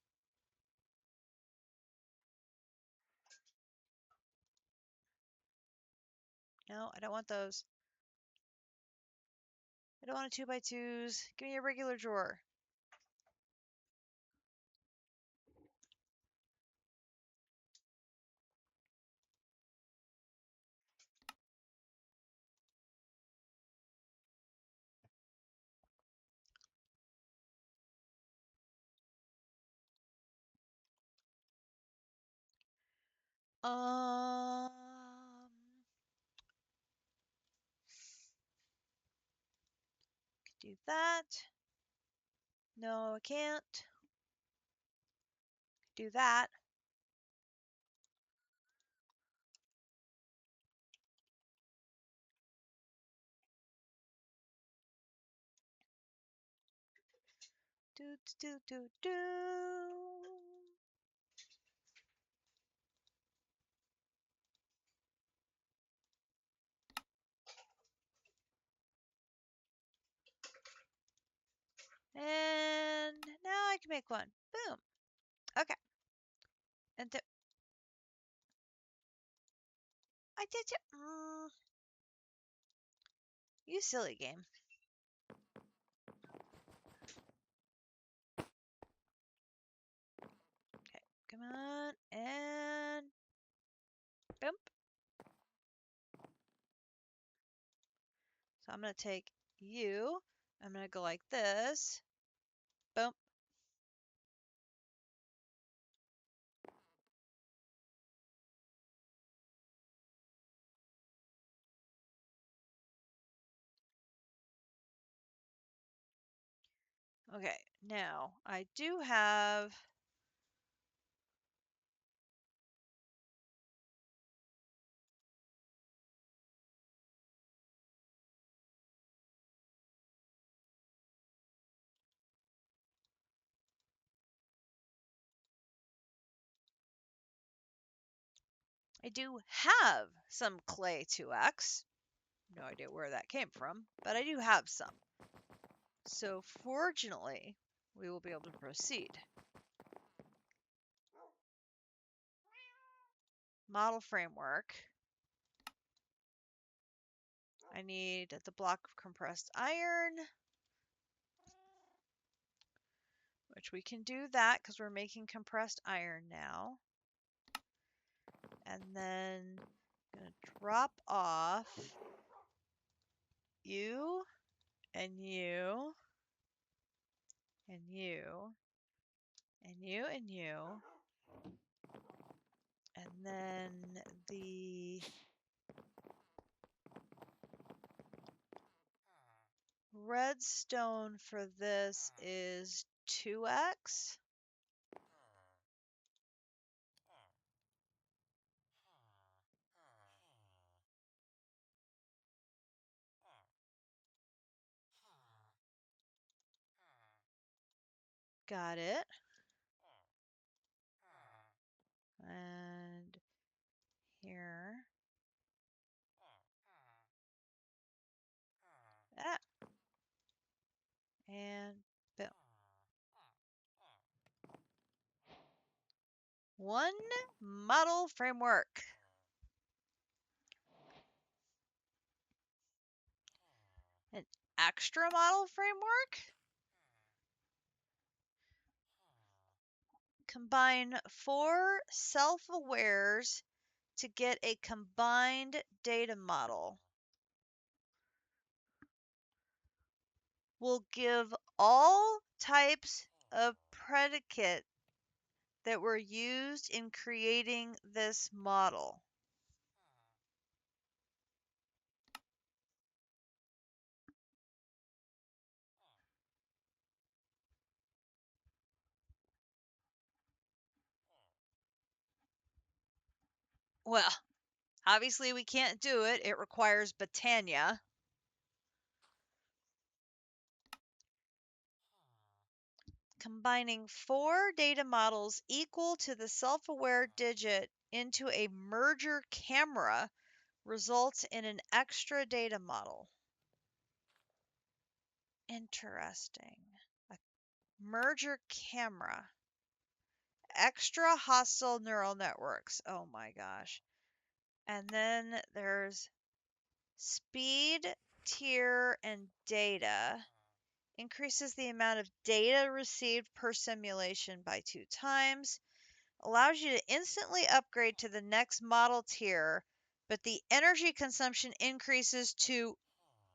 [SPEAKER 1] No, I don't want those. I don't want a 2x2s. Give me a regular drawer. Um, do that. No, I can't. Do that. Do, do, do, do. And now I can make one. Boom. Okay. And I did it. You silly game. Okay, come on. And boom. So I'm going to take you. I'm going to go like this. Boom. Okay, now I do have some clay 2x. No idea where that came from, but I do have some. So fortunately, we will be able to proceed. Model framework. I need the block of compressed iron, which we can do that because we're making compressed iron now. And then I'm going to drop off you and you and you and you and you. And then the redstone for this is 2x. Got it. And here. Ah. And boom. One model framework. An extra model framework. Combine 4 self-awares to get a combined data model. Will give all types of predicate that were used in creating this model. Well, obviously we can't do it. It requires Botania. Combining 4 data models equal to the self-aware digit into a merger camera results in an extra data model. Interesting. A merger camera. Extra hostile neural networks. Oh my gosh. And then there's speed, tier, and data. Increases the amount of data received per simulation by 2 times. Allows you to instantly upgrade to the next model tier, but the energy consumption increases to,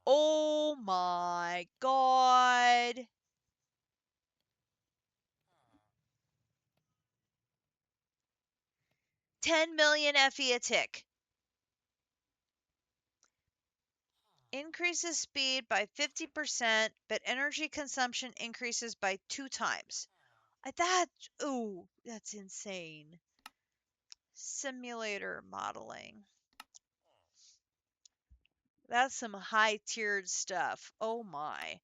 [SPEAKER 1] oh my god, 10 million FE a tick. Increases speed by 50%, but energy consumption increases by 2 times. That's insane. Simulator modeling. That's some high-tiered stuff. Oh my.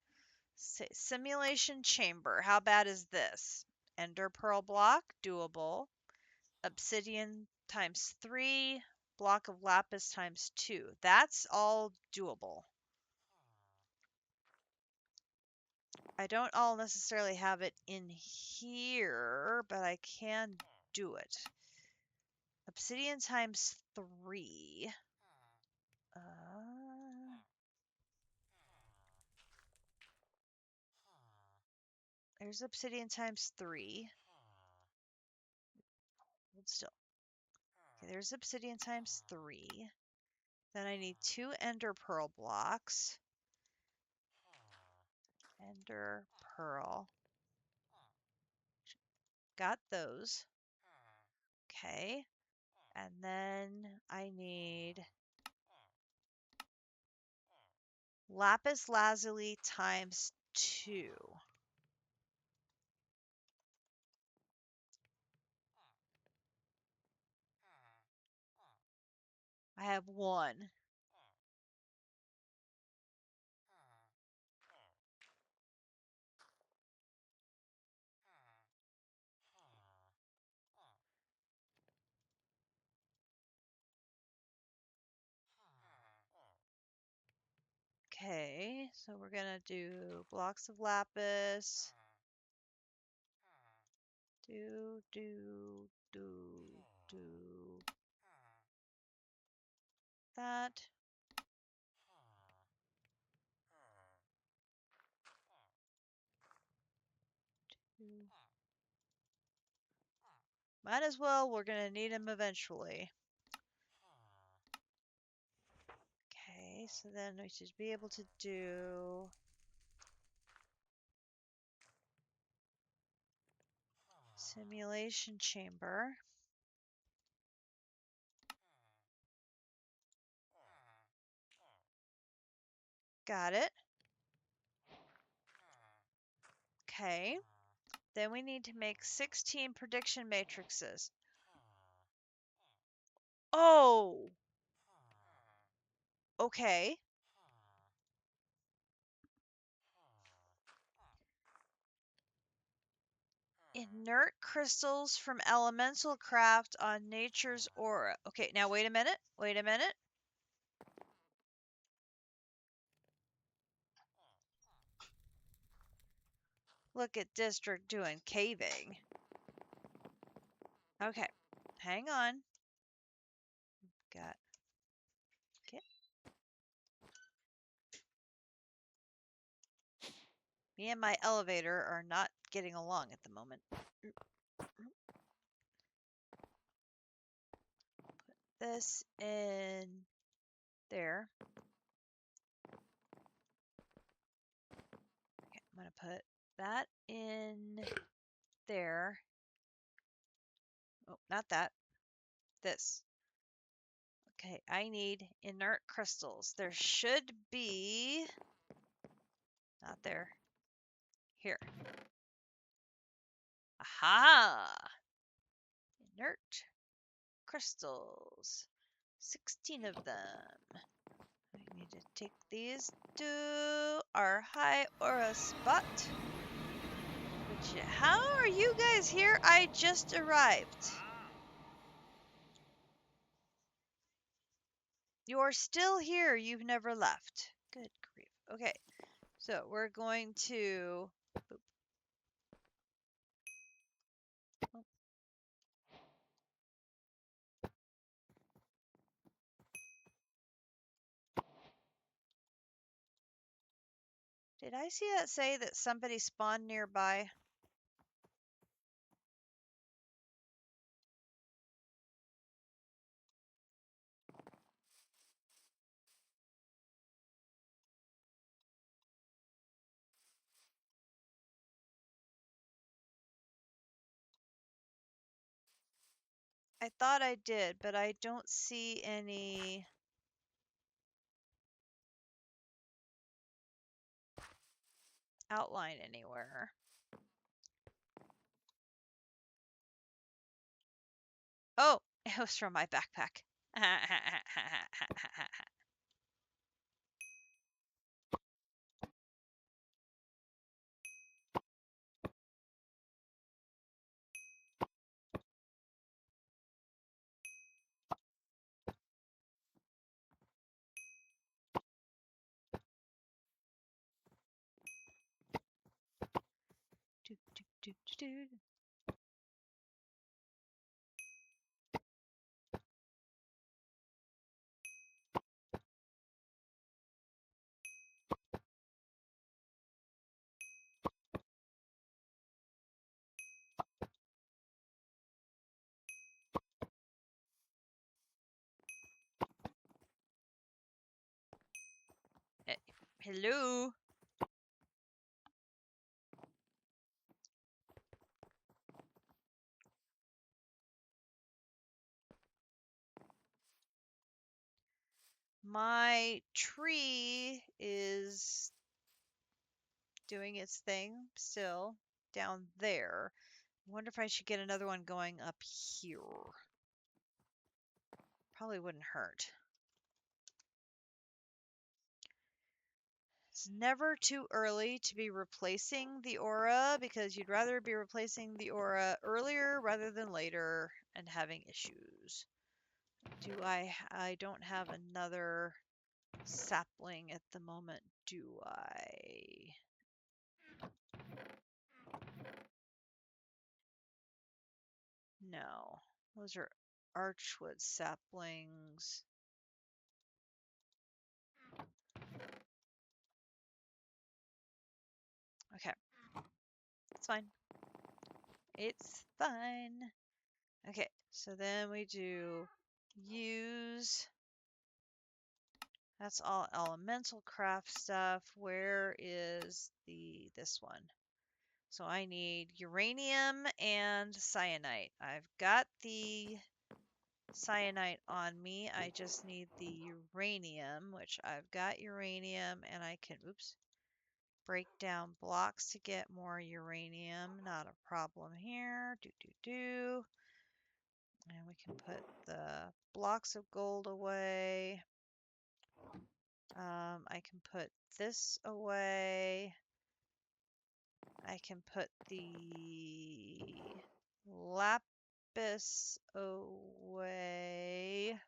[SPEAKER 1] Simulation chamber. How bad is this? Ender pearl block, doable. Obsidian times 3, block of lapis times 2. That's all doable. I don't all necessarily have it in here, but I can do it. Obsidian times 3. There's obsidian times 3. Hold still. Okay, there's obsidian times 3. Then I need 2 ender pearl blocks. Ender pearl. Got those. Okay. And then I need lapis lazuli times 2. I have one. Okay, so we're gonna do blocks of lapis. Do that. Do. Might as well, we're gonna need him eventually. Okay, so then we should be able to do simulation chamber. Got it. Okay. Then we need to make 16 prediction matrices. Oh! Okay. Inert crystals from elemental craft on nature's aura. Okay, now wait a minute. Wait a minute. Look at District doing caving. Okay, hang on. Got. Okay. Me and my elevator are not getting along at the moment. Put this in there. Okay, I'm going to put that in there. Oh, not that. This. Okay, I need inert crystals. There should be... Not there. Here. Aha! Inert crystals. 16 of them. I need to take these to our high aura spot. Which, how are you guys here? I just arrived. You're still here. You've never left. Good grief. Okay, so we're going to... Boop. Oh. Did I see that say that somebody spawned nearby? I thought I did, but I don't see any outline anywhere. Oh, it was from my backpack. Hello? My tree is doing its thing still down there. I wonder if I should get another one going up here. Probably wouldn't hurt. It's never too early to be replacing the aura because you'd rather be replacing the aura earlier rather than later and having issues. I don't have another sapling at the moment, do I? No. Those are archwood saplings. Okay. It's fine. It's fine. Okay, so then we do use. That's all elemental craft stuff. Where is this one? So I need uranium and cyanite. I've got the cyanite on me. I just need the uranium, which I've got uranium, and I can, oops, break down blocks to get more uranium. Not a problem here. Do. And we can put the blocks of gold away. I can put this away. I can put the lapis away.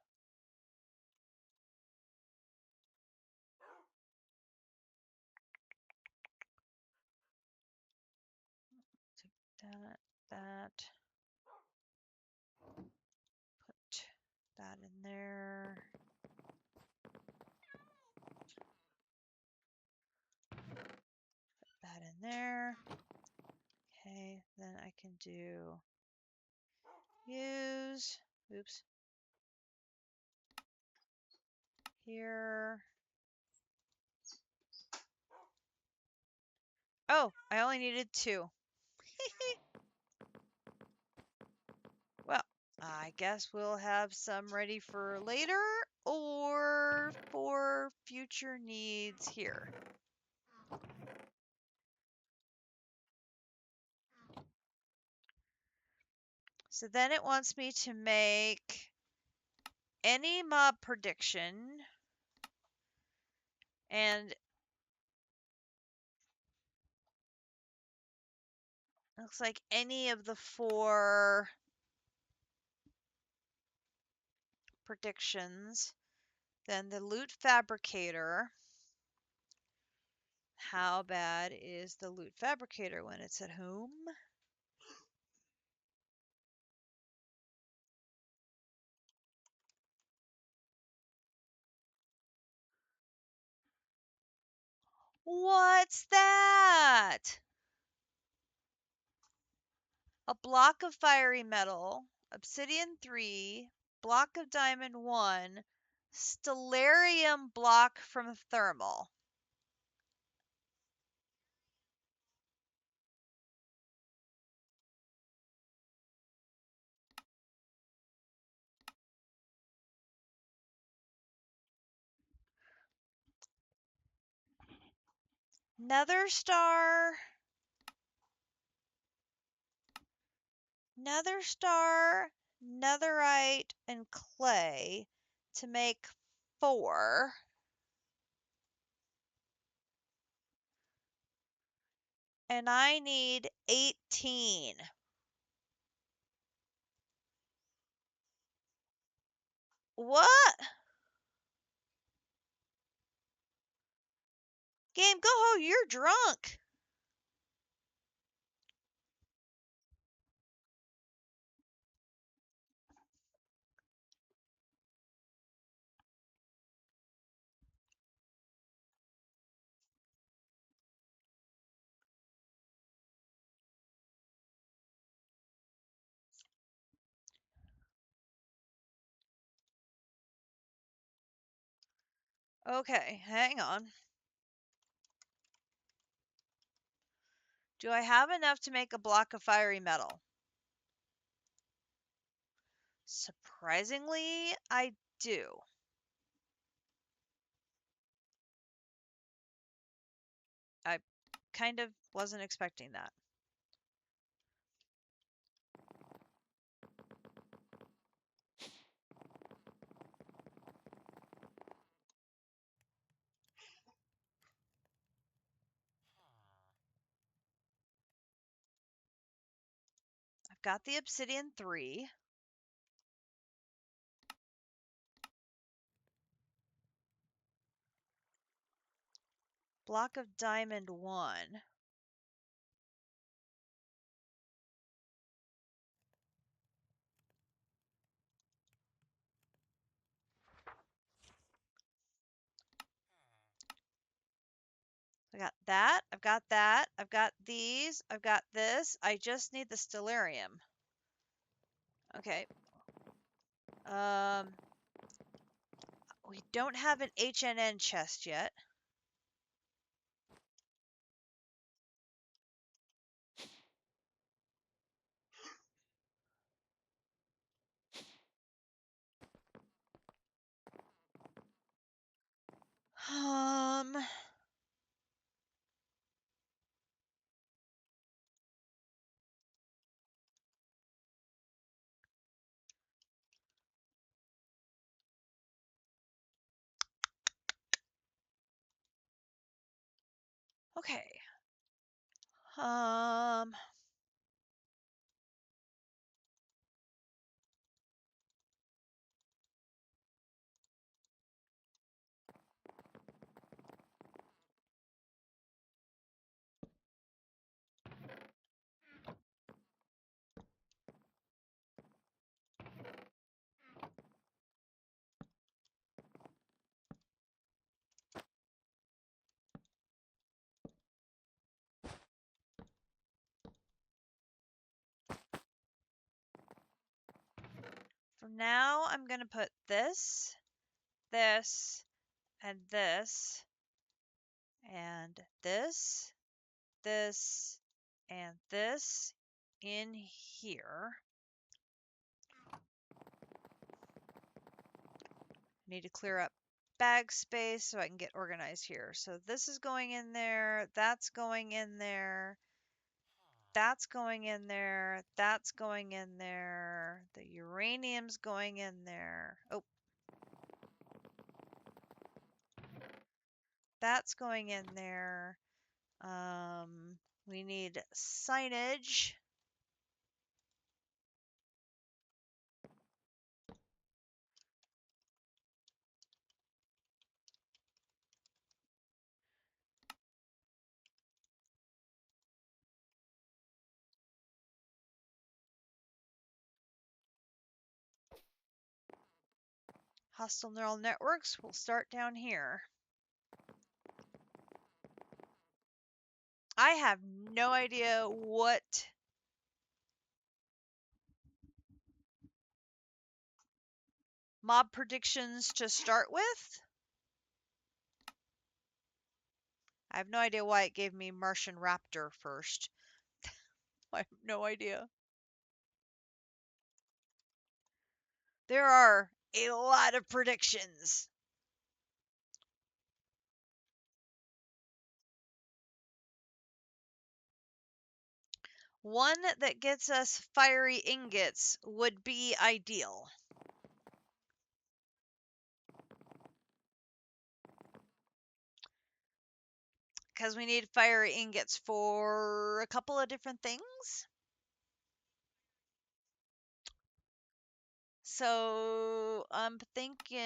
[SPEAKER 1] That. Put that in there. Put that in there. Okay, then I can do use. Oops. Here. Oh, I only needed 2. Well, I guess we'll have some ready for later or for future needs here. So then it wants me to make any mob prediction, and looks like any of the 4 predictions. Then the loot fabricator. How bad is the loot fabricator when it's at home? What's that? A block of fiery metal, obsidian 3, block of diamond 1, stellarium block from thermal. Nether star, netherite, and clay to make 4. And I need 18. What? Game, go home, you're drunk. Okay, hang on. Do I have enough to make a block of fiery metal? Surprisingly, I do. I kind of wasn't expecting that. got the obsidian 3. Block of diamond 1. I got that. I've got that. I've got these. I've got this. I just need the stellarium. Okay. We don't have an HNN chest yet. Okay. For now, I'm going to put this, this, and this, and this, and this in here. Need to clear up bag space so I can get organized here. So this is going in there, that's going in there, that's going in there, that's going in there, the uranium's going in there. Oh, that's going in there. We need signage. Hostile neural networks will start down here. I have no idea what mob predictions to start with. I have no idea why it gave me Martian Raptor first. I have no idea. There are a lot of predictions. One that gets us fiery ingots would be ideal. Because we need fiery ingots for a couple of different things. So I'm thinking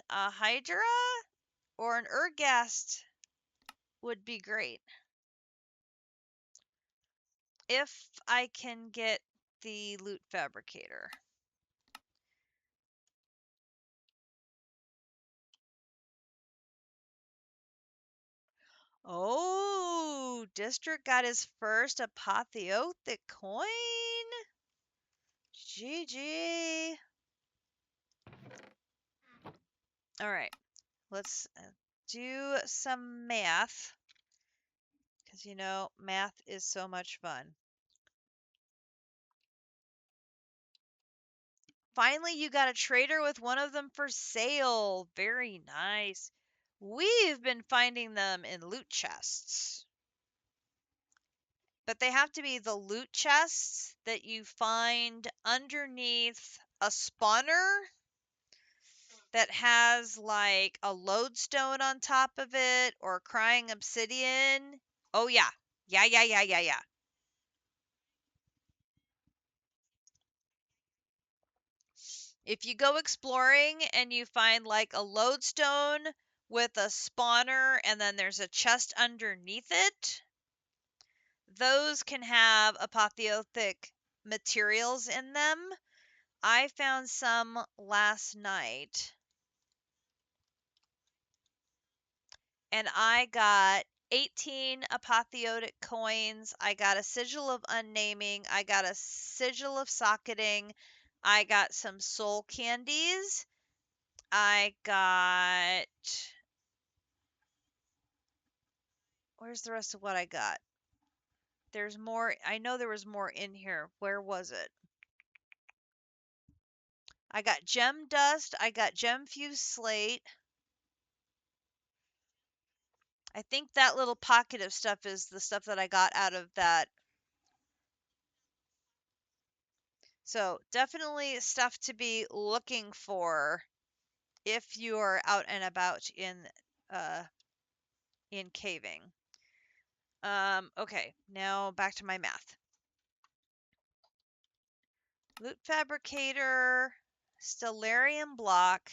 [SPEAKER 1] a Hydra or an Ergast would be great. If I can get the loot fabricator. Oh, District got his first apotheotic coin. GG. All right, let's do some math. Because, you know, math is so much fun. Finally, you got a trader with one of them for sale. Very nice. We've been finding them in loot chests. But they have to be the loot chests that you find underneath a spawner that has like a lodestone on top of it or crying obsidian. Oh yeah. Yeah. If you go exploring and you find like a lodestone with a spawner and then there's a chest underneath it, those can have apotheotic materials in them. I found some last night and I got 18 apotheotic coins. I got a sigil of unnaming. I got a sigil of socketing. I got some soul candies. I got. Where's the rest of what I got? There's more. I know there was more in here. Where was it? I got gem dust. I got gem fused slate. I think that little pocket of stuff is the stuff that I got out of that. So definitely stuff to be looking for if you are out and about uh in caving. Okay, now back to my math. Loot fabricator, stellarium block.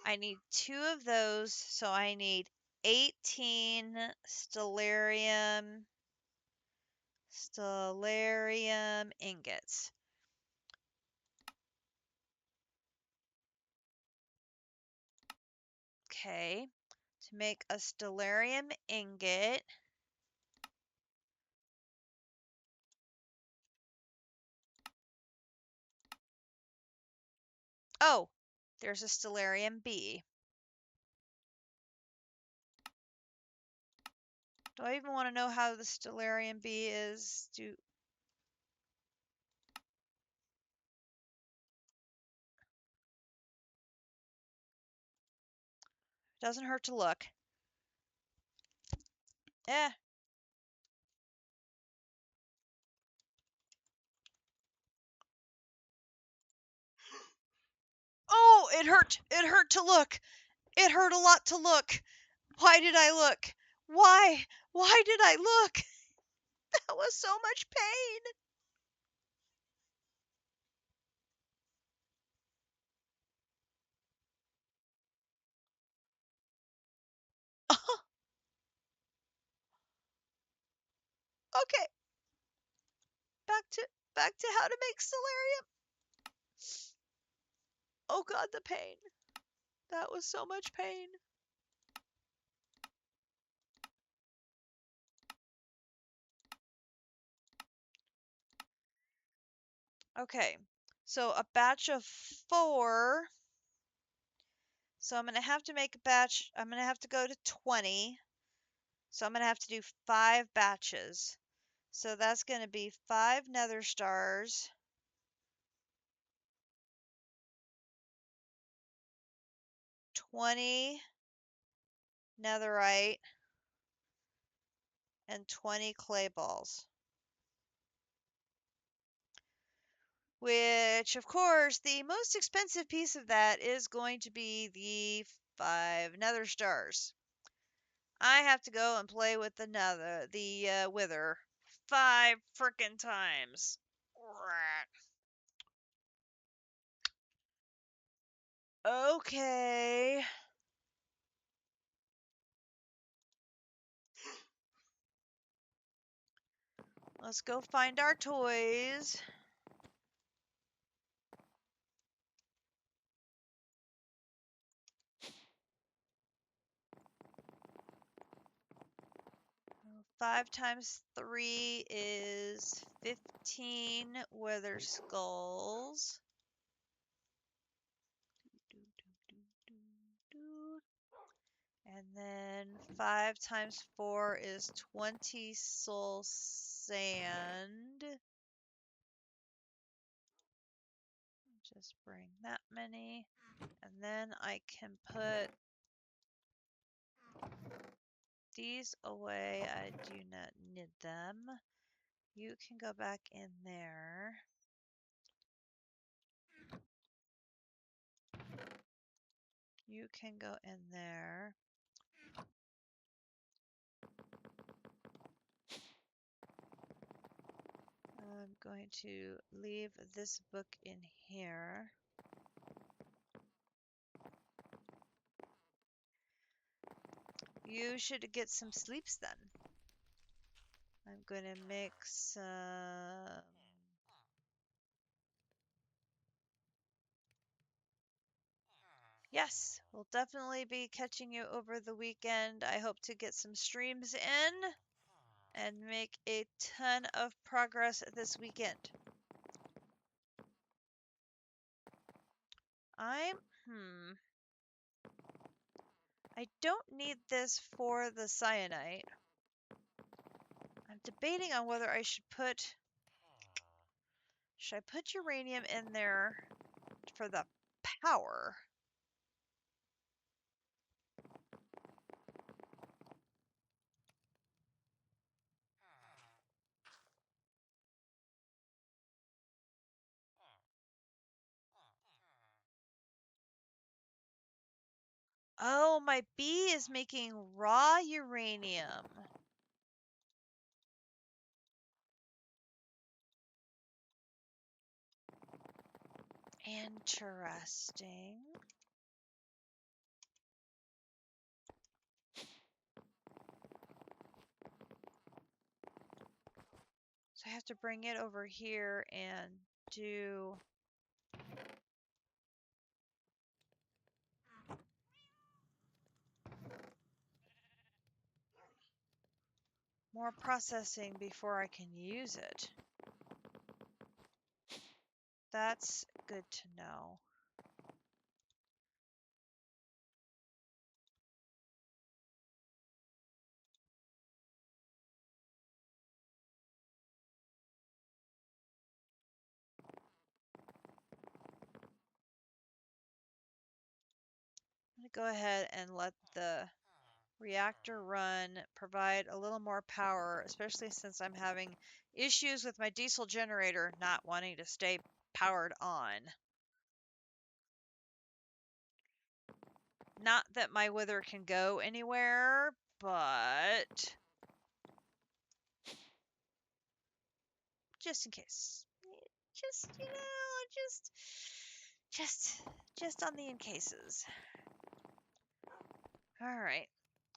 [SPEAKER 1] I need 2 of those, so I need 18 stellarium ingots. Okay, to make a stellarium ingot, oh, there's a stellarium bee. Do I even want to know how the stellarium bee is? Doesn't hurt to look. Eh. Oh, it hurt. It hurt to look. It hurt a lot to look. Why did I look? Why? Why did I look? That was so much pain. Okay, back to how to make stellarium. Oh god, the pain. That was so much pain. Okay, so a batch of 4. So I'm going to have to make a batch. I'm going to have to go to 20. So I'm going to have to do 5 batches. So that's going to be 5 nether stars, 20 netherite, and 20 clay balls. Which, of course, the most expensive piece of that is going to be the 5 nether stars. I have to go and play with the wither 5 frickin' times. Okay. Let's go find our toys. Five times 3 is 15 wither skulls. And then 5 times 4 is 20 soul sand. Just bring that many. And then I can put these away. I do not need them. You can go back in there. You can go in there. I'm going to leave this book in here. You should get some sleeps then. I'm gonna mix some... Yes, we'll definitely be catching you over the weekend. I hope to get some streams in and make a ton of progress this weekend. I don't need this for the cyanite. I'm debating on whether I should I put uranium in there for the power? Oh, my bee is making raw uranium. Interesting. So I have to bring it over here and do... more processing before I can use it. That's good to know. I'm going to go ahead and let the reactor run, provide a little more power, especially since I'm having issues with my diesel generator not wanting to stay powered on. Not that my wither can go anywhere, but just in case. Just, you know, just on the in cases. All right.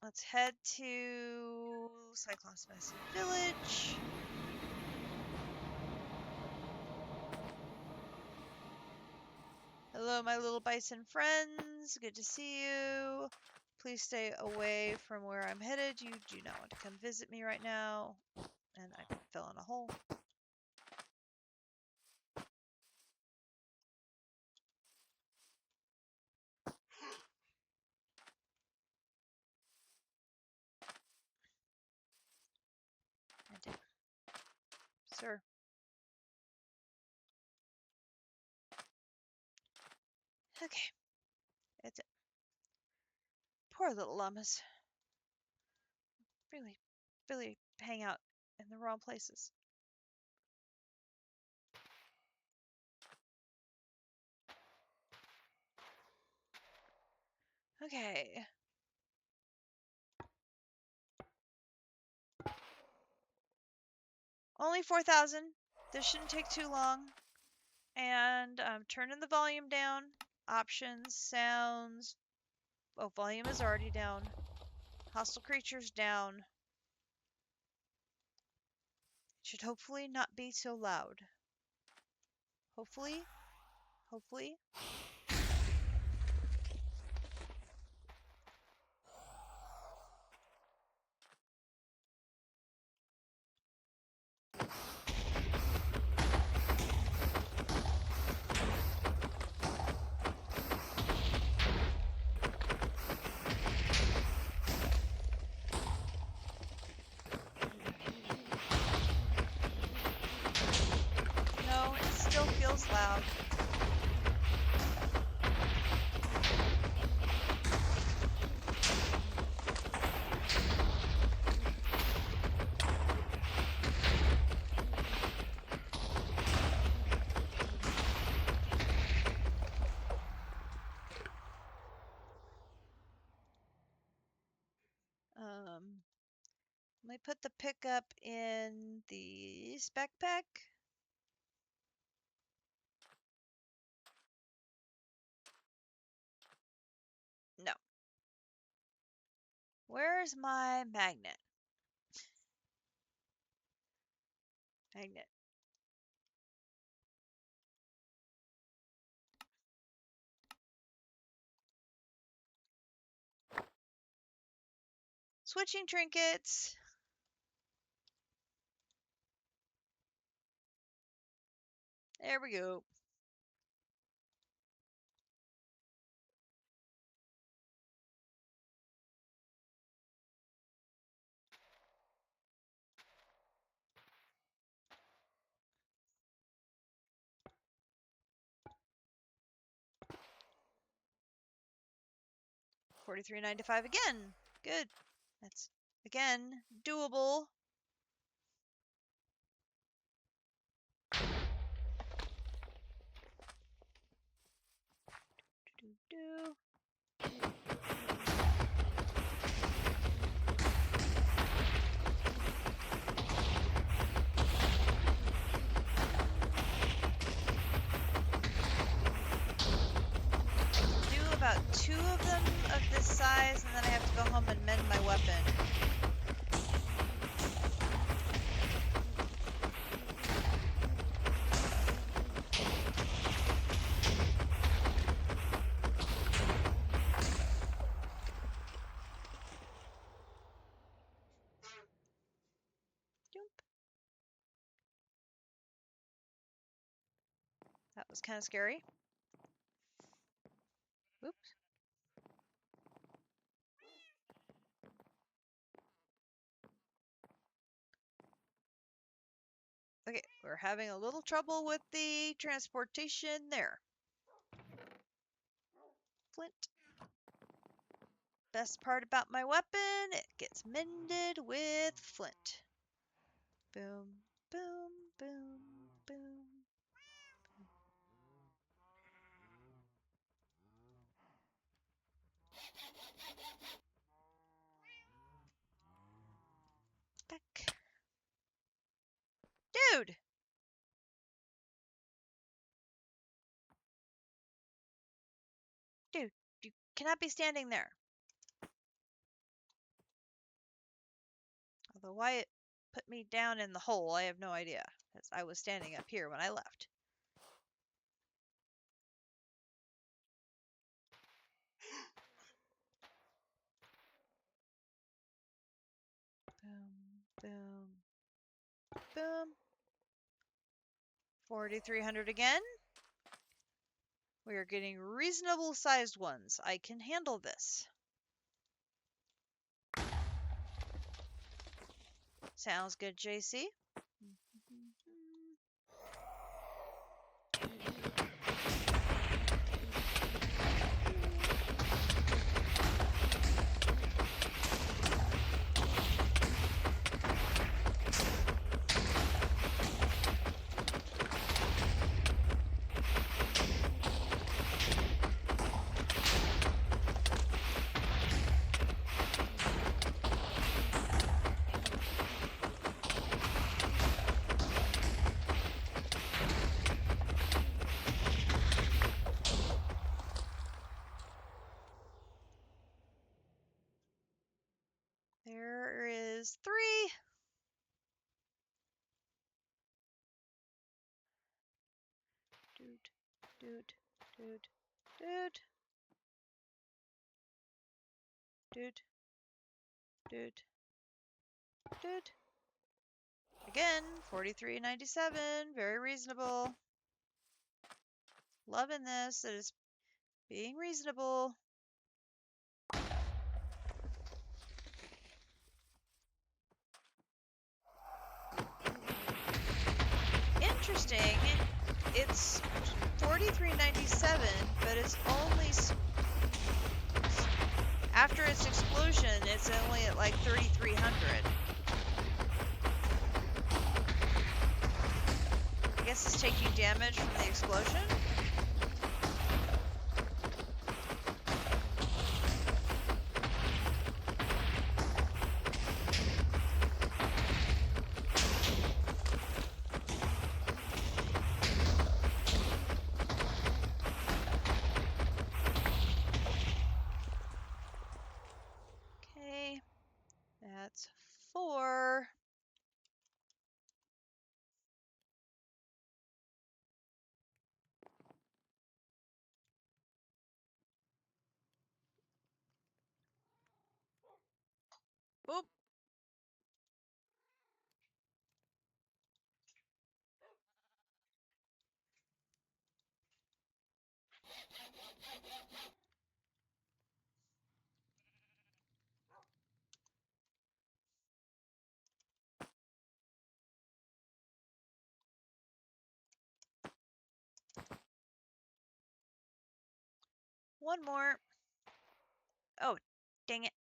[SPEAKER 1] Let's head to Cyclops Massive Village. Hello, my little bison friends. Good to see you. Please stay away from where I'm headed. You do not want to come visit me right now. And I fell in a hole. I did. Sir. Okay. That's it. Poor little llamas. Really hang out in the wrong places. Okay. Only 4,000. This shouldn't take too long. And I'm turning the volume down. Options, sounds. Oh, volume is already down. Hostile creatures down. Should hopefully not be so loud. Hopefully. No, it still feels loud. Let me put the pickup in the backpack. No. Where's my magnet? Magnet. Switching trinkets. There we go. $43.95 again. Good. That's again doable. Do. About 2 of them of this size, and then I have to go home and mend my weapon. That was kind of scary. Oops. Okay, we're having a little trouble with the transportation there. Flint. Best part about my weapon, it gets mended with flint. Boom, boom, boom, boom. Back. Dude! Dude, you cannot be standing there. Although why it put me down in the hole, I have no idea. As I was standing up here when I left. Boom, boom, boom. 4,300 again. We are getting reasonable sized ones. I can handle this. Sounds good, JC. There is 3. Dude, dude, dude, dude. Dude. Dude. Dude. Again, 43.97. Very reasonable. Loving this. It is being reasonable. Interesting. It's 43.97, but it's only after its explosion. It's only at like 3,300. I guess it's taking damage from the explosion. Okay. Oop. One more. Oh, dang it.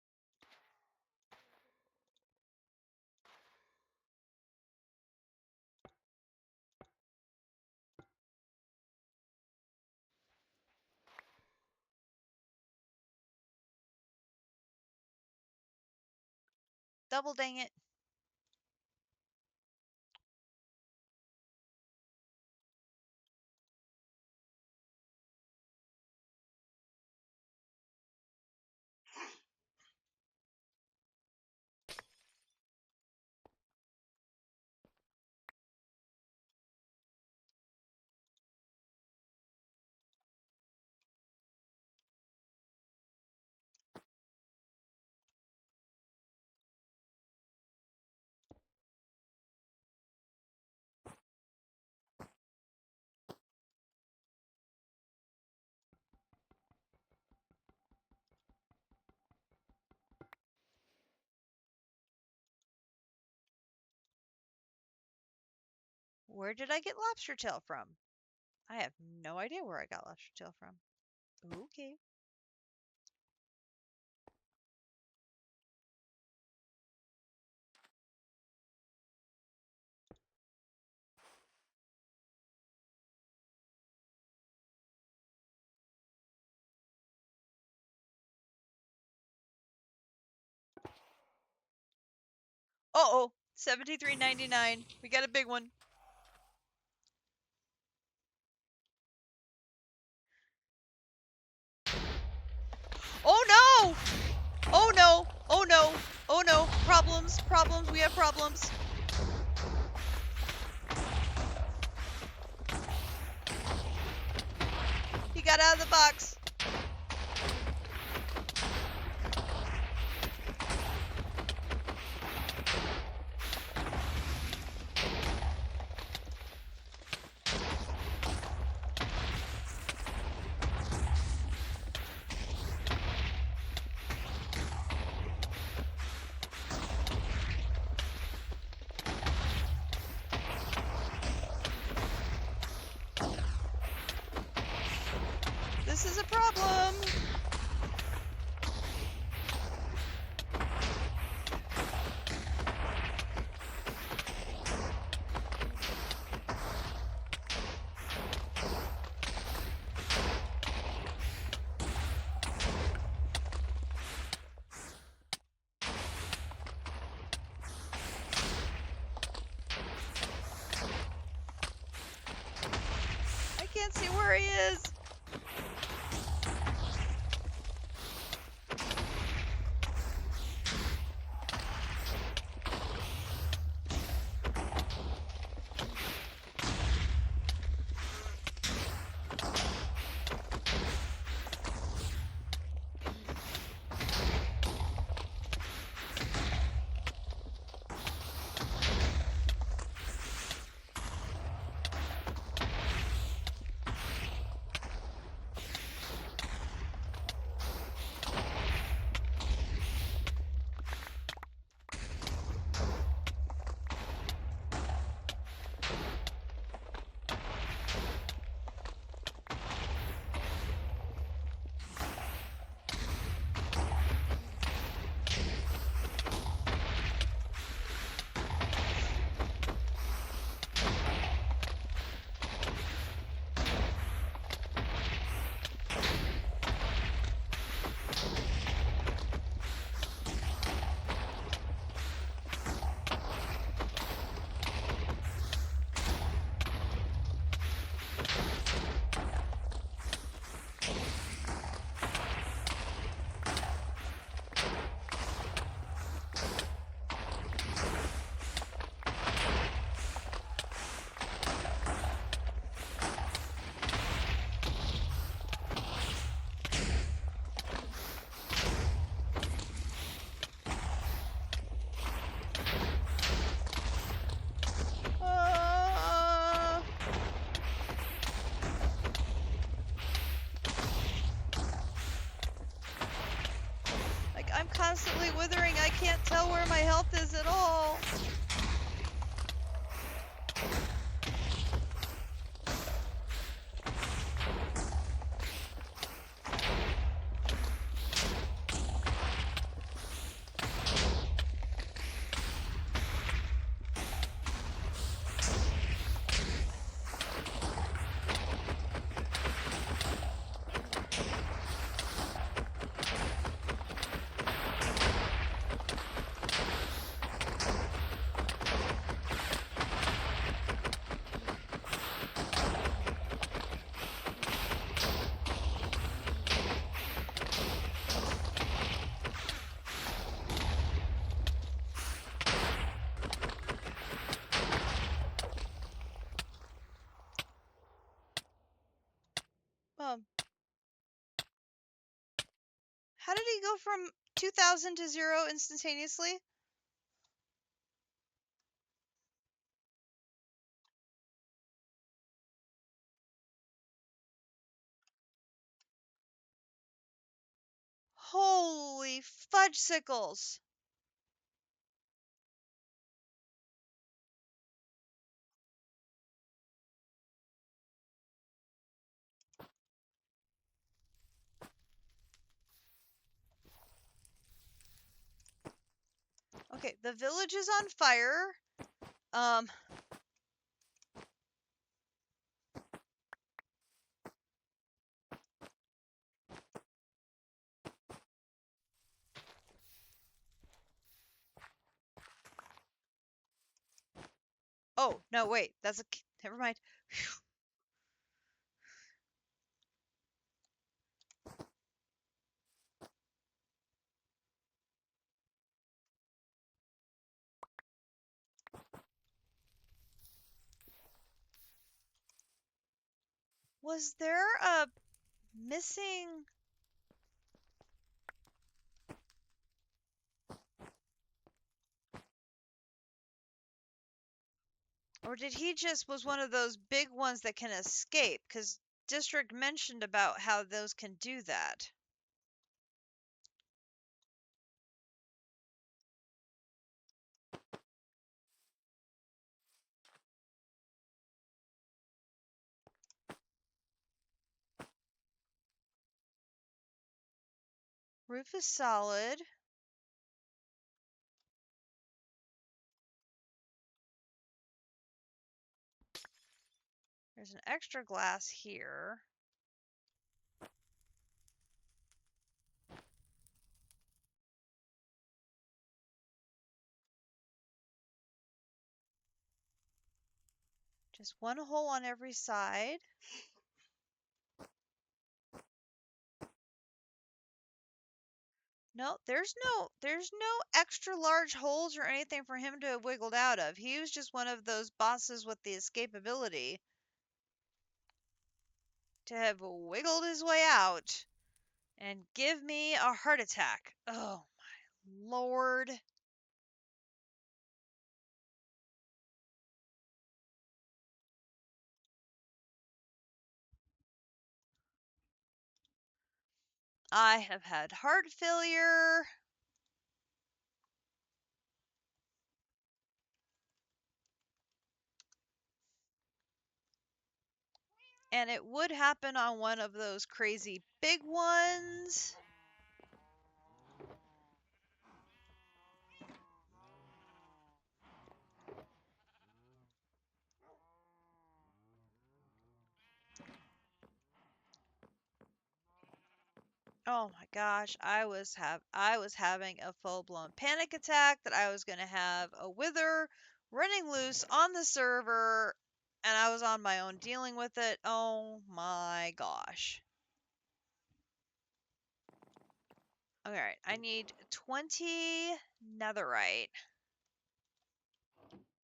[SPEAKER 1] Double dang it. Where did I get lobster tail from? I have no idea where I got lobster tail from. Okay. Uh-oh, $73.99. We got a big one. Oh no! Oh no! Oh no! Oh no! Problems! Problems! We have problems! He got out of the box! This is a problem! I can't see where he is! How did he go from 2,000 to 0 instantaneously? Holy fudge sickles! Okay, the village is on fire. Oh, no, wait. Never mind. Whew. Was there a missing... Or did he just was one of those big ones that can escape? Because District mentioned about how those can do that. Roof is solid. There's an extra glass here. Just one hole on every side. No, there's no extra large holes or anything for him to have wiggled out of. He was just one of those bosses with the escapability to have wiggled his way out and give me a heart attack. Oh my lord. I have had heart failure. And it would happen on one of those crazy big ones. Oh my gosh, I was having a full-blown panic attack that I was going to have a wither running loose on the server and I was on my own dealing with it. Oh my gosh. All right, I need 20 netherite.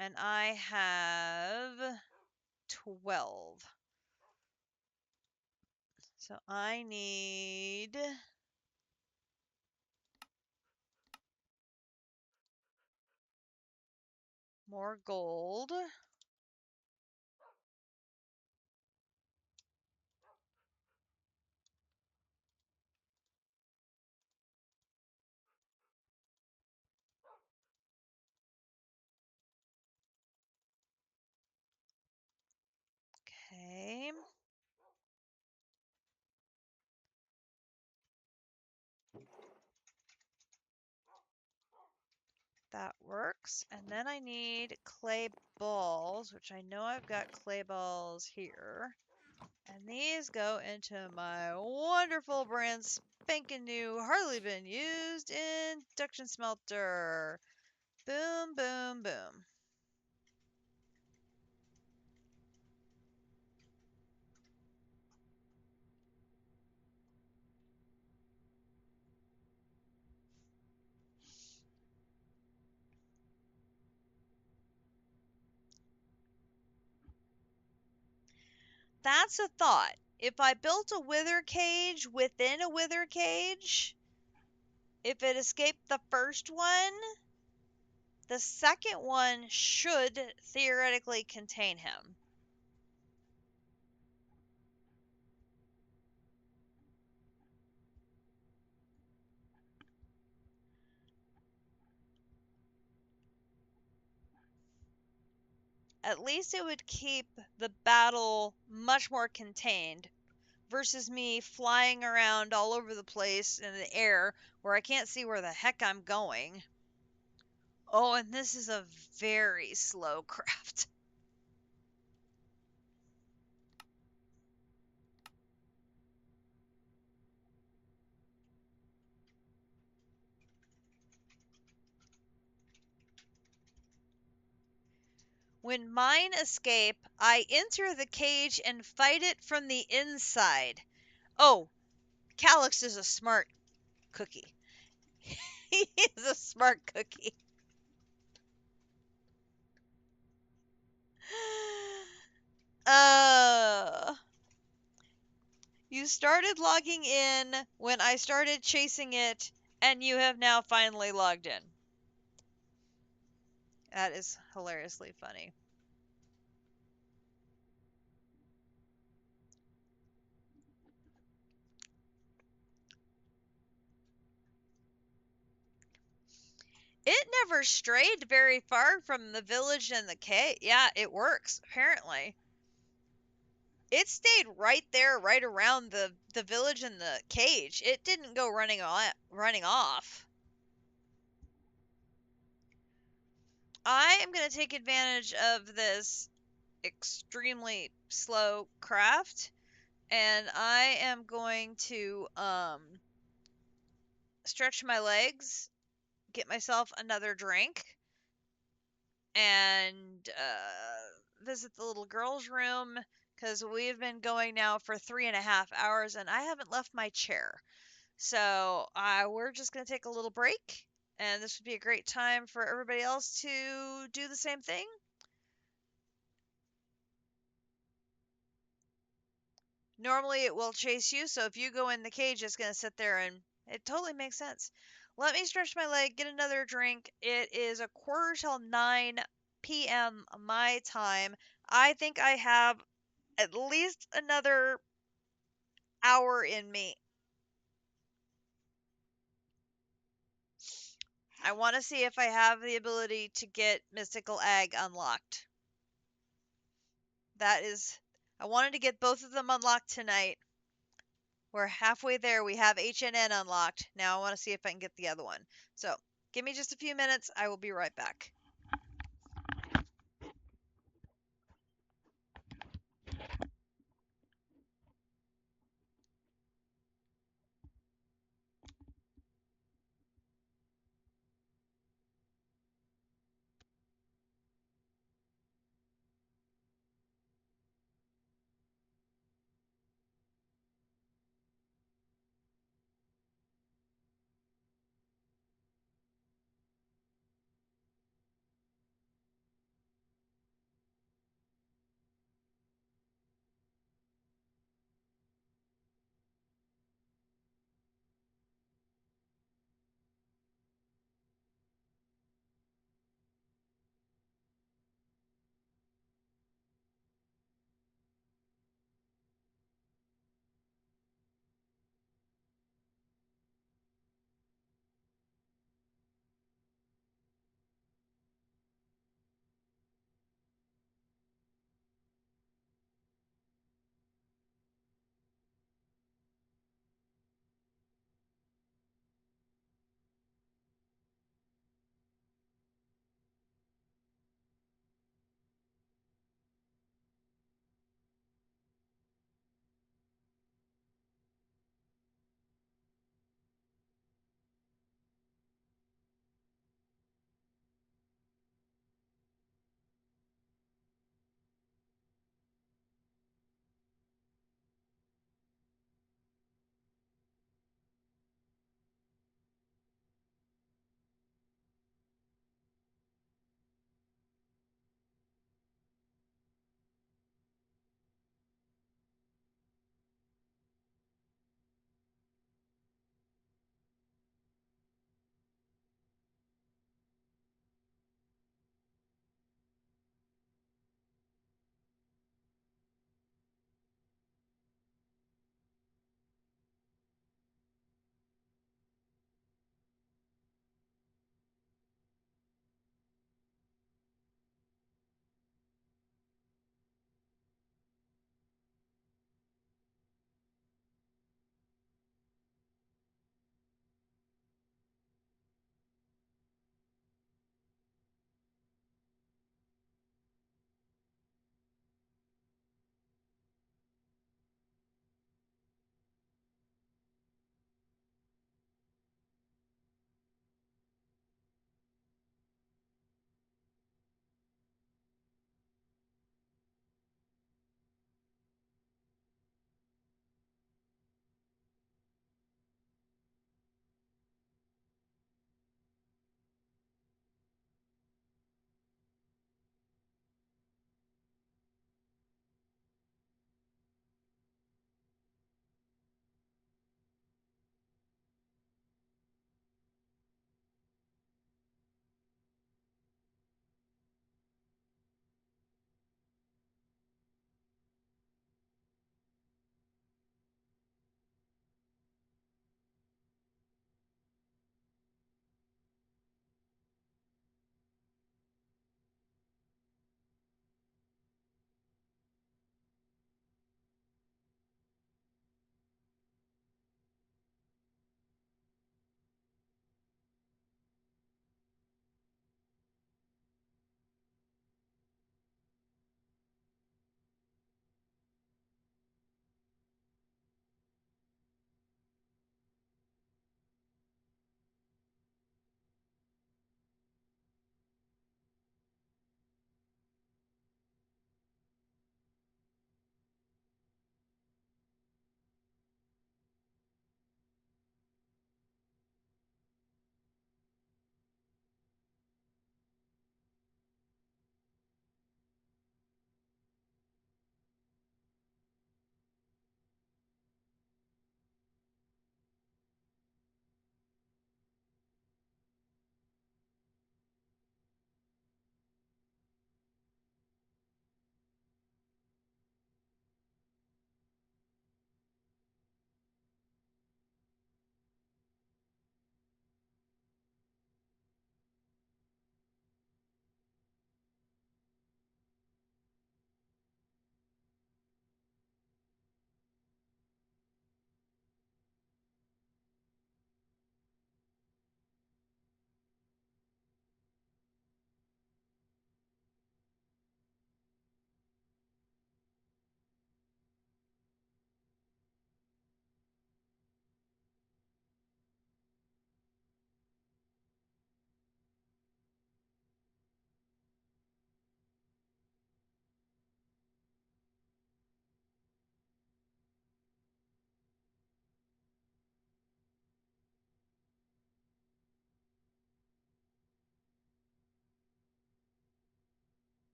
[SPEAKER 1] And I have 12. So I need more gold. Okay. That works. And then I need clay balls, which I know I've got clay balls here. And these go into my wonderful brand spanking new, hardly been used induction smelter. Boom, boom, boom. That's a thought. If I built a wither cage within a wither cage, If it escaped the first one, the second one should theoretically contain him. At least it would keep the battle much more contained versus me flying around all over the place in the air where I can't see where the heck I'm going. Oh, and this is a very slow craft. When mine escape, I enter the cage and fight it from the inside. Oh, Calyx is a smart cookie. He is a smart cookie. Uh, you started logging in when I started chasing it, and you have now finally logged in. That is hilariously funny. It never strayed very far from the village and the cave. Yeah, it works, apparently. It stayed right there, right around the village and the cage. It didn't go running off. I am going to take advantage of this extremely slow craft, and I am going to stretch my legs, get myself another drink, and visit the little girl's room because we've been going now for 3.5 hours and I haven't left my chair. So we're just going to take a little break, and this would be a great time for everybody else to do the same thing. Normally it will chase you, so if you go in the cage, it's going to sit there, and it totally makes sense. Let me stretch my leg, get another drink. It is a quarter till 9 p.m. my time. I think I have at least another hour in me. I want to see if I have the ability to get Mystical Egg unlocked. That is, I wanted to get both of them unlocked tonight. We're halfway there. We have HNN unlocked. Now I want to see if I can get the other one. So give me just a few minutes. I will be right back.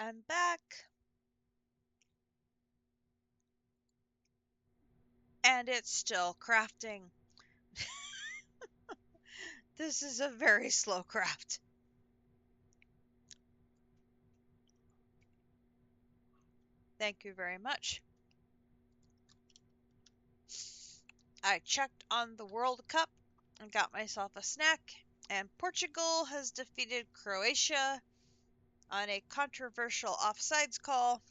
[SPEAKER 1] and back. And it's still crafting. This is a very slow craft. Thank you very much. I checked on the World Cup and got myself a snack, and Portugal has defeated Croatia on a controversial offsides call.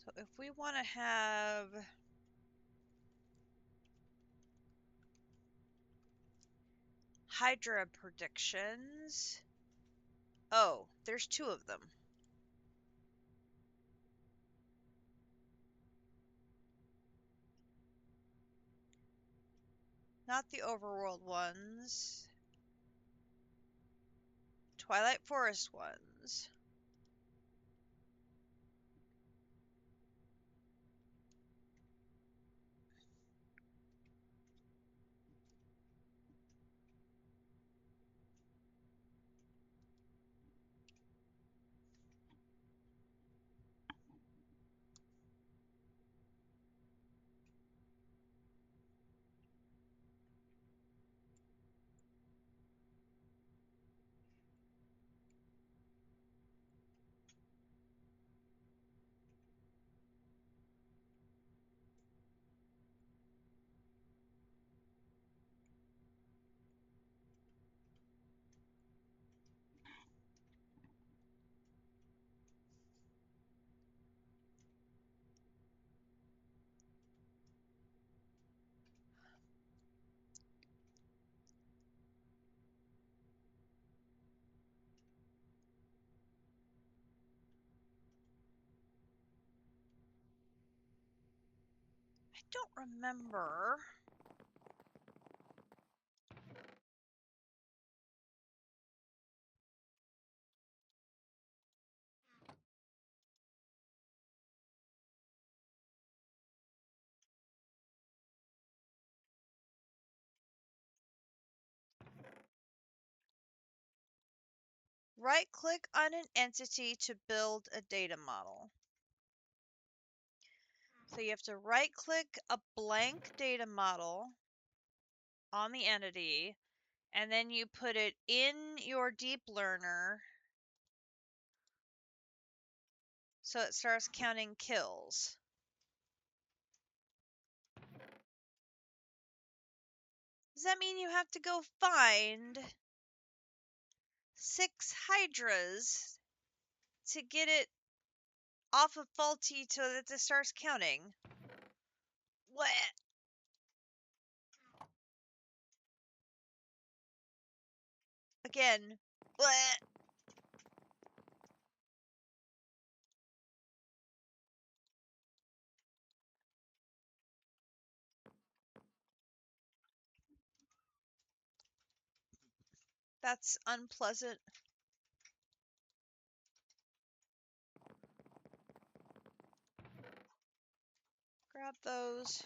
[SPEAKER 1] So if we want to have Hydra predictions. Oh, there's two of them. Not the overworld ones. Twilight Forest ones. I don't remember. Right-click on an entity to build a data model. So you have to right-click a blank data model on the entity, and then you put it in your deep learner so it starts counting kills. Does that mean you have to go find 6 hydras to get it off of faulty so that it starts counting? What? Again, what? That's unpleasant. Grab those.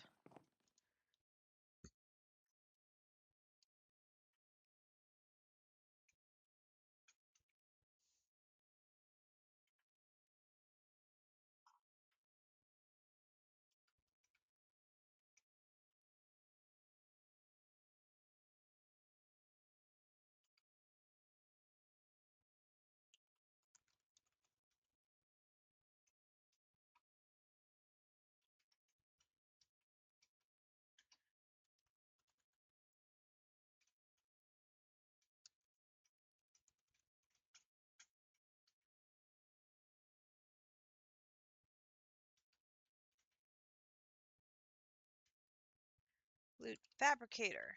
[SPEAKER 1] Loot fabricator.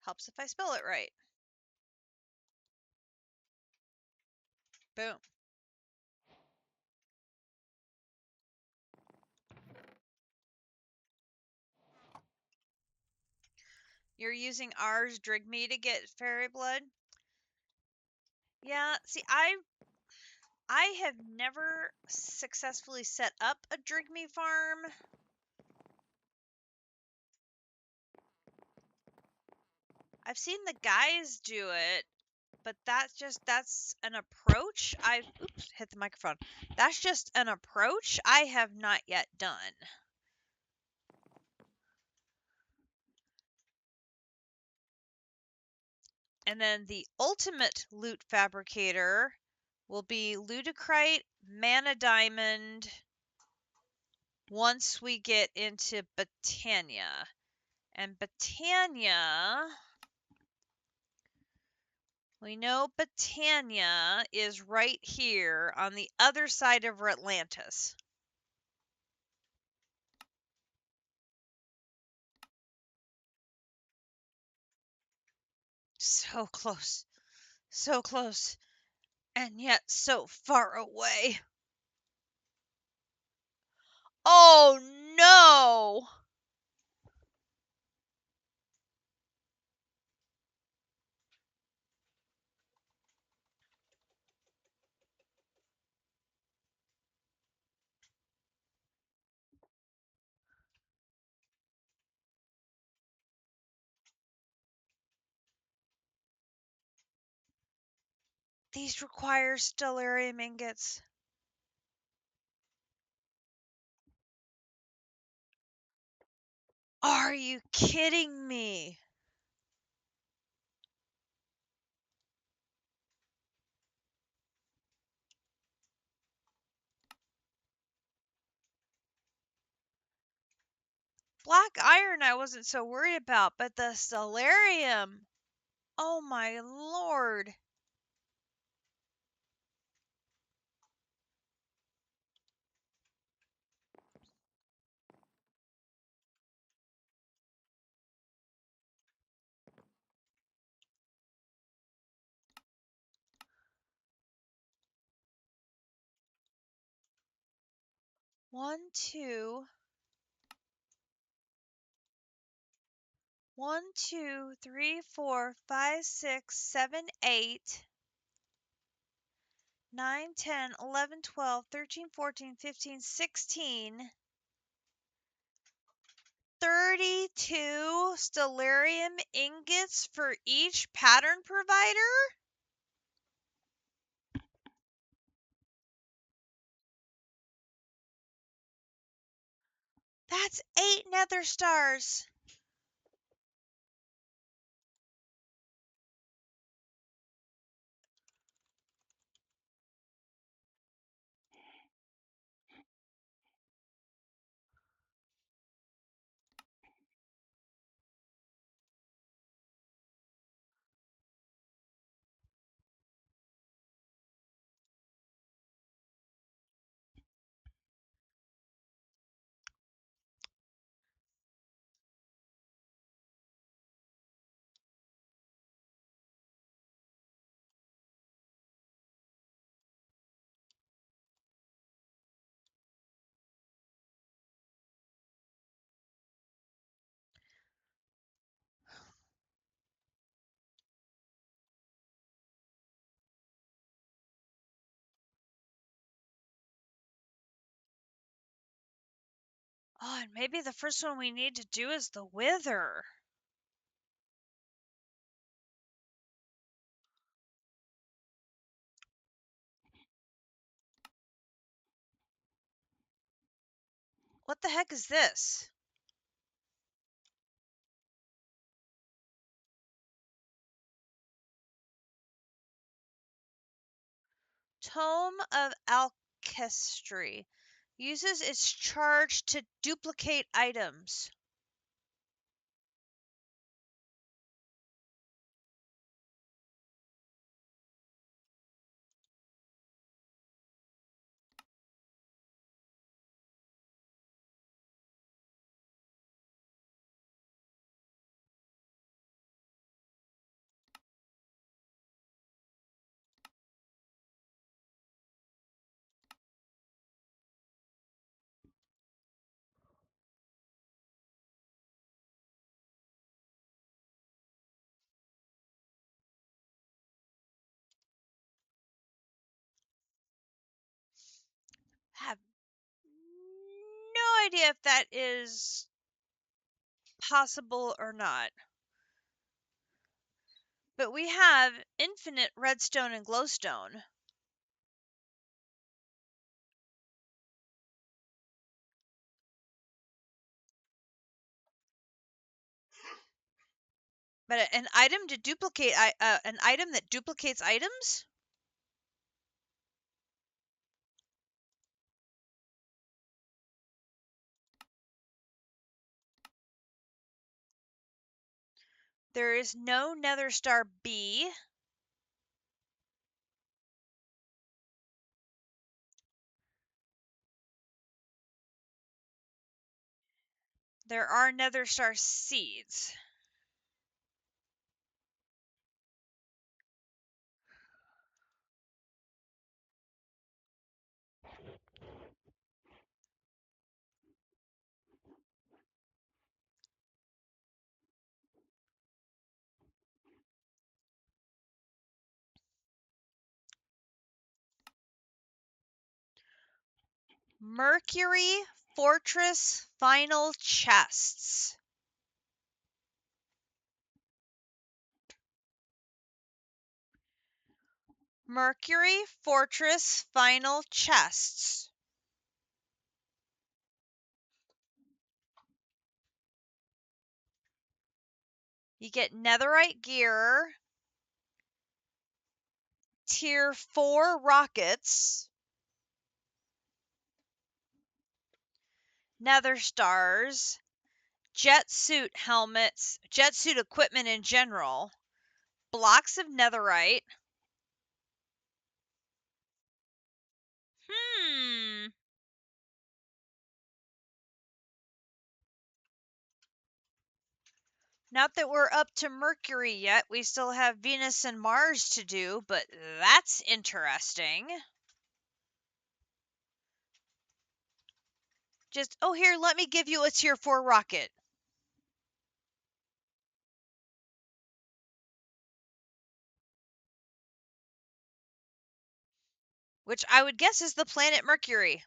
[SPEAKER 1] Helps if I spell it right. Boom. You're using ours Drig Me to get fairy blood? Yeah, see, I have never successfully set up a Drig Me farm. I've seen the guys do it, but that's an approach oops, hit the microphone. That's just an approach I have not yet done. And then the ultimate loot fabricator will be Ludicrite, Mana Diamond, once we get into Botania. And Botania, we know Botania is right here on the other side of Atlantis. So close. So close. And yet so far away. Oh no! These require stellarium ingots. Are you kidding me? Black iron I wasn't so worried about, but the stellarium. Oh my lord. One, two, 1, 2, 3, 4, 5, 6, 7, 8, 9, 10, 11, 12, 13, 14, 15, 16, 32 stellarium ingots for each pattern provider? That's 8 nether stars. Oh, and maybe the first one we need to do is the wither. What the heck is this? Tome of Alchemy. Uses its charge to duplicate items. idea if that is possible or not. But we have infinite redstone and glowstone. But an item to duplicate, an item that duplicates items? There is no nether star B. There are nether star seeds. Mercury Fortress Final Chests. Mercury Fortress Final Chests. You get netherite gear, tier 4 rockets, nether stars, jet suit helmets, jet suit equipment in general, blocks of netherite. Not that we're up to Mercury yet. We still have Venus and Mars to do, but that's interesting. Just, oh, here, let me give you a tier 4 rocket. Which I would guess is the planet Mercury.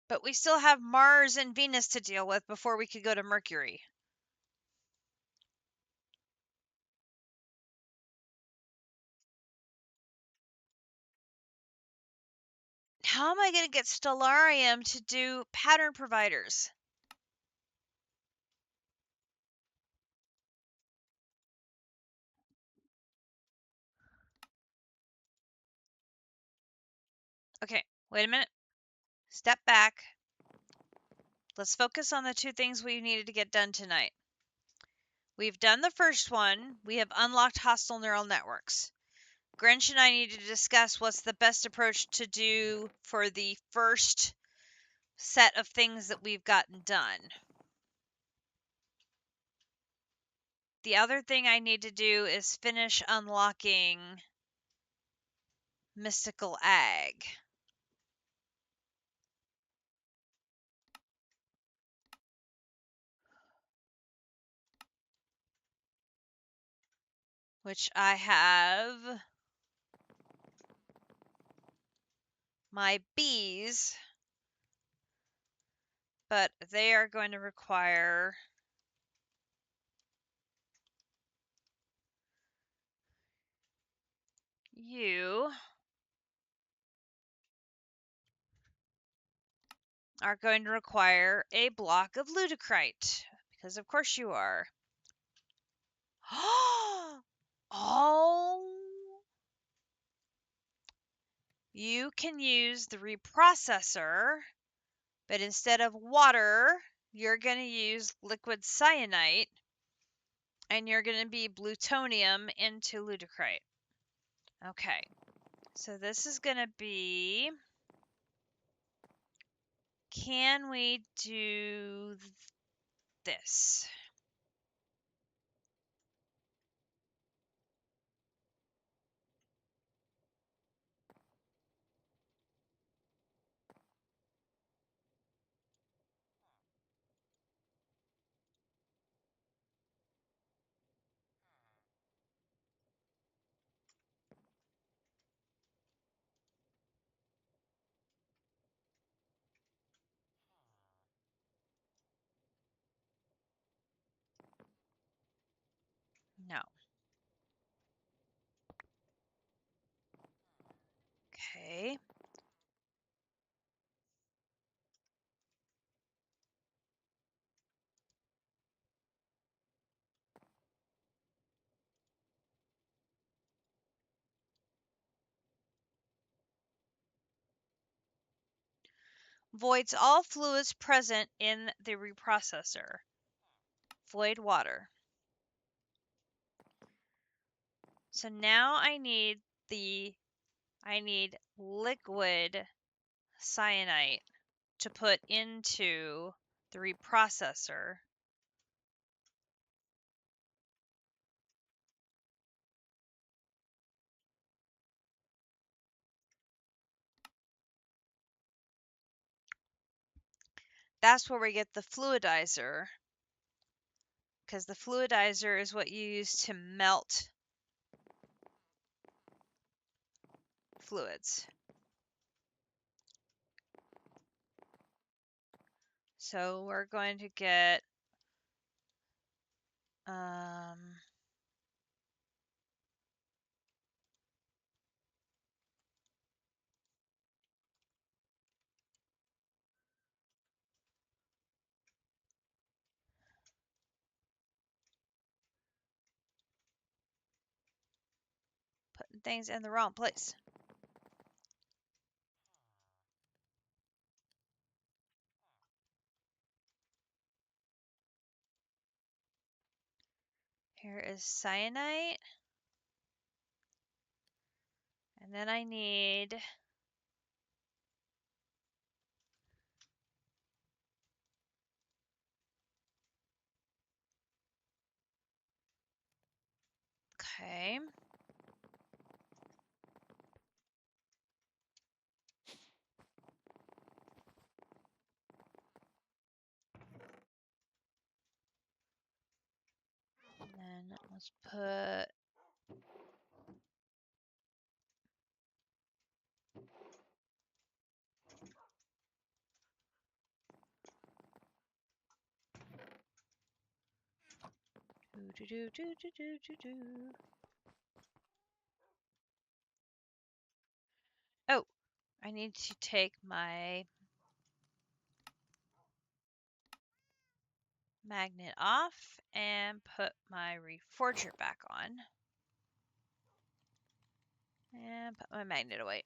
[SPEAKER 1] But we still have Mars and Venus to deal with before we could go to Mercury. How am I going to get Stellarium to do pattern providers? Okay, wait a minute. Step back. Let's focus on the two things we needed to get done tonight. We've done the first one. We have unlocked hostile neural networks. Grinch and I need to discuss what's the best approach to do for the first set of things that we've gotten done. The other thing I need to do is finish unlocking Mystical Ag. Which I have my bees, but they are going to require you are going to require a block of ludicrite, because of course you are. Oh, you can use the reprocessor, but instead of water, you're going to use liquid cyanite, and you're going to be plutonium into ludicrite. Okay, so this is going to be, can we do this? No. Okay. Voids all fluids present in the reprocessor. Void water. So now I need liquid cyanite to put into the reprocessor. That's where we get the fluidizer, because the fluidizer is what you use to melt fluids. So we're going to get putting things in the wrong place. Here is cyanite. And then I need okay. And then let's put Oh, I need to take my magnet off and put my reforger back on. And put my magnet away.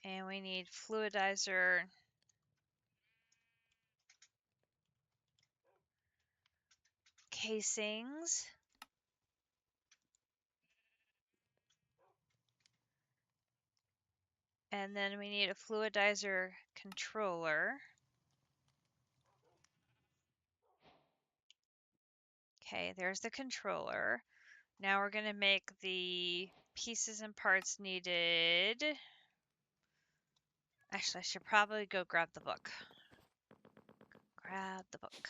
[SPEAKER 1] And we need fluidizer casings. And then we need a fluidizer controller. Okay, there's the controller. Now we're going to make the pieces and parts needed. Actually, I should probably go grab the book. Grab the book.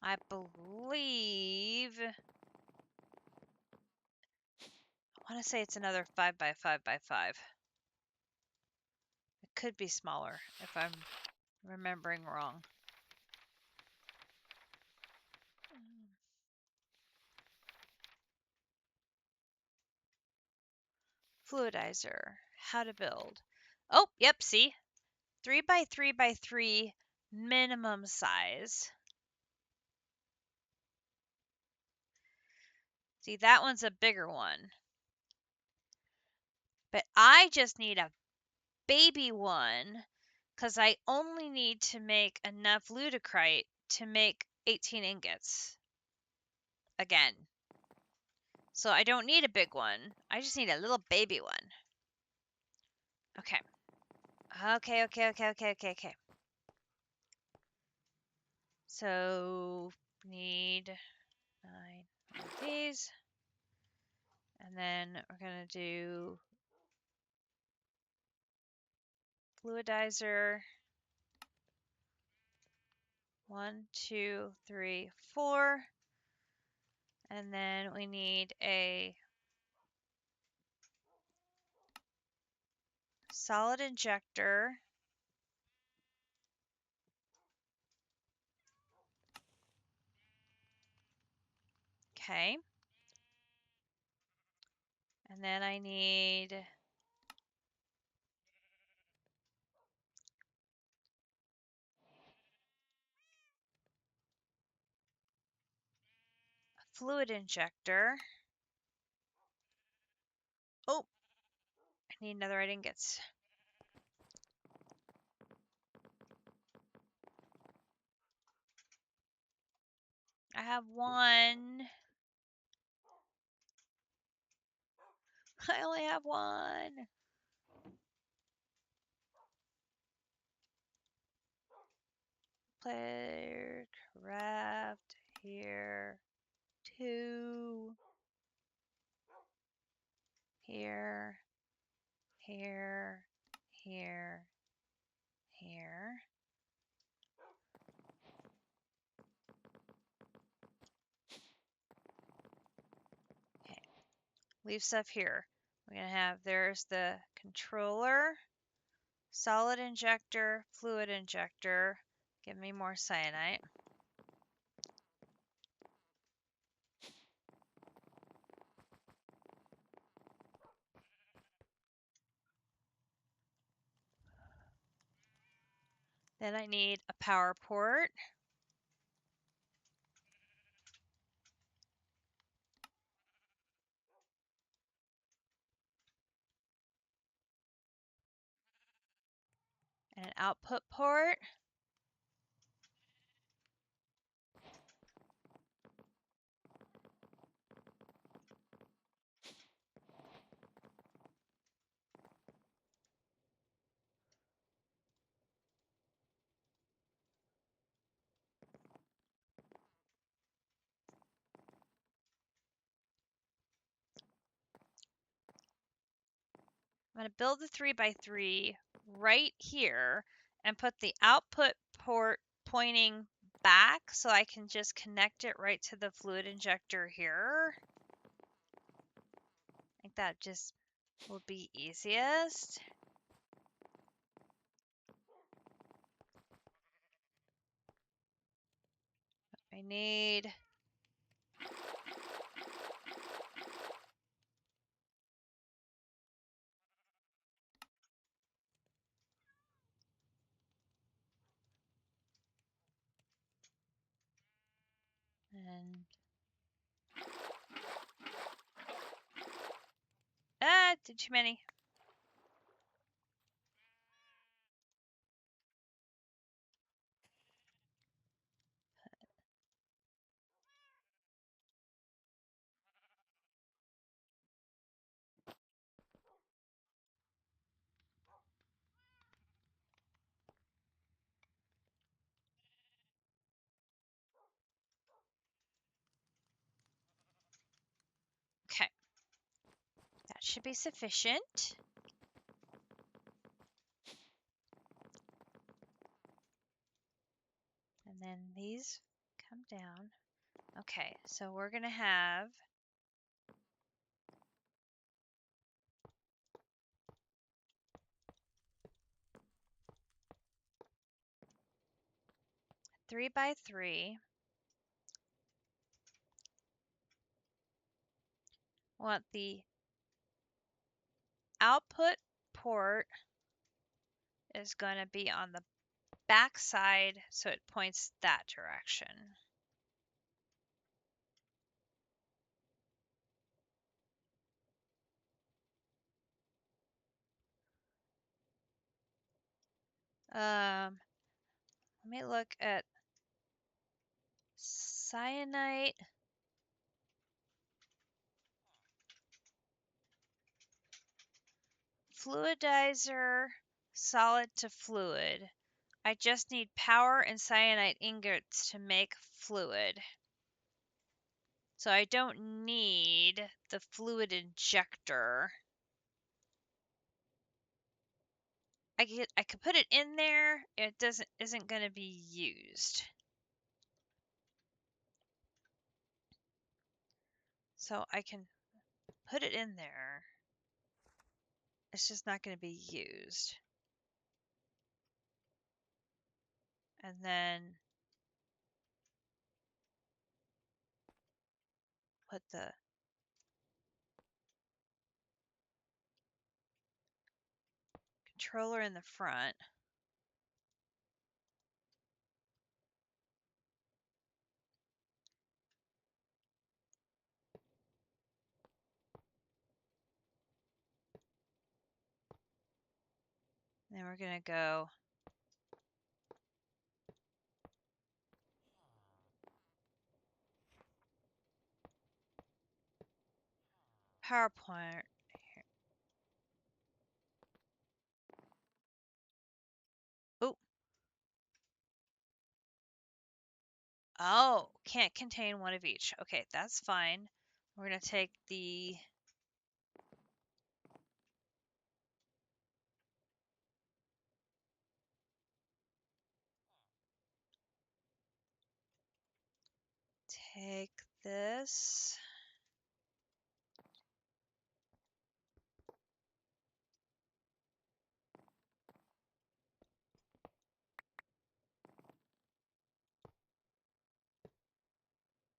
[SPEAKER 1] I believe, I want to say it's another 5 by 5 by 5. It could be smaller if I'm remembering wrong. Fluidizer, how to build. Oh, yep, see? 3 by 3 by 3 minimum size. See, that one's a bigger one. But I just need a baby one because I only need to make enough ludicrite to make 18 ingots again. So I don't need a big one. I just need a little baby one. Okay. Okay. So need 9 of these. And then we're going to do fluidizer. 1, 2, 3, 4. And then we need a solid injector. Okay. And then I need a fluid injector. Oh, I need another ingots. I have one. I only have one. Player craft here. 2. Here. Here. Here. Here. Okay. Leave stuff here. We're going to have, there's the controller, solid injector, fluid injector. Give me more cyanide. Then I need a power port. And an output port. I'm going to build the 3x3 right here and put the output port pointing back so I can just connect it right to the fluid injector here. I think that just will be easiest. I need did too many. Okay. That should be sufficient. And then these come down. Okay, so we're going to have a 3x3. Want the output port is going to be on the back side so it points that direction. Let me look at cyanide. Fluidizer, solid to fluid. I just need power and cyanide ingots to make fluid. So I don't need the fluid injector. I could put it in there. It isn't going to be used. So I can put it in there. It's just not going to be used. And then put the controller in the front. Then we're going to go PowerPoint. Oh, oh, can't contain one of each. Okay, that's fine. We're going to take the take this.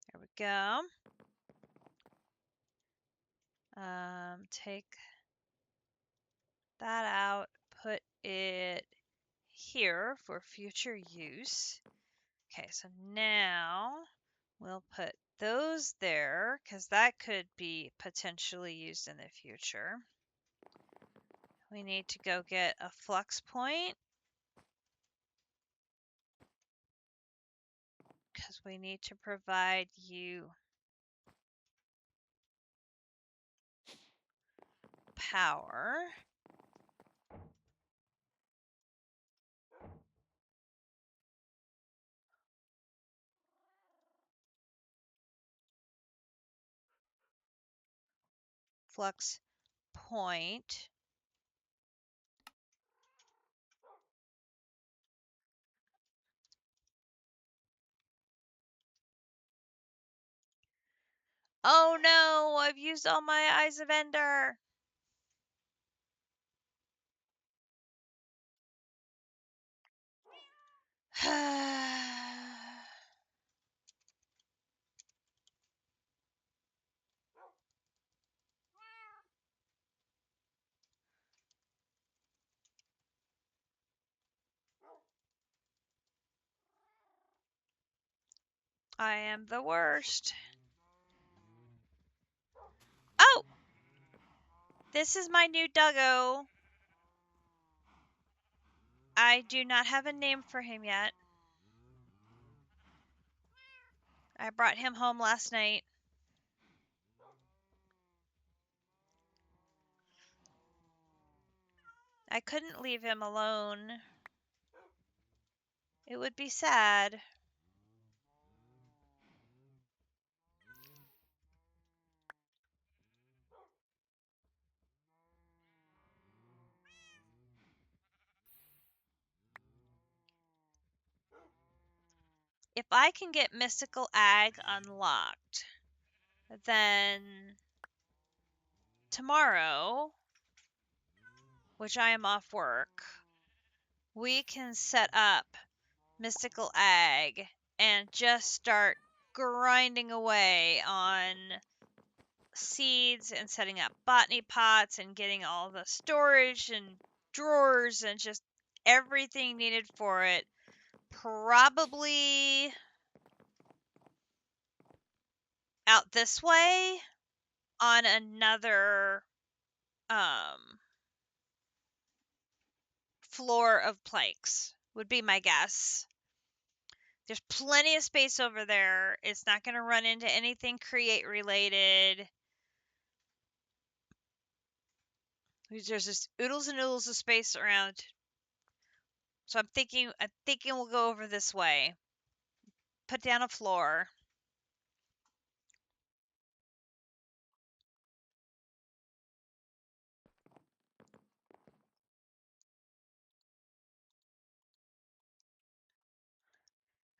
[SPEAKER 1] There we go. Take that out, put it here for future use. Okay, so now we'll put those there because that could be potentially used in the future. We need to go get a flux point because we need to provide you power. Flux point. Oh no, I've used all my Eyes of Ender. I am the worst. Oh! This is my new doggo. I do not have a name for him yet. I brought him home last night. I couldn't leave him alone. It would be sad. If I can get Mystical Ag unlocked, then tomorrow, which I am off work, we can set up Mystical Ag and just start grinding away on seeds and setting up botany pots and getting all the storage and drawers and just everything needed for it. Probably out this way on another floor of planks would be my guess. There's plenty of space over there. It's not going to run into anything create related. There's just oodles and oodles of space around. So I'm thinking we'll go over this way. Put down a floor.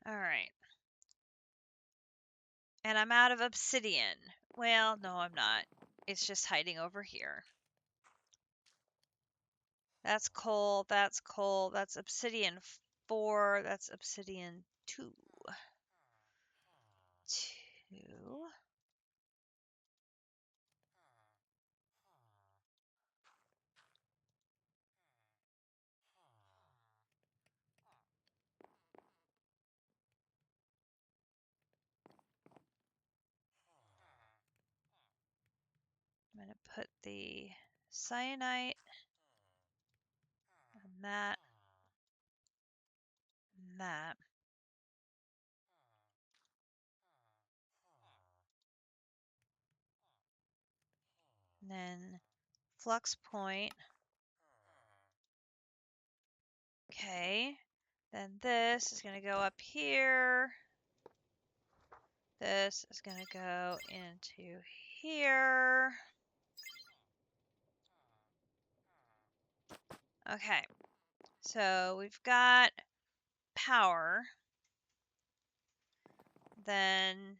[SPEAKER 1] All right. And I'm out of obsidian. Well, no, I'm not. It's just hiding over here. That's coal, that's coal, that's obsidian 4, that's obsidian 2. 2. I'm going to put the cyanite on that, and that. And then flux point. Okay. Then this is going to go up here. This is going to go into here. Okay. So we've got power. Then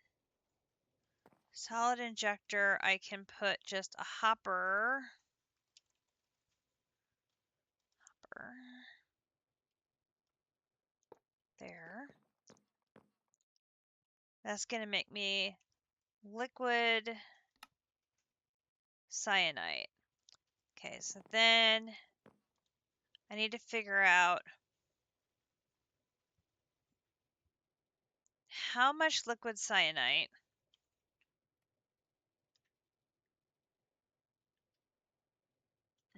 [SPEAKER 1] solid injector, I can put just a hopper. There. That's going to make me liquid cyanide. Okay, so then I need to figure out how much liquid cyanide.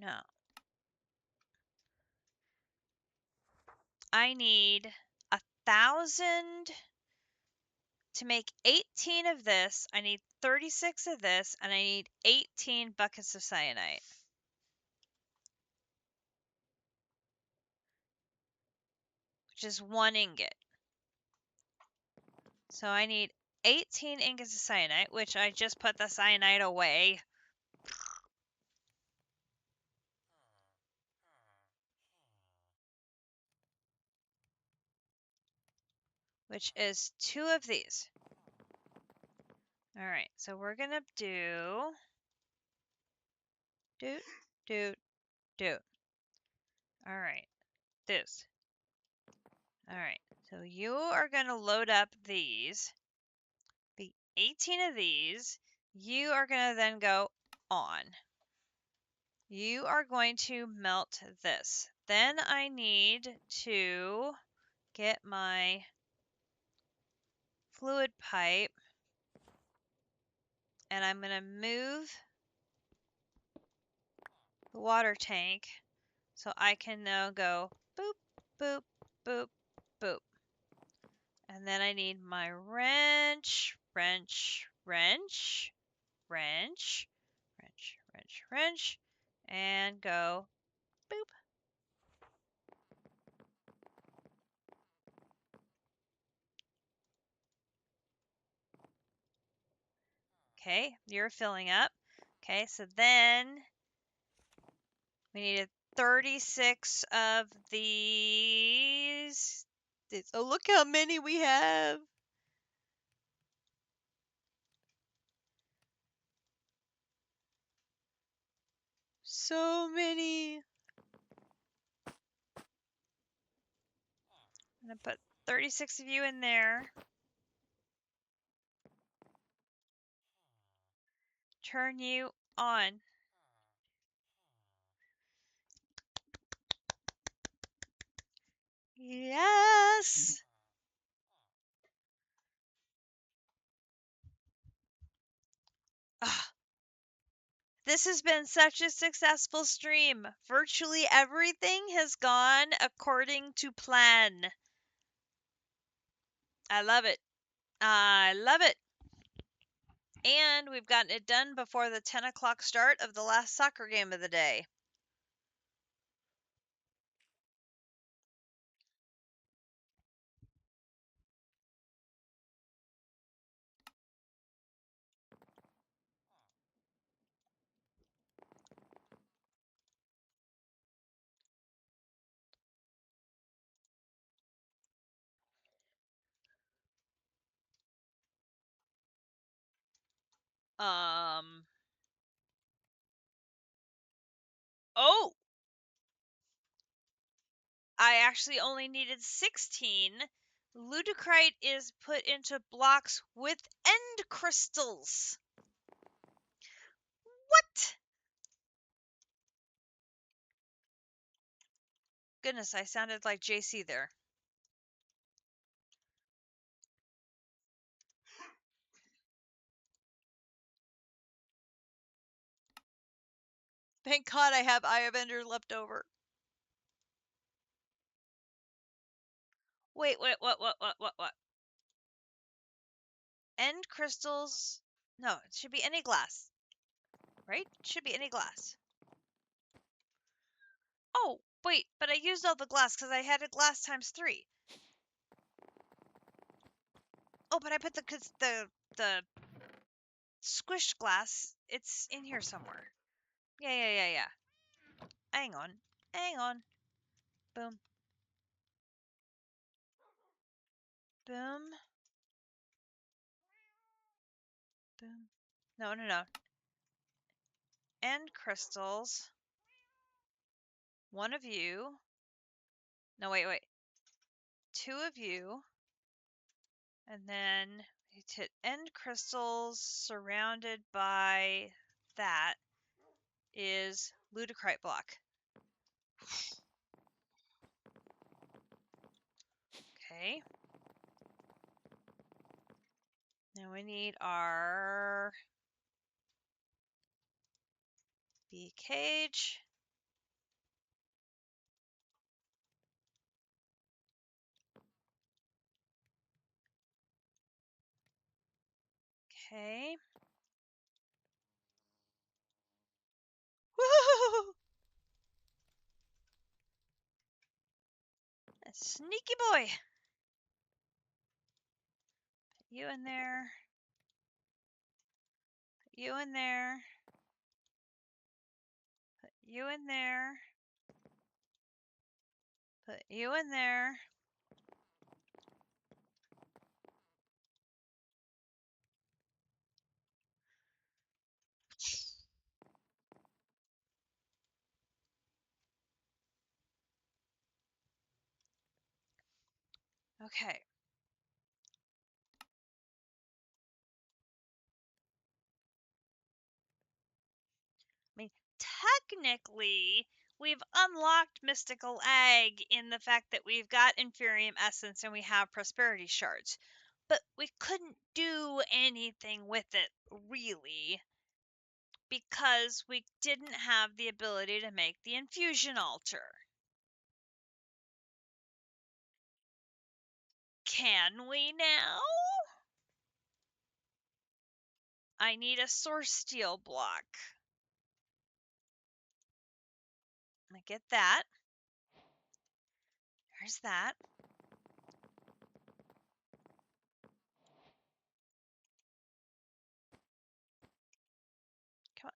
[SPEAKER 1] No. I need 1,000 to make 18 of this. I need 36 of this, and I need 18 buckets of cyanide. Which is 1 ingot. So I need 18 ingots of cyanide, which I just put the cyanide away. Which is 2 of these. Alright, so we're gonna do... Alright, this. Alright, so you are gonna load up these. Be 18 of these. You are gonna then go on. You are going to melt this. Then I need to get my fluid pipe, and I'm going to move the water tank so I can now go boop, boop, boop, boop. And then I need my wrench, wrench, wrench, wrench, wrench, wrench, wrench, and go boop. Okay, you're filling up. Okay, so then we needed 36 of these. Oh, look how many we have. So many. I'm going to put 36 of you in there. Turn you on. Yes. Ah, this has been such a successful stream. Virtually everything has gone according to plan. I love it. I love it. And we've gotten it done before the 10 o'clock start of the last soccer game of the day. Oh! I actually only needed 16. Ludicrite is put into blocks with end crystals. What? Goodness, I sounded like JC there. Thank God I have Eye of Ender left over. Wait, what? End crystals? No, it should be any glass. Right? It should be any glass. Oh, wait, but I used all the glass because I had a glass times 3. Oh, but I put the squished glass. It's in here somewhere. Yeah. Hang on. Boom. Boom. Boom. No. End crystals. One of you. No, wait. 2 of you. And then you hit end crystals surrounded by that is Ludicrite block. Okay. Now we need our bee cage. Okay. Woo! A sneaky boy. Put you in there. Put you in there. Put you in there. Put you in there. Okay. I mean, technically, we've unlocked Mystical Egg in the fact that we've got Inferium Essence and we have Prosperity Shards. But we couldn't do anything with it, really, because we didn't have the ability to make the Infusion Altar. Can we now? I need a Source Steel block. I get that. There's that. Come on.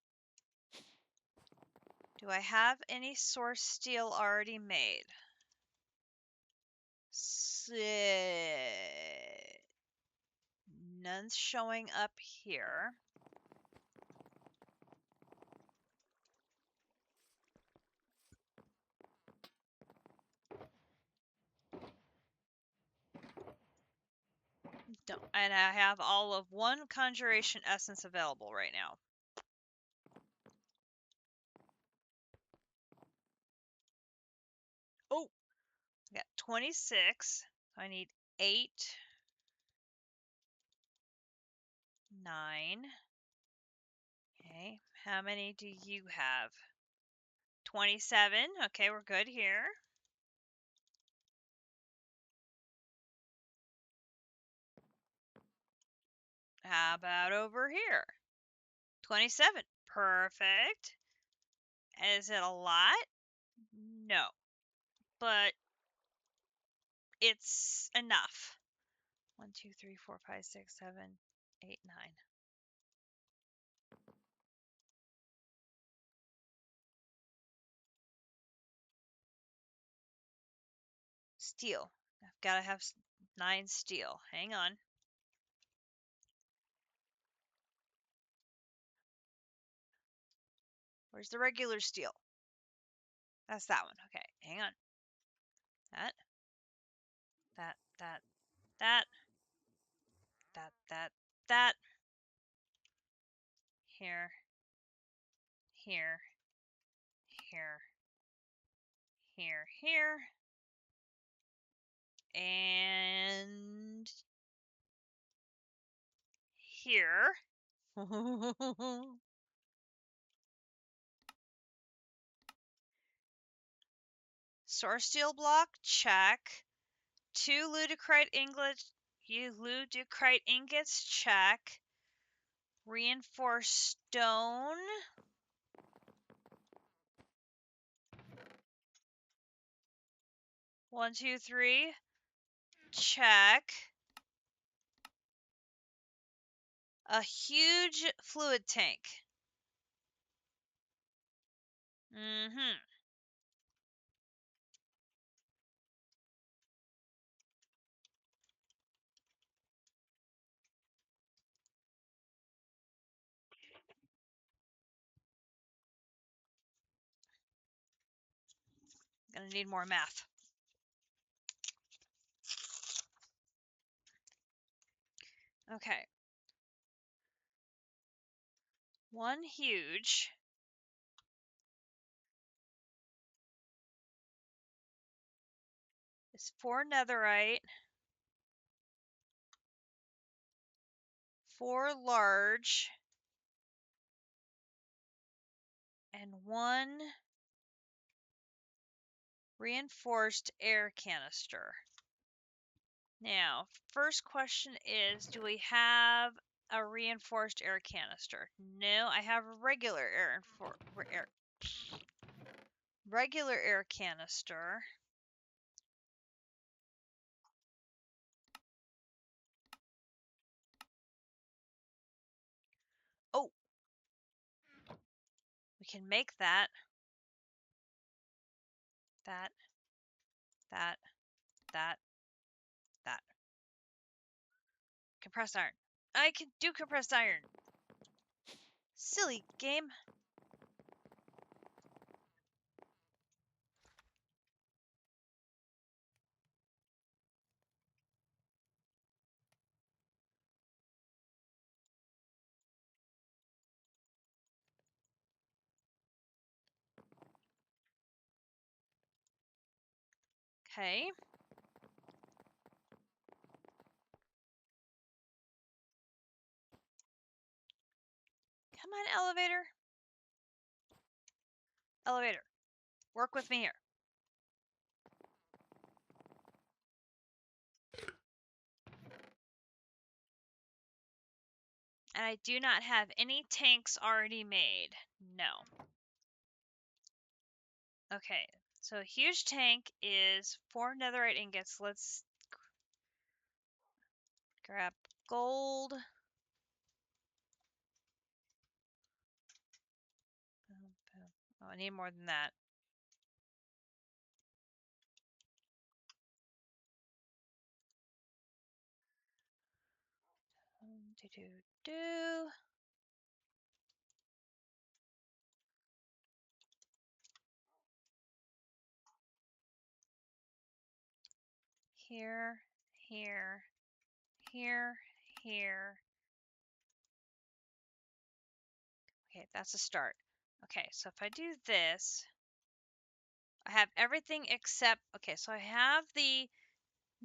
[SPEAKER 1] Do I have any Source Steel already made? None's showing up here. No, and I have all of 1 Conjuration Essence available right now. Oh, I got 26. I need 8, 9. Okay, how many do you have? 27. Okay, we're good here. How about over here? 27. Perfect. Is it a lot? No, but it's enough. 1, 2, 3, 4, 5, 6, 7, 8, 9. Steel. I've got to have 9 steel. Hang on. Where's the regular steel? That's that one. Okay, hang on. That. That, that, that. That. Here. Here. Here. Here. And here. Source steel block, check. 2 ludicrite ingots, check. Reinforced stone. One, two, three. Check. A huge fluid tank. Mm-hmm. Gonna need more math. Okay. One huge. Is 4 netherite. 4 large. And 1 reinforced air canister. Now, first question is, do we have a reinforced air canister? No, I have a regular air canister. Oh, we can make that. That. Compressed iron. I can do compressed iron. Silly game. Okay. Come on, elevator. Elevator. Work with me here. And I do not have any tanks already made. No. Okay, so a huge tank is 4 netherite ingots. Let's grab gold. Oh, I need more than that. Do. Here. Okay, that's a start. Okay, so if I do this, I have everything except, okay, so I have the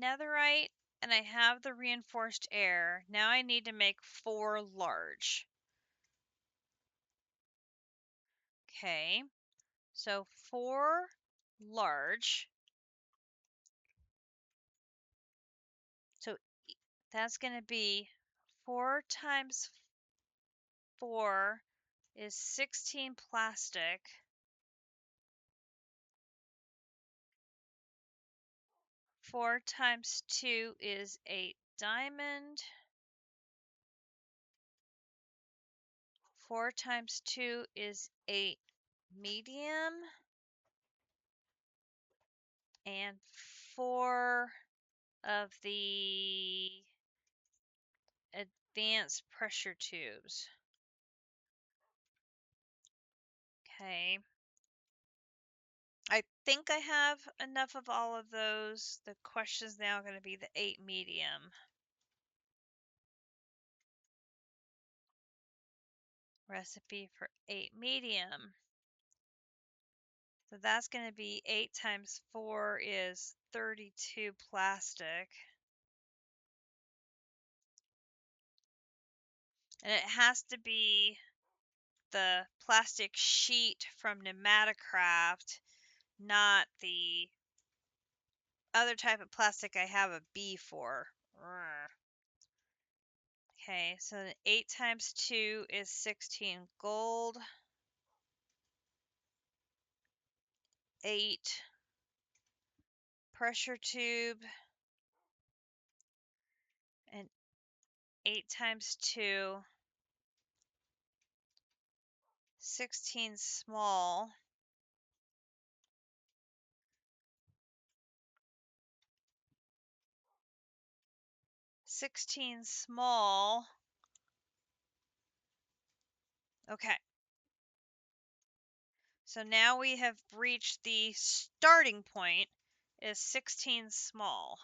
[SPEAKER 1] netherite and I have the reinforced air. Now I need to make 4 large. Okay, so 4 large. So that's going to be 4 times 4 is 16 plastic. 4 times 2 is 8 diamond. 4 times 2 is 8 medium. And 4 of the advanced pressure tubes. Okay. I think I have enough of all of those. The question is now going to be the 8 medium. Recipe for 8 medium. So that's going to be 8 times 4 is 32 plastic. And it has to be the plastic sheet from Pneumaticraft, not the other type of plastic I have a B for. Okay, so 8 times 2 is 16 gold. 8 pressure tube. And 8 times 2, 16 small. 16 small. Okay. So now we have reached the starting point is 16 small.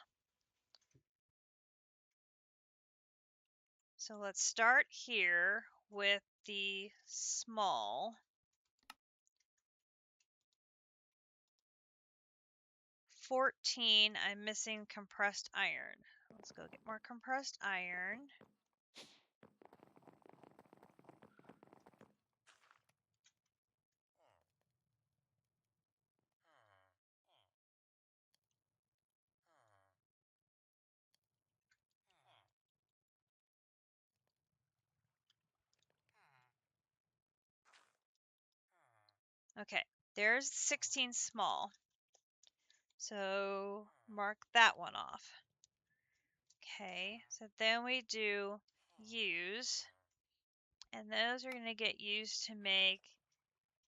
[SPEAKER 1] So let's start here with the small. 14, I'm missing compressed iron. Let's go get more compressed iron. Okay, there's 16 small. So mark that one off. Okay, so then we do use, and those are going to get used to make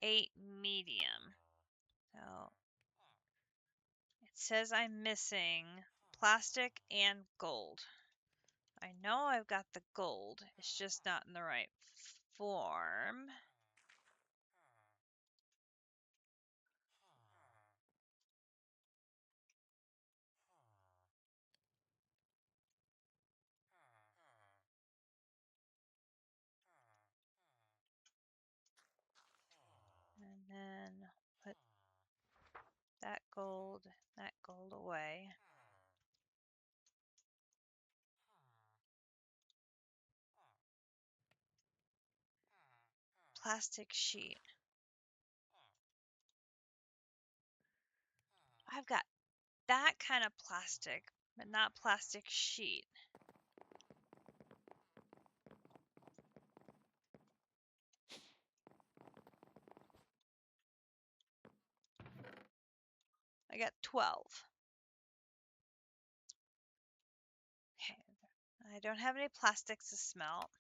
[SPEAKER 1] 8 medium. So it says I'm missing plastic and gold. I know I've got the gold, it's just not in the right form. And then put that gold away. Plastic sheet. I've got that kind of plastic, but not plastic sheet. I got 12. Okay, I don't have any plastics to smelt.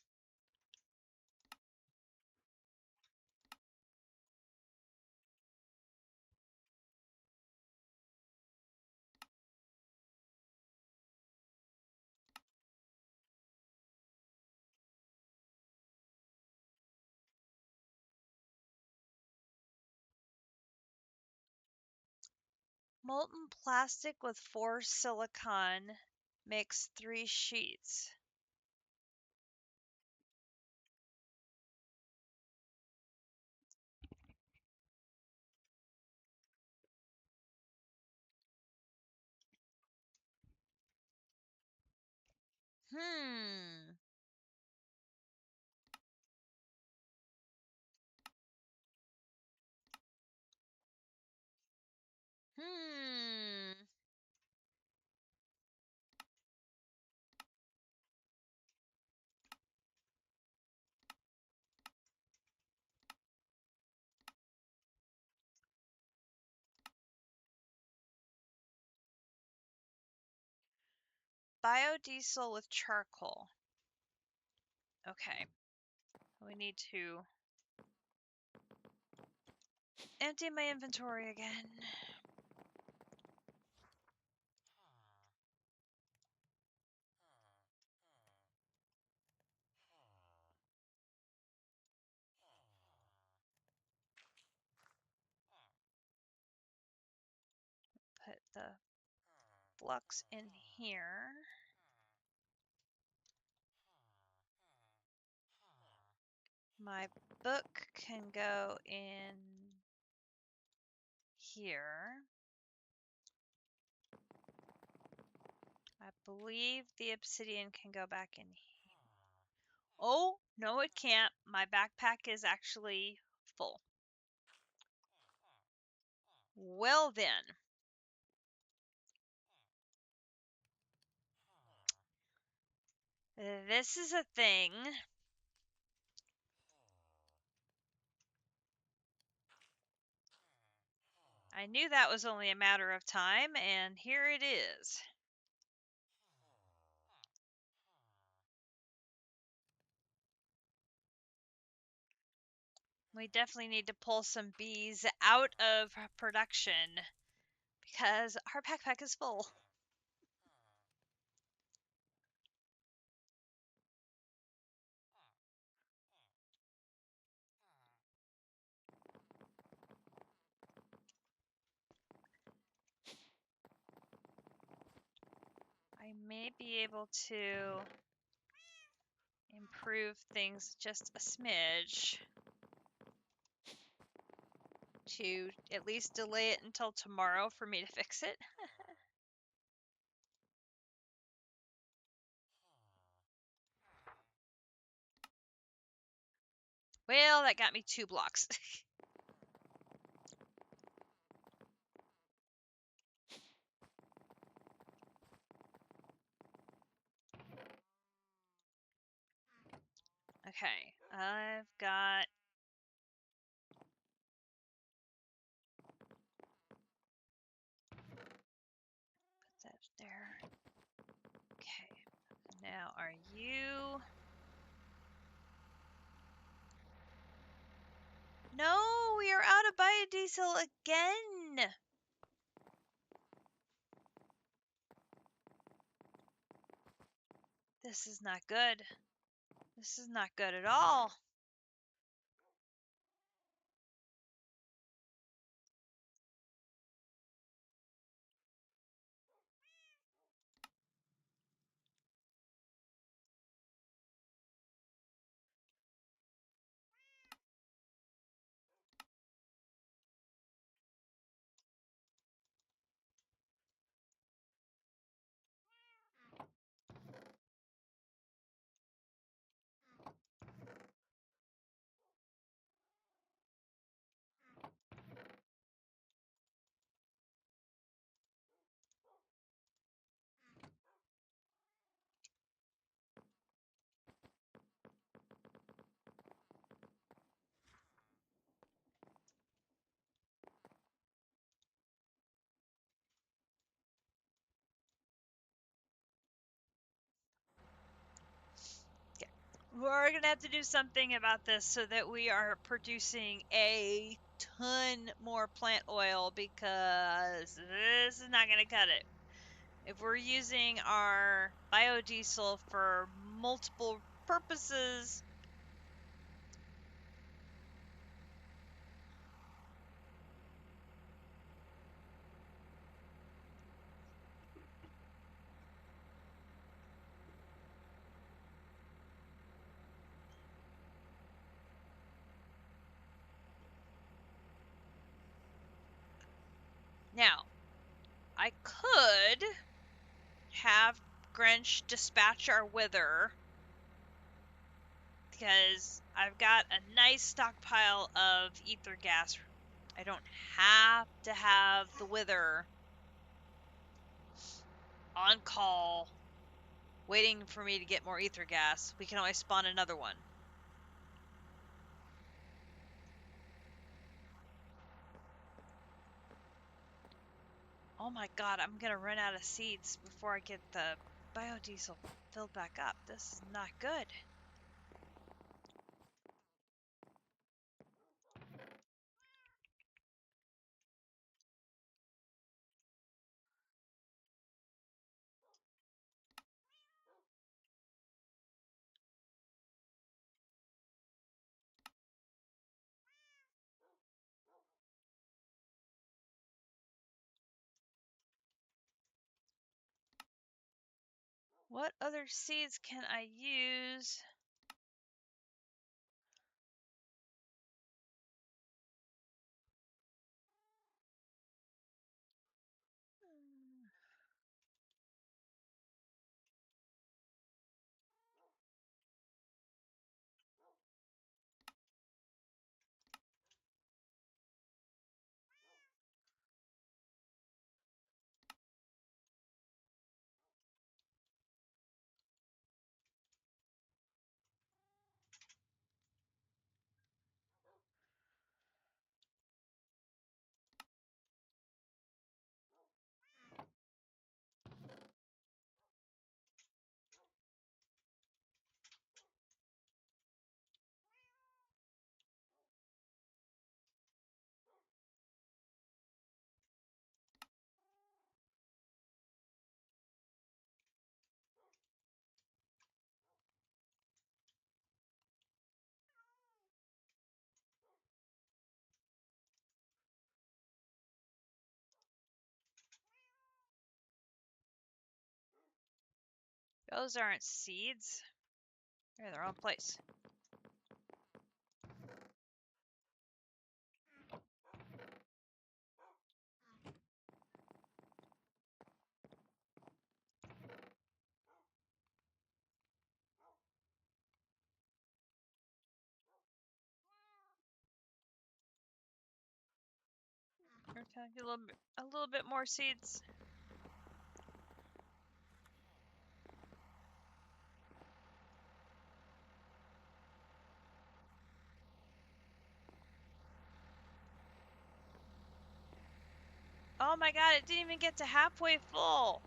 [SPEAKER 1] Molten plastic with 4 silicon makes 3 sheets. Hmm. Hmm. Biodiesel with charcoal. Okay. We need to empty my inventory again. the flux in here. My book can go in here. I believe the obsidian can go back in here. Oh, no it can't. My backpack is actually full. Well then. This is a thing. I knew that was only a matter of time, and here it is. We definitely need to pull some bees out of production because our backpack is full. I may be able to improve things just a smidge to at least delay it until tomorrow for me to fix it. Well, that got me 2 blocks. Okay, I've got put that there. Okay, now are you? No, we are out of biodiesel again. This is not good. This is not good at all. We're going to have to do something about this so that we are producing a ton more plant oil because this is not going to cut it. If we're using our biodiesel for multiple purposes, now I could have Grinch dispatch our wither because I've got a nice stockpile of ether gas. I don't have to have the wither on call waiting for me to get more ether gas. We can always spawn another one. Oh my god, I'm gonna run out of seeds before I get the biodiesel filled back up. This is not good. What other seeds can I use? Those aren't seeds. They're in the wrong place. We're trying to get a little bit more seeds. Oh my god, it didn't even get to halfway full.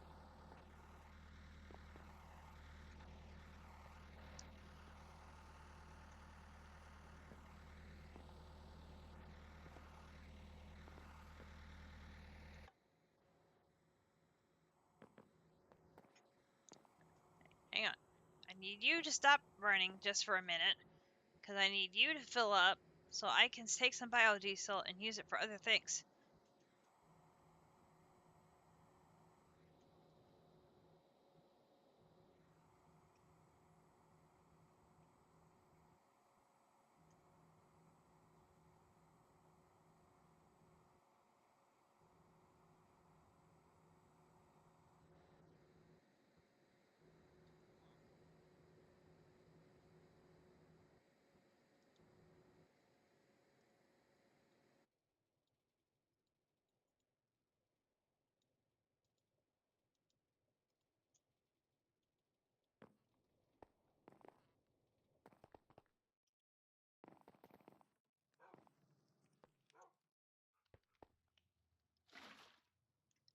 [SPEAKER 1] Hang on. I need you to stop burning just for a minute, because I need you to fill up so I can take some biodiesel and use it for other things.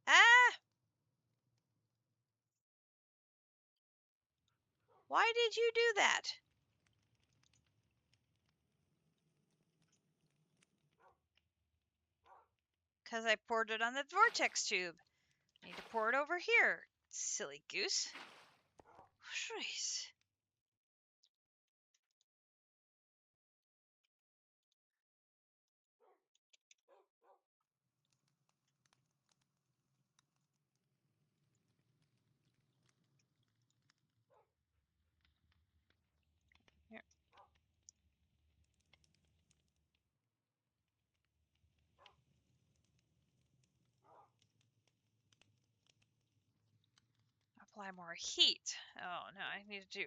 [SPEAKER 1] Ah! Why did you do that? Because I poured it on the vortex tube. I need to pour it over here, silly goose. Jeez. Here. Apply more heat. Oh no, I need to do.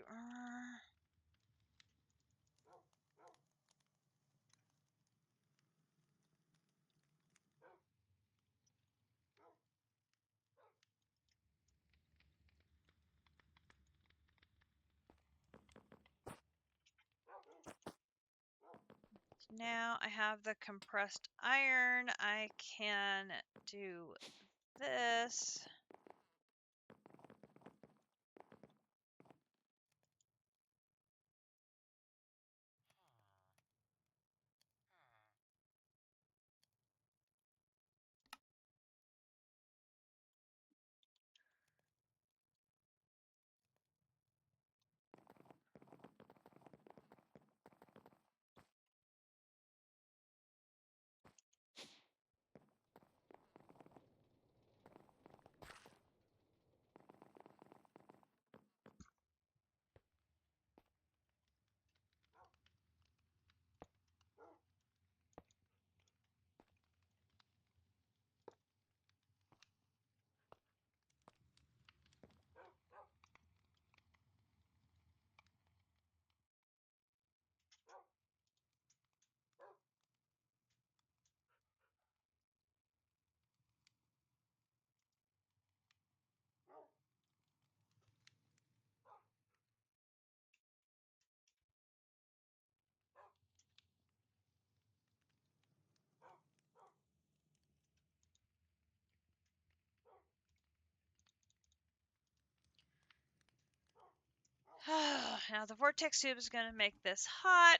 [SPEAKER 1] Now I have the compressed iron. I can do this. Now the vortex tube is going to make this hot.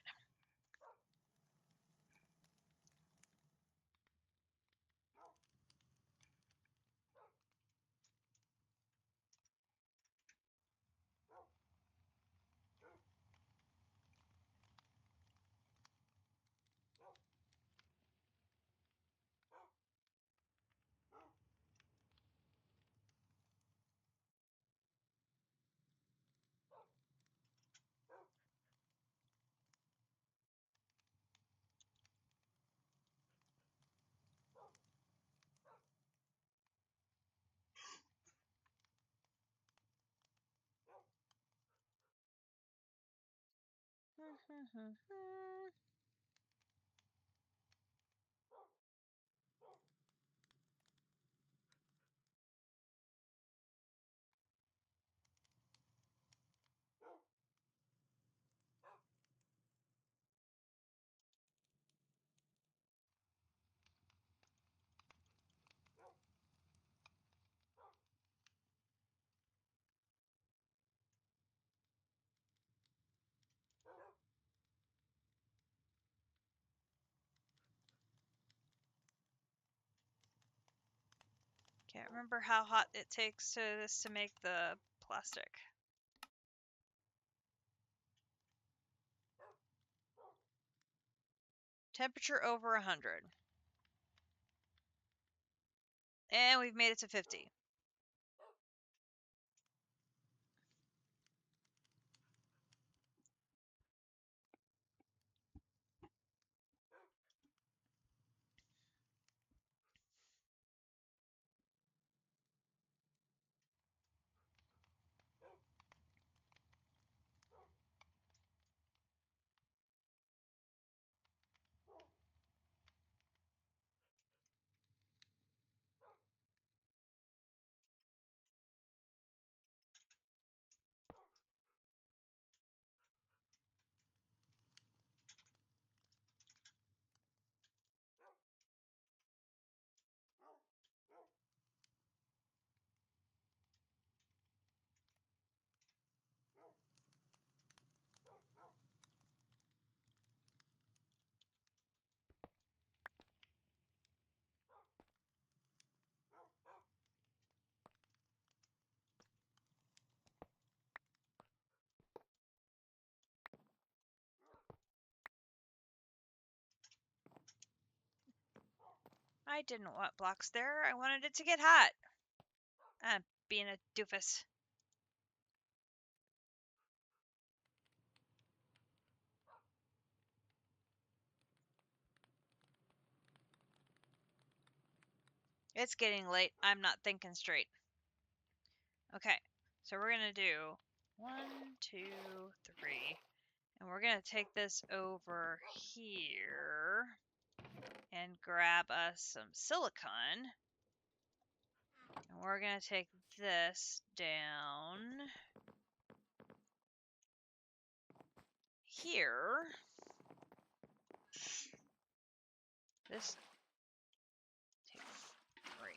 [SPEAKER 1] Can't remember how hot it takes to make the plastic. Temperature over 100. And we've made it to 50. I didn't want blocks there. I wanted it to get hot. I'm being a doofus. It's getting late. I'm not thinking straight. Okay, so we're going to do 1, 2, 3. And we're going to take this over here and grab us some silicone. And we're going to take this down here. This take 3.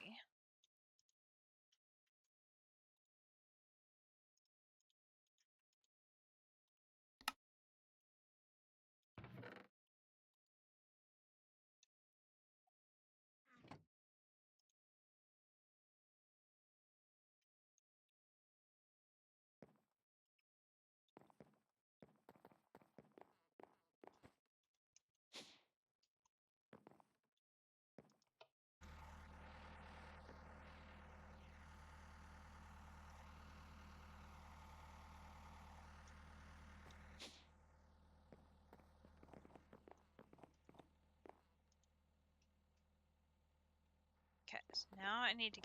[SPEAKER 1] Okay, so now I need to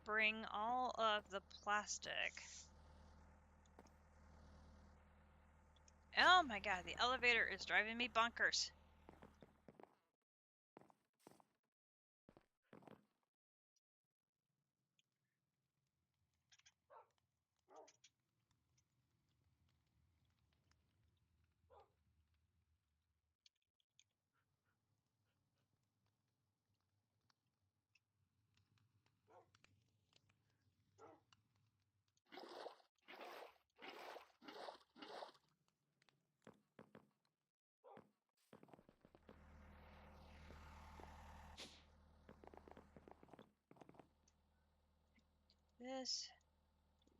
[SPEAKER 1] bring all of the plastic. Oh my god, the elevator is driving me bonkers. this,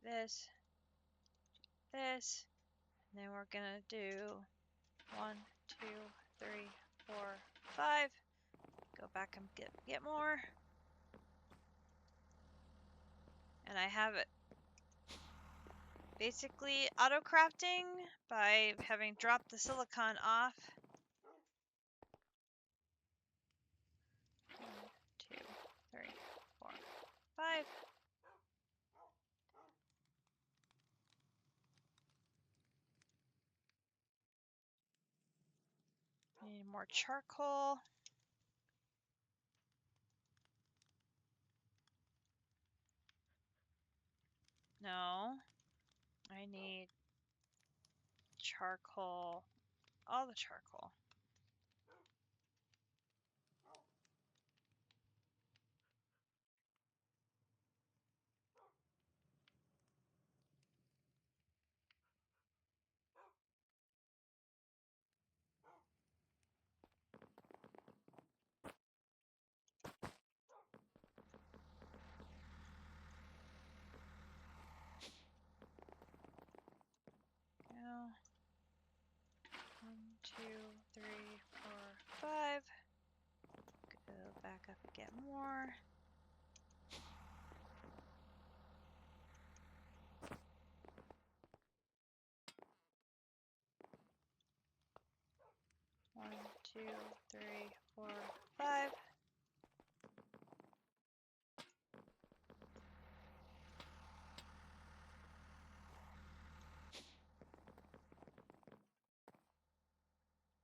[SPEAKER 1] this, this, and then we're gonna do 1, 2, 3, 4, 5. Go back and get more. And I have it basically auto-crafting by having dropped the silicon off. 1, 2, 3, 4, 5. Need more charcoal. No. I need charcoal. All the charcoal. Go. 1, 2, 3, 4, 5. Go back up and get more. One, 2, 3, 4, 5.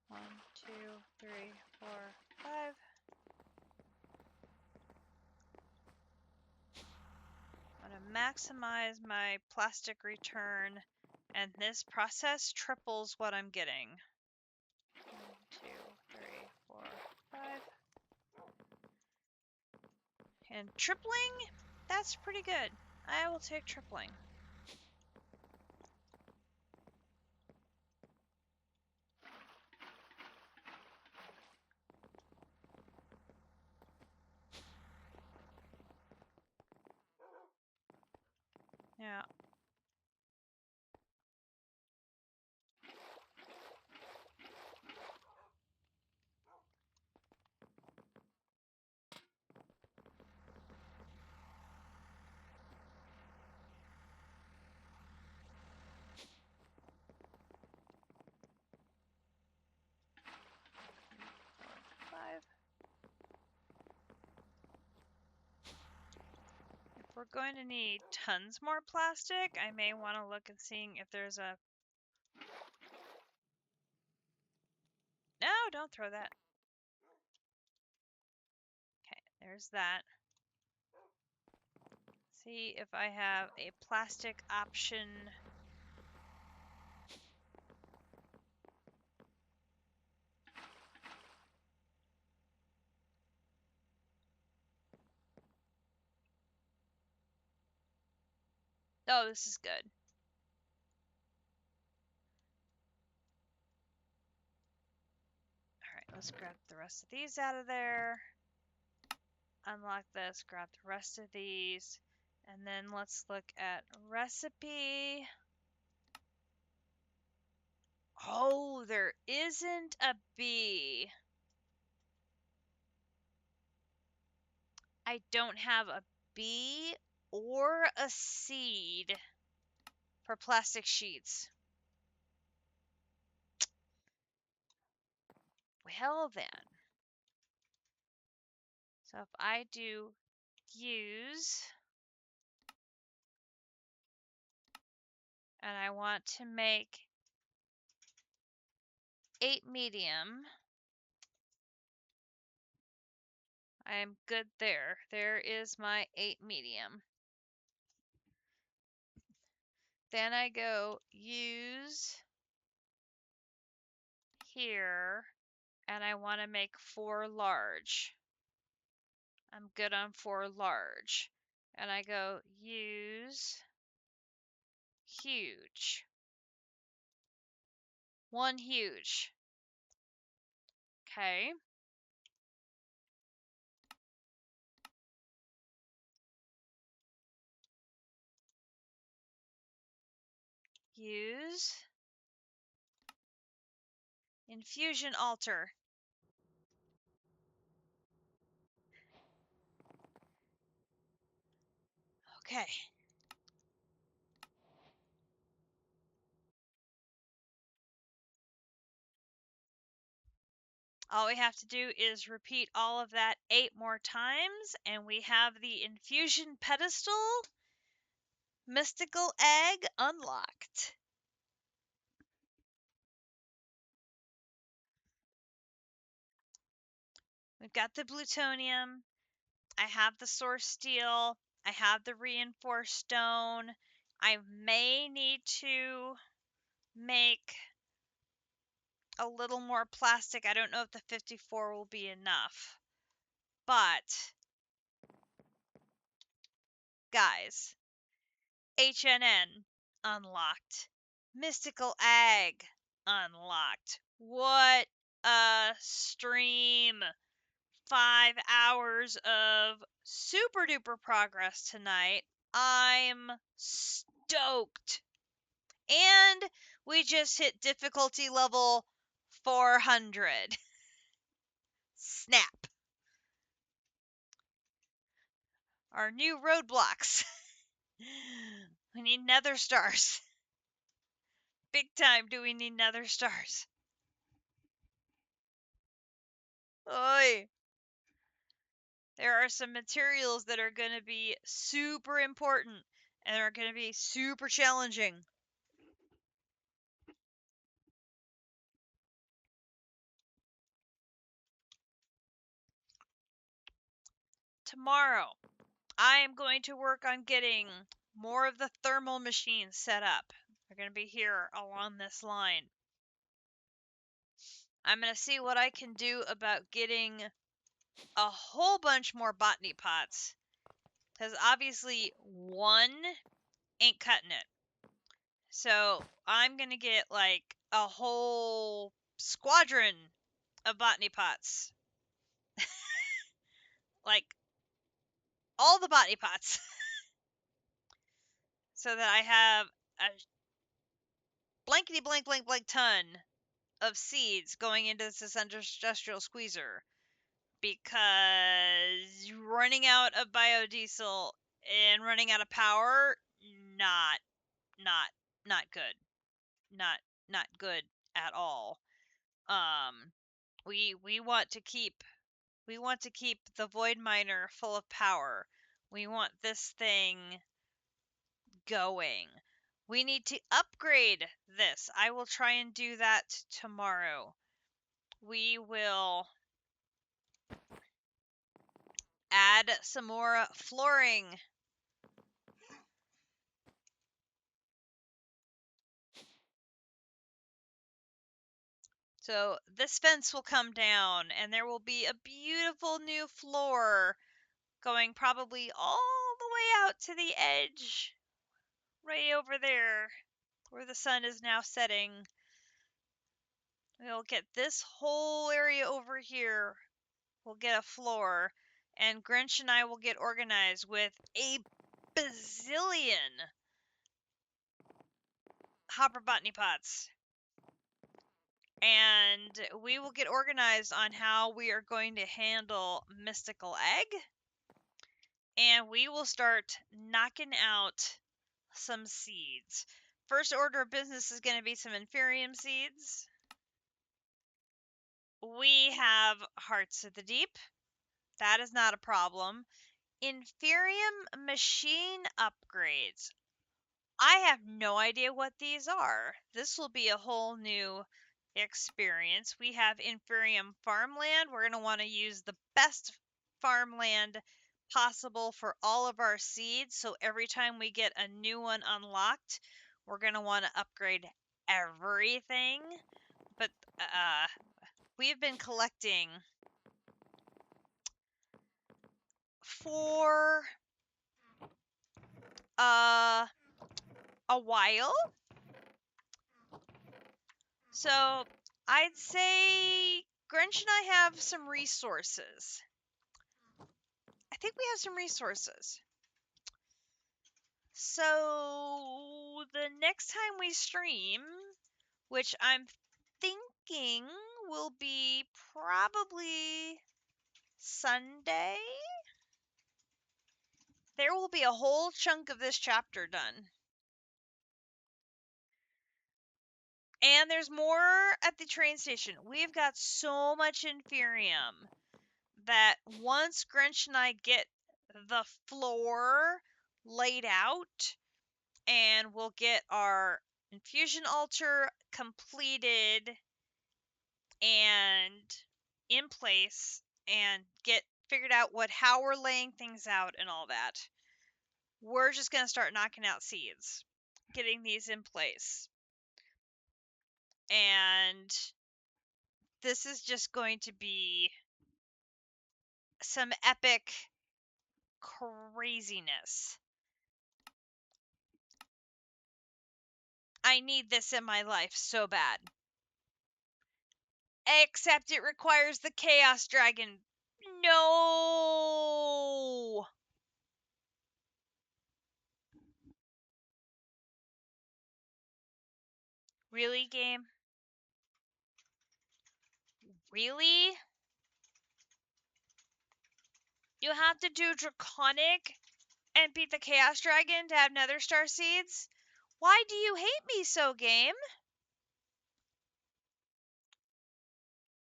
[SPEAKER 1] One, 2, 3, 4, 5. I'm gonna maximize my plastic return, and this process triples what I'm getting. 1, 2, 3, 4, 5. And tripling, that's pretty good. I will take tripling. Yeah. If we're going to need tons more plastic, I may want to look and seeing if there's a... No, don't throw that. Okay, there's that. See if I have a plastic option. Oh, this is good. Alright, let's grab the rest of these out of there. Unlock this, grab the rest of these. And then let's look at recipe. Oh, there isn't a bee. I don't have a bee or a seed for plastic sheets. Well then. So if I do use, and I want to make 8 medium, I'm good there. There is my 8 medium. Then I go use here, and I want to make 4 large. I'm good on 4 large. And I go use huge. 1 huge. Okay. use infusion altar. Okay. All we have to do is repeat all of that 8 more times, and we have the infusion pedestal mystical egg unlocked. We've got the plutonium. I have the source steel. I have the reinforced stone. I may need to make a little more plastic. I don't know if the 54 will be enough. But, guys, HNN unlocked. Mystical Egg unlocked. What a stream! 5 hours of super duper progress tonight. I'm stoked. And we just hit difficulty level 400. Snap. Our new roadblocks. We need nether stars. Big time do we need nether stars. Oi. There are some materials that are going to be super important and are going to be super challenging. Tomorrow, I am going to work on getting more of the thermal machines set up. They're going to be here along this line. I'm going to see what I can do about getting a whole bunch more botany pots. Because obviously, one ain't cutting it. So I'm going to get like a whole squadron of botany pots. Like, all the botany pots. So that I have a blankety blank blank blank ton of seeds going into this industrial squeezer, because running out of biodiesel and running out of power, not not not good. Not good at all. We want to keep the void miner full of power. We want this thing going. We need to upgrade this. I will try and do that tomorrow. We will add some more flooring. So this fence will come down and there will be a beautiful new floor going probably all the way out to the edge, right over there where the sun is now setting. We'll get this whole area over here. We'll get a floor, and Grinch and I will get organized with a bazillion hopper botany pots. And we will get organized on how we are going to handle Mystical Egg. And we will start knocking out some seeds. First order of business is going to be some Inferium seeds. We have Hearts of the Deep. That is not a problem. Inferium machine upgrades. I have no idea what these are. This will be a whole new experience. We have Inferium farmland. We're going to want to use the best farmland possible for all of our seeds. So every time we get a new one unlocked, we're going to want to upgrade everything. But we've been collecting for a while. So I'd say Grinch and I have some resources. I think we have some resources. So the next time we stream, which I'm thinking will be probably Sunday, there will be a whole chunk of this chapter done. And there's more at the train station. We've got so much Inferium that once Grinch and I get the floor laid out and we'll get our infusion altar completed and in place and get figured out how we're laying things out and all that, we're just going to start knocking out seeds, getting these in place. And this is just going to be some epic craziness. I need this in my life so bad. Except it requires the Chaos Dragon. No! Really, game? Really? You have to do Draconic and beat the Chaos Dragon to have Nether Star Seeds? Why do you hate me so, game?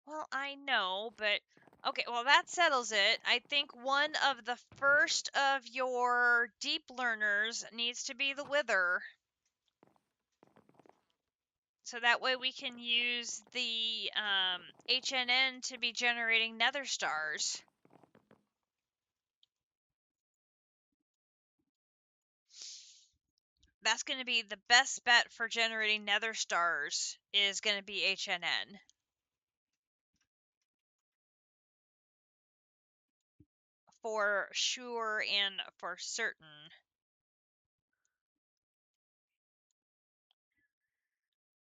[SPEAKER 1] Well, I know, but... Okay, well, that settles it. I think one of the first of your deep learners needs to be the Wither. So that way we can use the HNN to be generating Nether Stars. That's going to be the best bet for generating Nether Stars, is going to be HNN. For sure and for certain.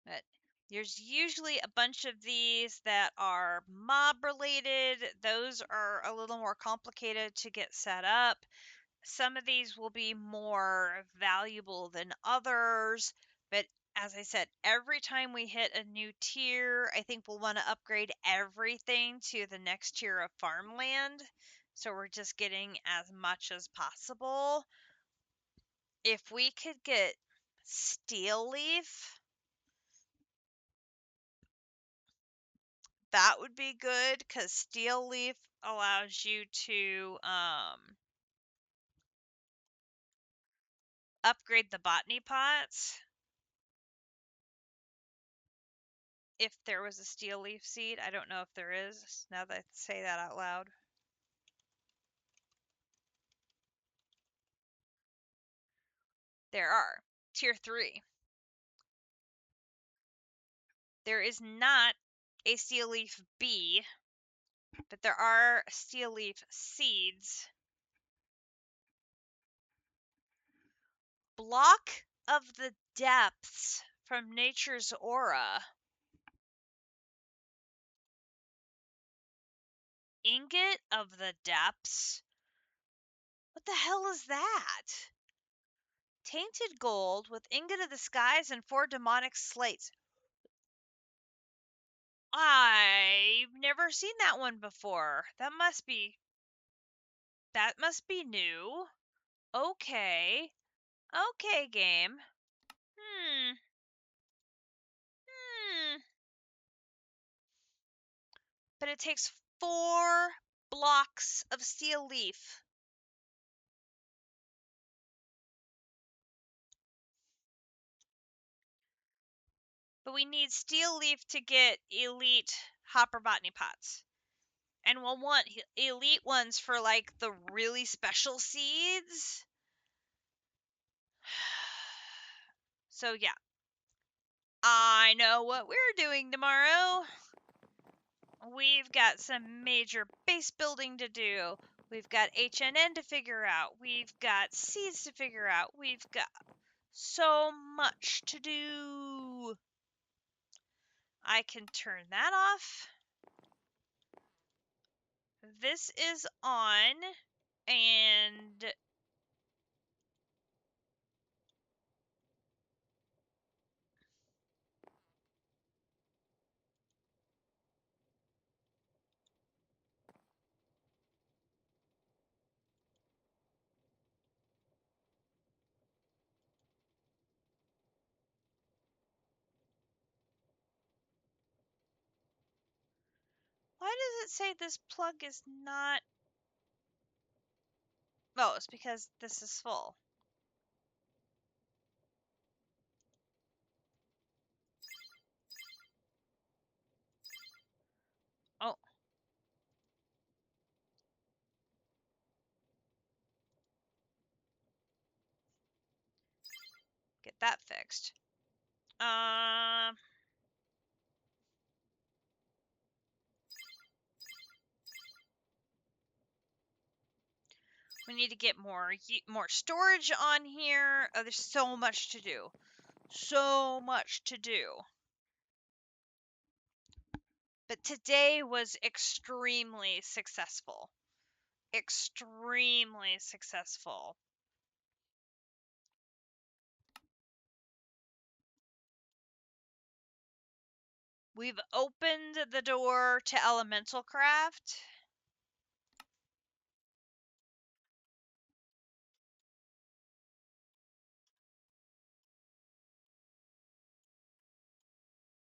[SPEAKER 1] But there's usually a bunch of these that are mob related. Those are a little more complicated to get set up. Some of these will be more valuable than others, but as I said, every time we hit a new tier, I think we'll want to upgrade everything to the next tier of farmland. So we're just getting as much as possible. If we could get Steel Leaf, that would be good, because Steel Leaf allows you to upgrade the botany pots. If there was a Steel Leaf seed. I don't know if there is, now that I say that out loud. There are. Tier 3. There is not a Steel Leaf bee, but there are Steel Leaf seeds. Block of the Depths from Nature's Aura. Ingot of the Depths? What the hell is that? Tainted gold with Ingot of the Skies and 4 demonic slates. I've never seen that one before. That must be new. Okay. Okay, game. Hmm. But it takes 4 blocks of Steel Leaf. But we need Steel Leaf to get elite Hopper Botany Pots. And we'll want elite ones for, like, the really special seeds. So, yeah. I know what we're doing tomorrow. We've got some major base building to do. We've got HNN to figure out. We've got seeds to figure out. We've got so much to do. I can turn that off. This is on, and Why does it say this plug is not... Oh, it's because this is full. Oh. Get that fixed. We need to get more storage on here. Oh, there's so much to do. So much to do. But today was extremely successful. Extremely successful. We've opened the door to elemental craft.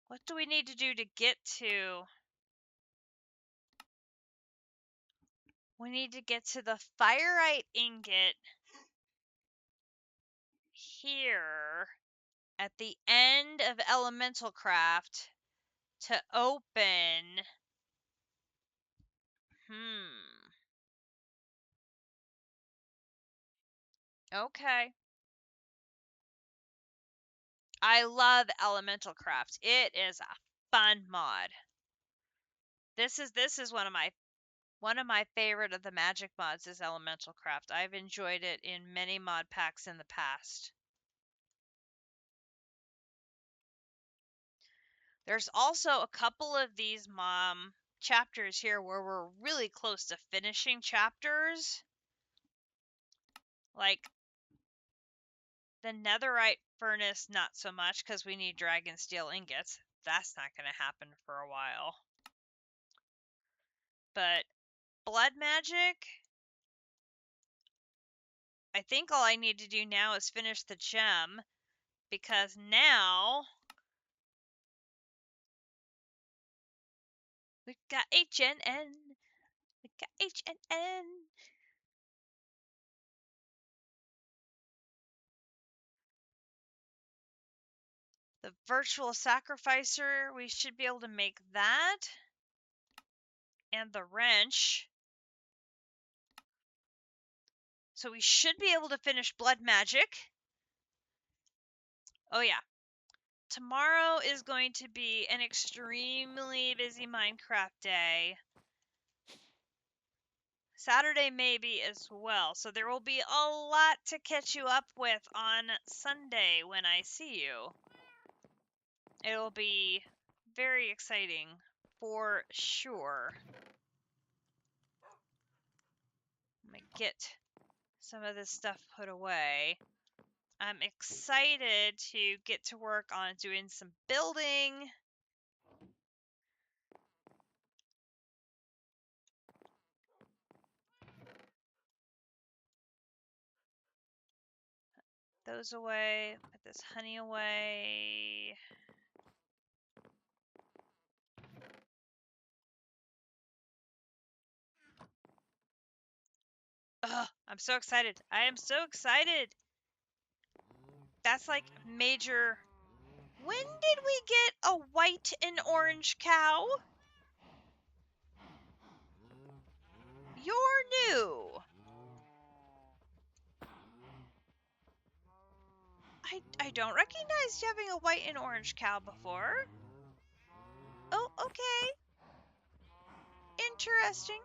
[SPEAKER 1] What do we need to do to get to? We need to get to the Fireite ingot here at the end of elemental craft to open. Okay. I love elemental craft. It is a fun mod. This is one of my favorite of the magic mods is elemental craft. I've enjoyed it in many mod packs in the past. There's also a couple of these chapters here where we're really close to finishing chapters. Like the netherite furnace, not so much because we need dragon steel ingots. That's not going to happen for a while. But blood magic, I think all I need to do now is finish the gem, because now we got H and N. We got H and N. The virtual sacrificer, we should be able to make that. And the wrench. So we should be able to finish blood magic. Oh yeah. Tomorrow is going to be an extremely busy Minecraft day. Saturday maybe as well. So there will be a lot to catch you up with on Sunday when I see you. It will be very exciting for sure. I'm gonna get some of this stuff put away. I'm excited to get to work on doing some building. Put those away. Put this honey away. Ugh, I'm so excited. I am so excited. That's like major. When did we get a white and orange cow? You're new. I don't recognize you having a white and orange cow before. Oh, okay. Interesting.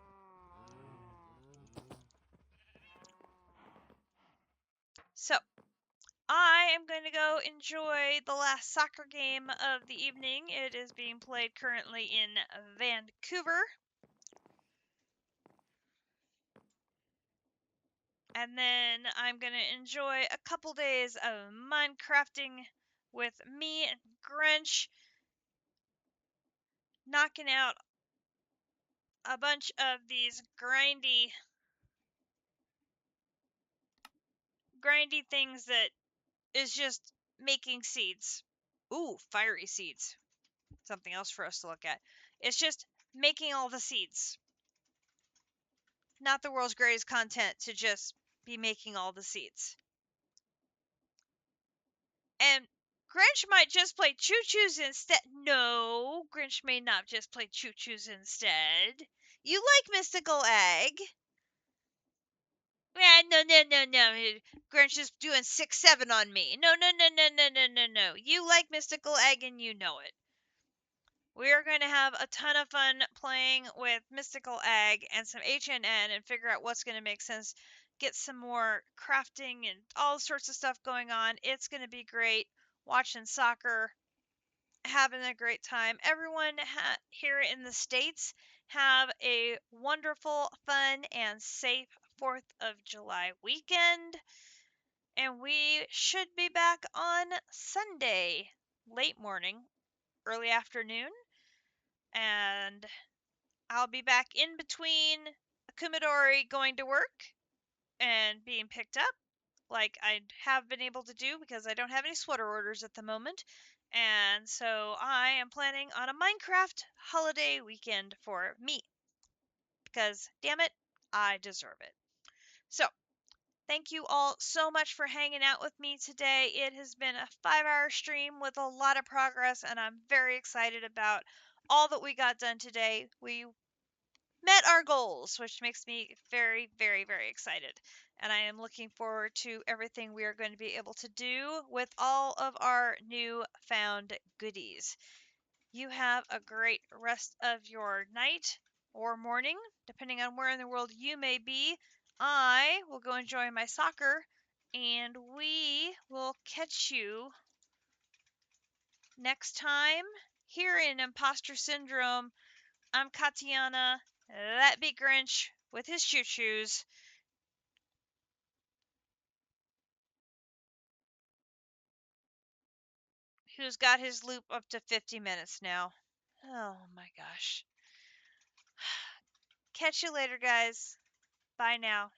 [SPEAKER 1] So, I am going to go enjoy the last soccer game of the evening. It is being played currently in Vancouver. And then I'm going to enjoy a couple days of Minecrafting with me and Grinch, knocking out a bunch of these grindy things that is just making seeds. Ooh, fiery seeds. Something else for us to look at. It's just making all the seeds. Not the world's greatest content to just be making all the seeds. And Grinch might just play Choo Choos instead. No, Grinch may not just play Choo Choos instead. You like Mystical Egg. Yeah, no. Grinch is doing 6-7 on me. No. You like Mystical Egg and you know it. We are going to have a ton of fun playing with Mystical Egg and some HNN and figure out what's going to make sense. Get some more crafting and all sorts of stuff going on. It's going to be great watching soccer, having a great time. Everyone here in the States, have a wonderful, fun, and safe 4th of July weekend. And we should be back on Sunday, late morning, early afternoon. And I'll be back in between Kumidori going to work and being picked up, like I have been able to do because I don't have any sweater orders at the moment. And so I am planning on a Minecraft holiday weekend for me because, damn it, I deserve it. So, thank you all so much for hanging out with me today. It has been a 5-hour stream with a lot of progress, and I'm very excited about all that we got done today. We met our goals, which makes me very, very, very excited. And I am looking forward to everything we are going to be able to do with all of our new found goodies. You have a great rest of your night or morning, depending on where in the world you may be. I will go enjoy my soccer, and we will catch you next time here in Impostor Syndrome. I'm Katiana. That be Grinch with his choo choos. Who's got his loop up to 50 minutes now. Oh my gosh. Catch you later, guys. Bye now.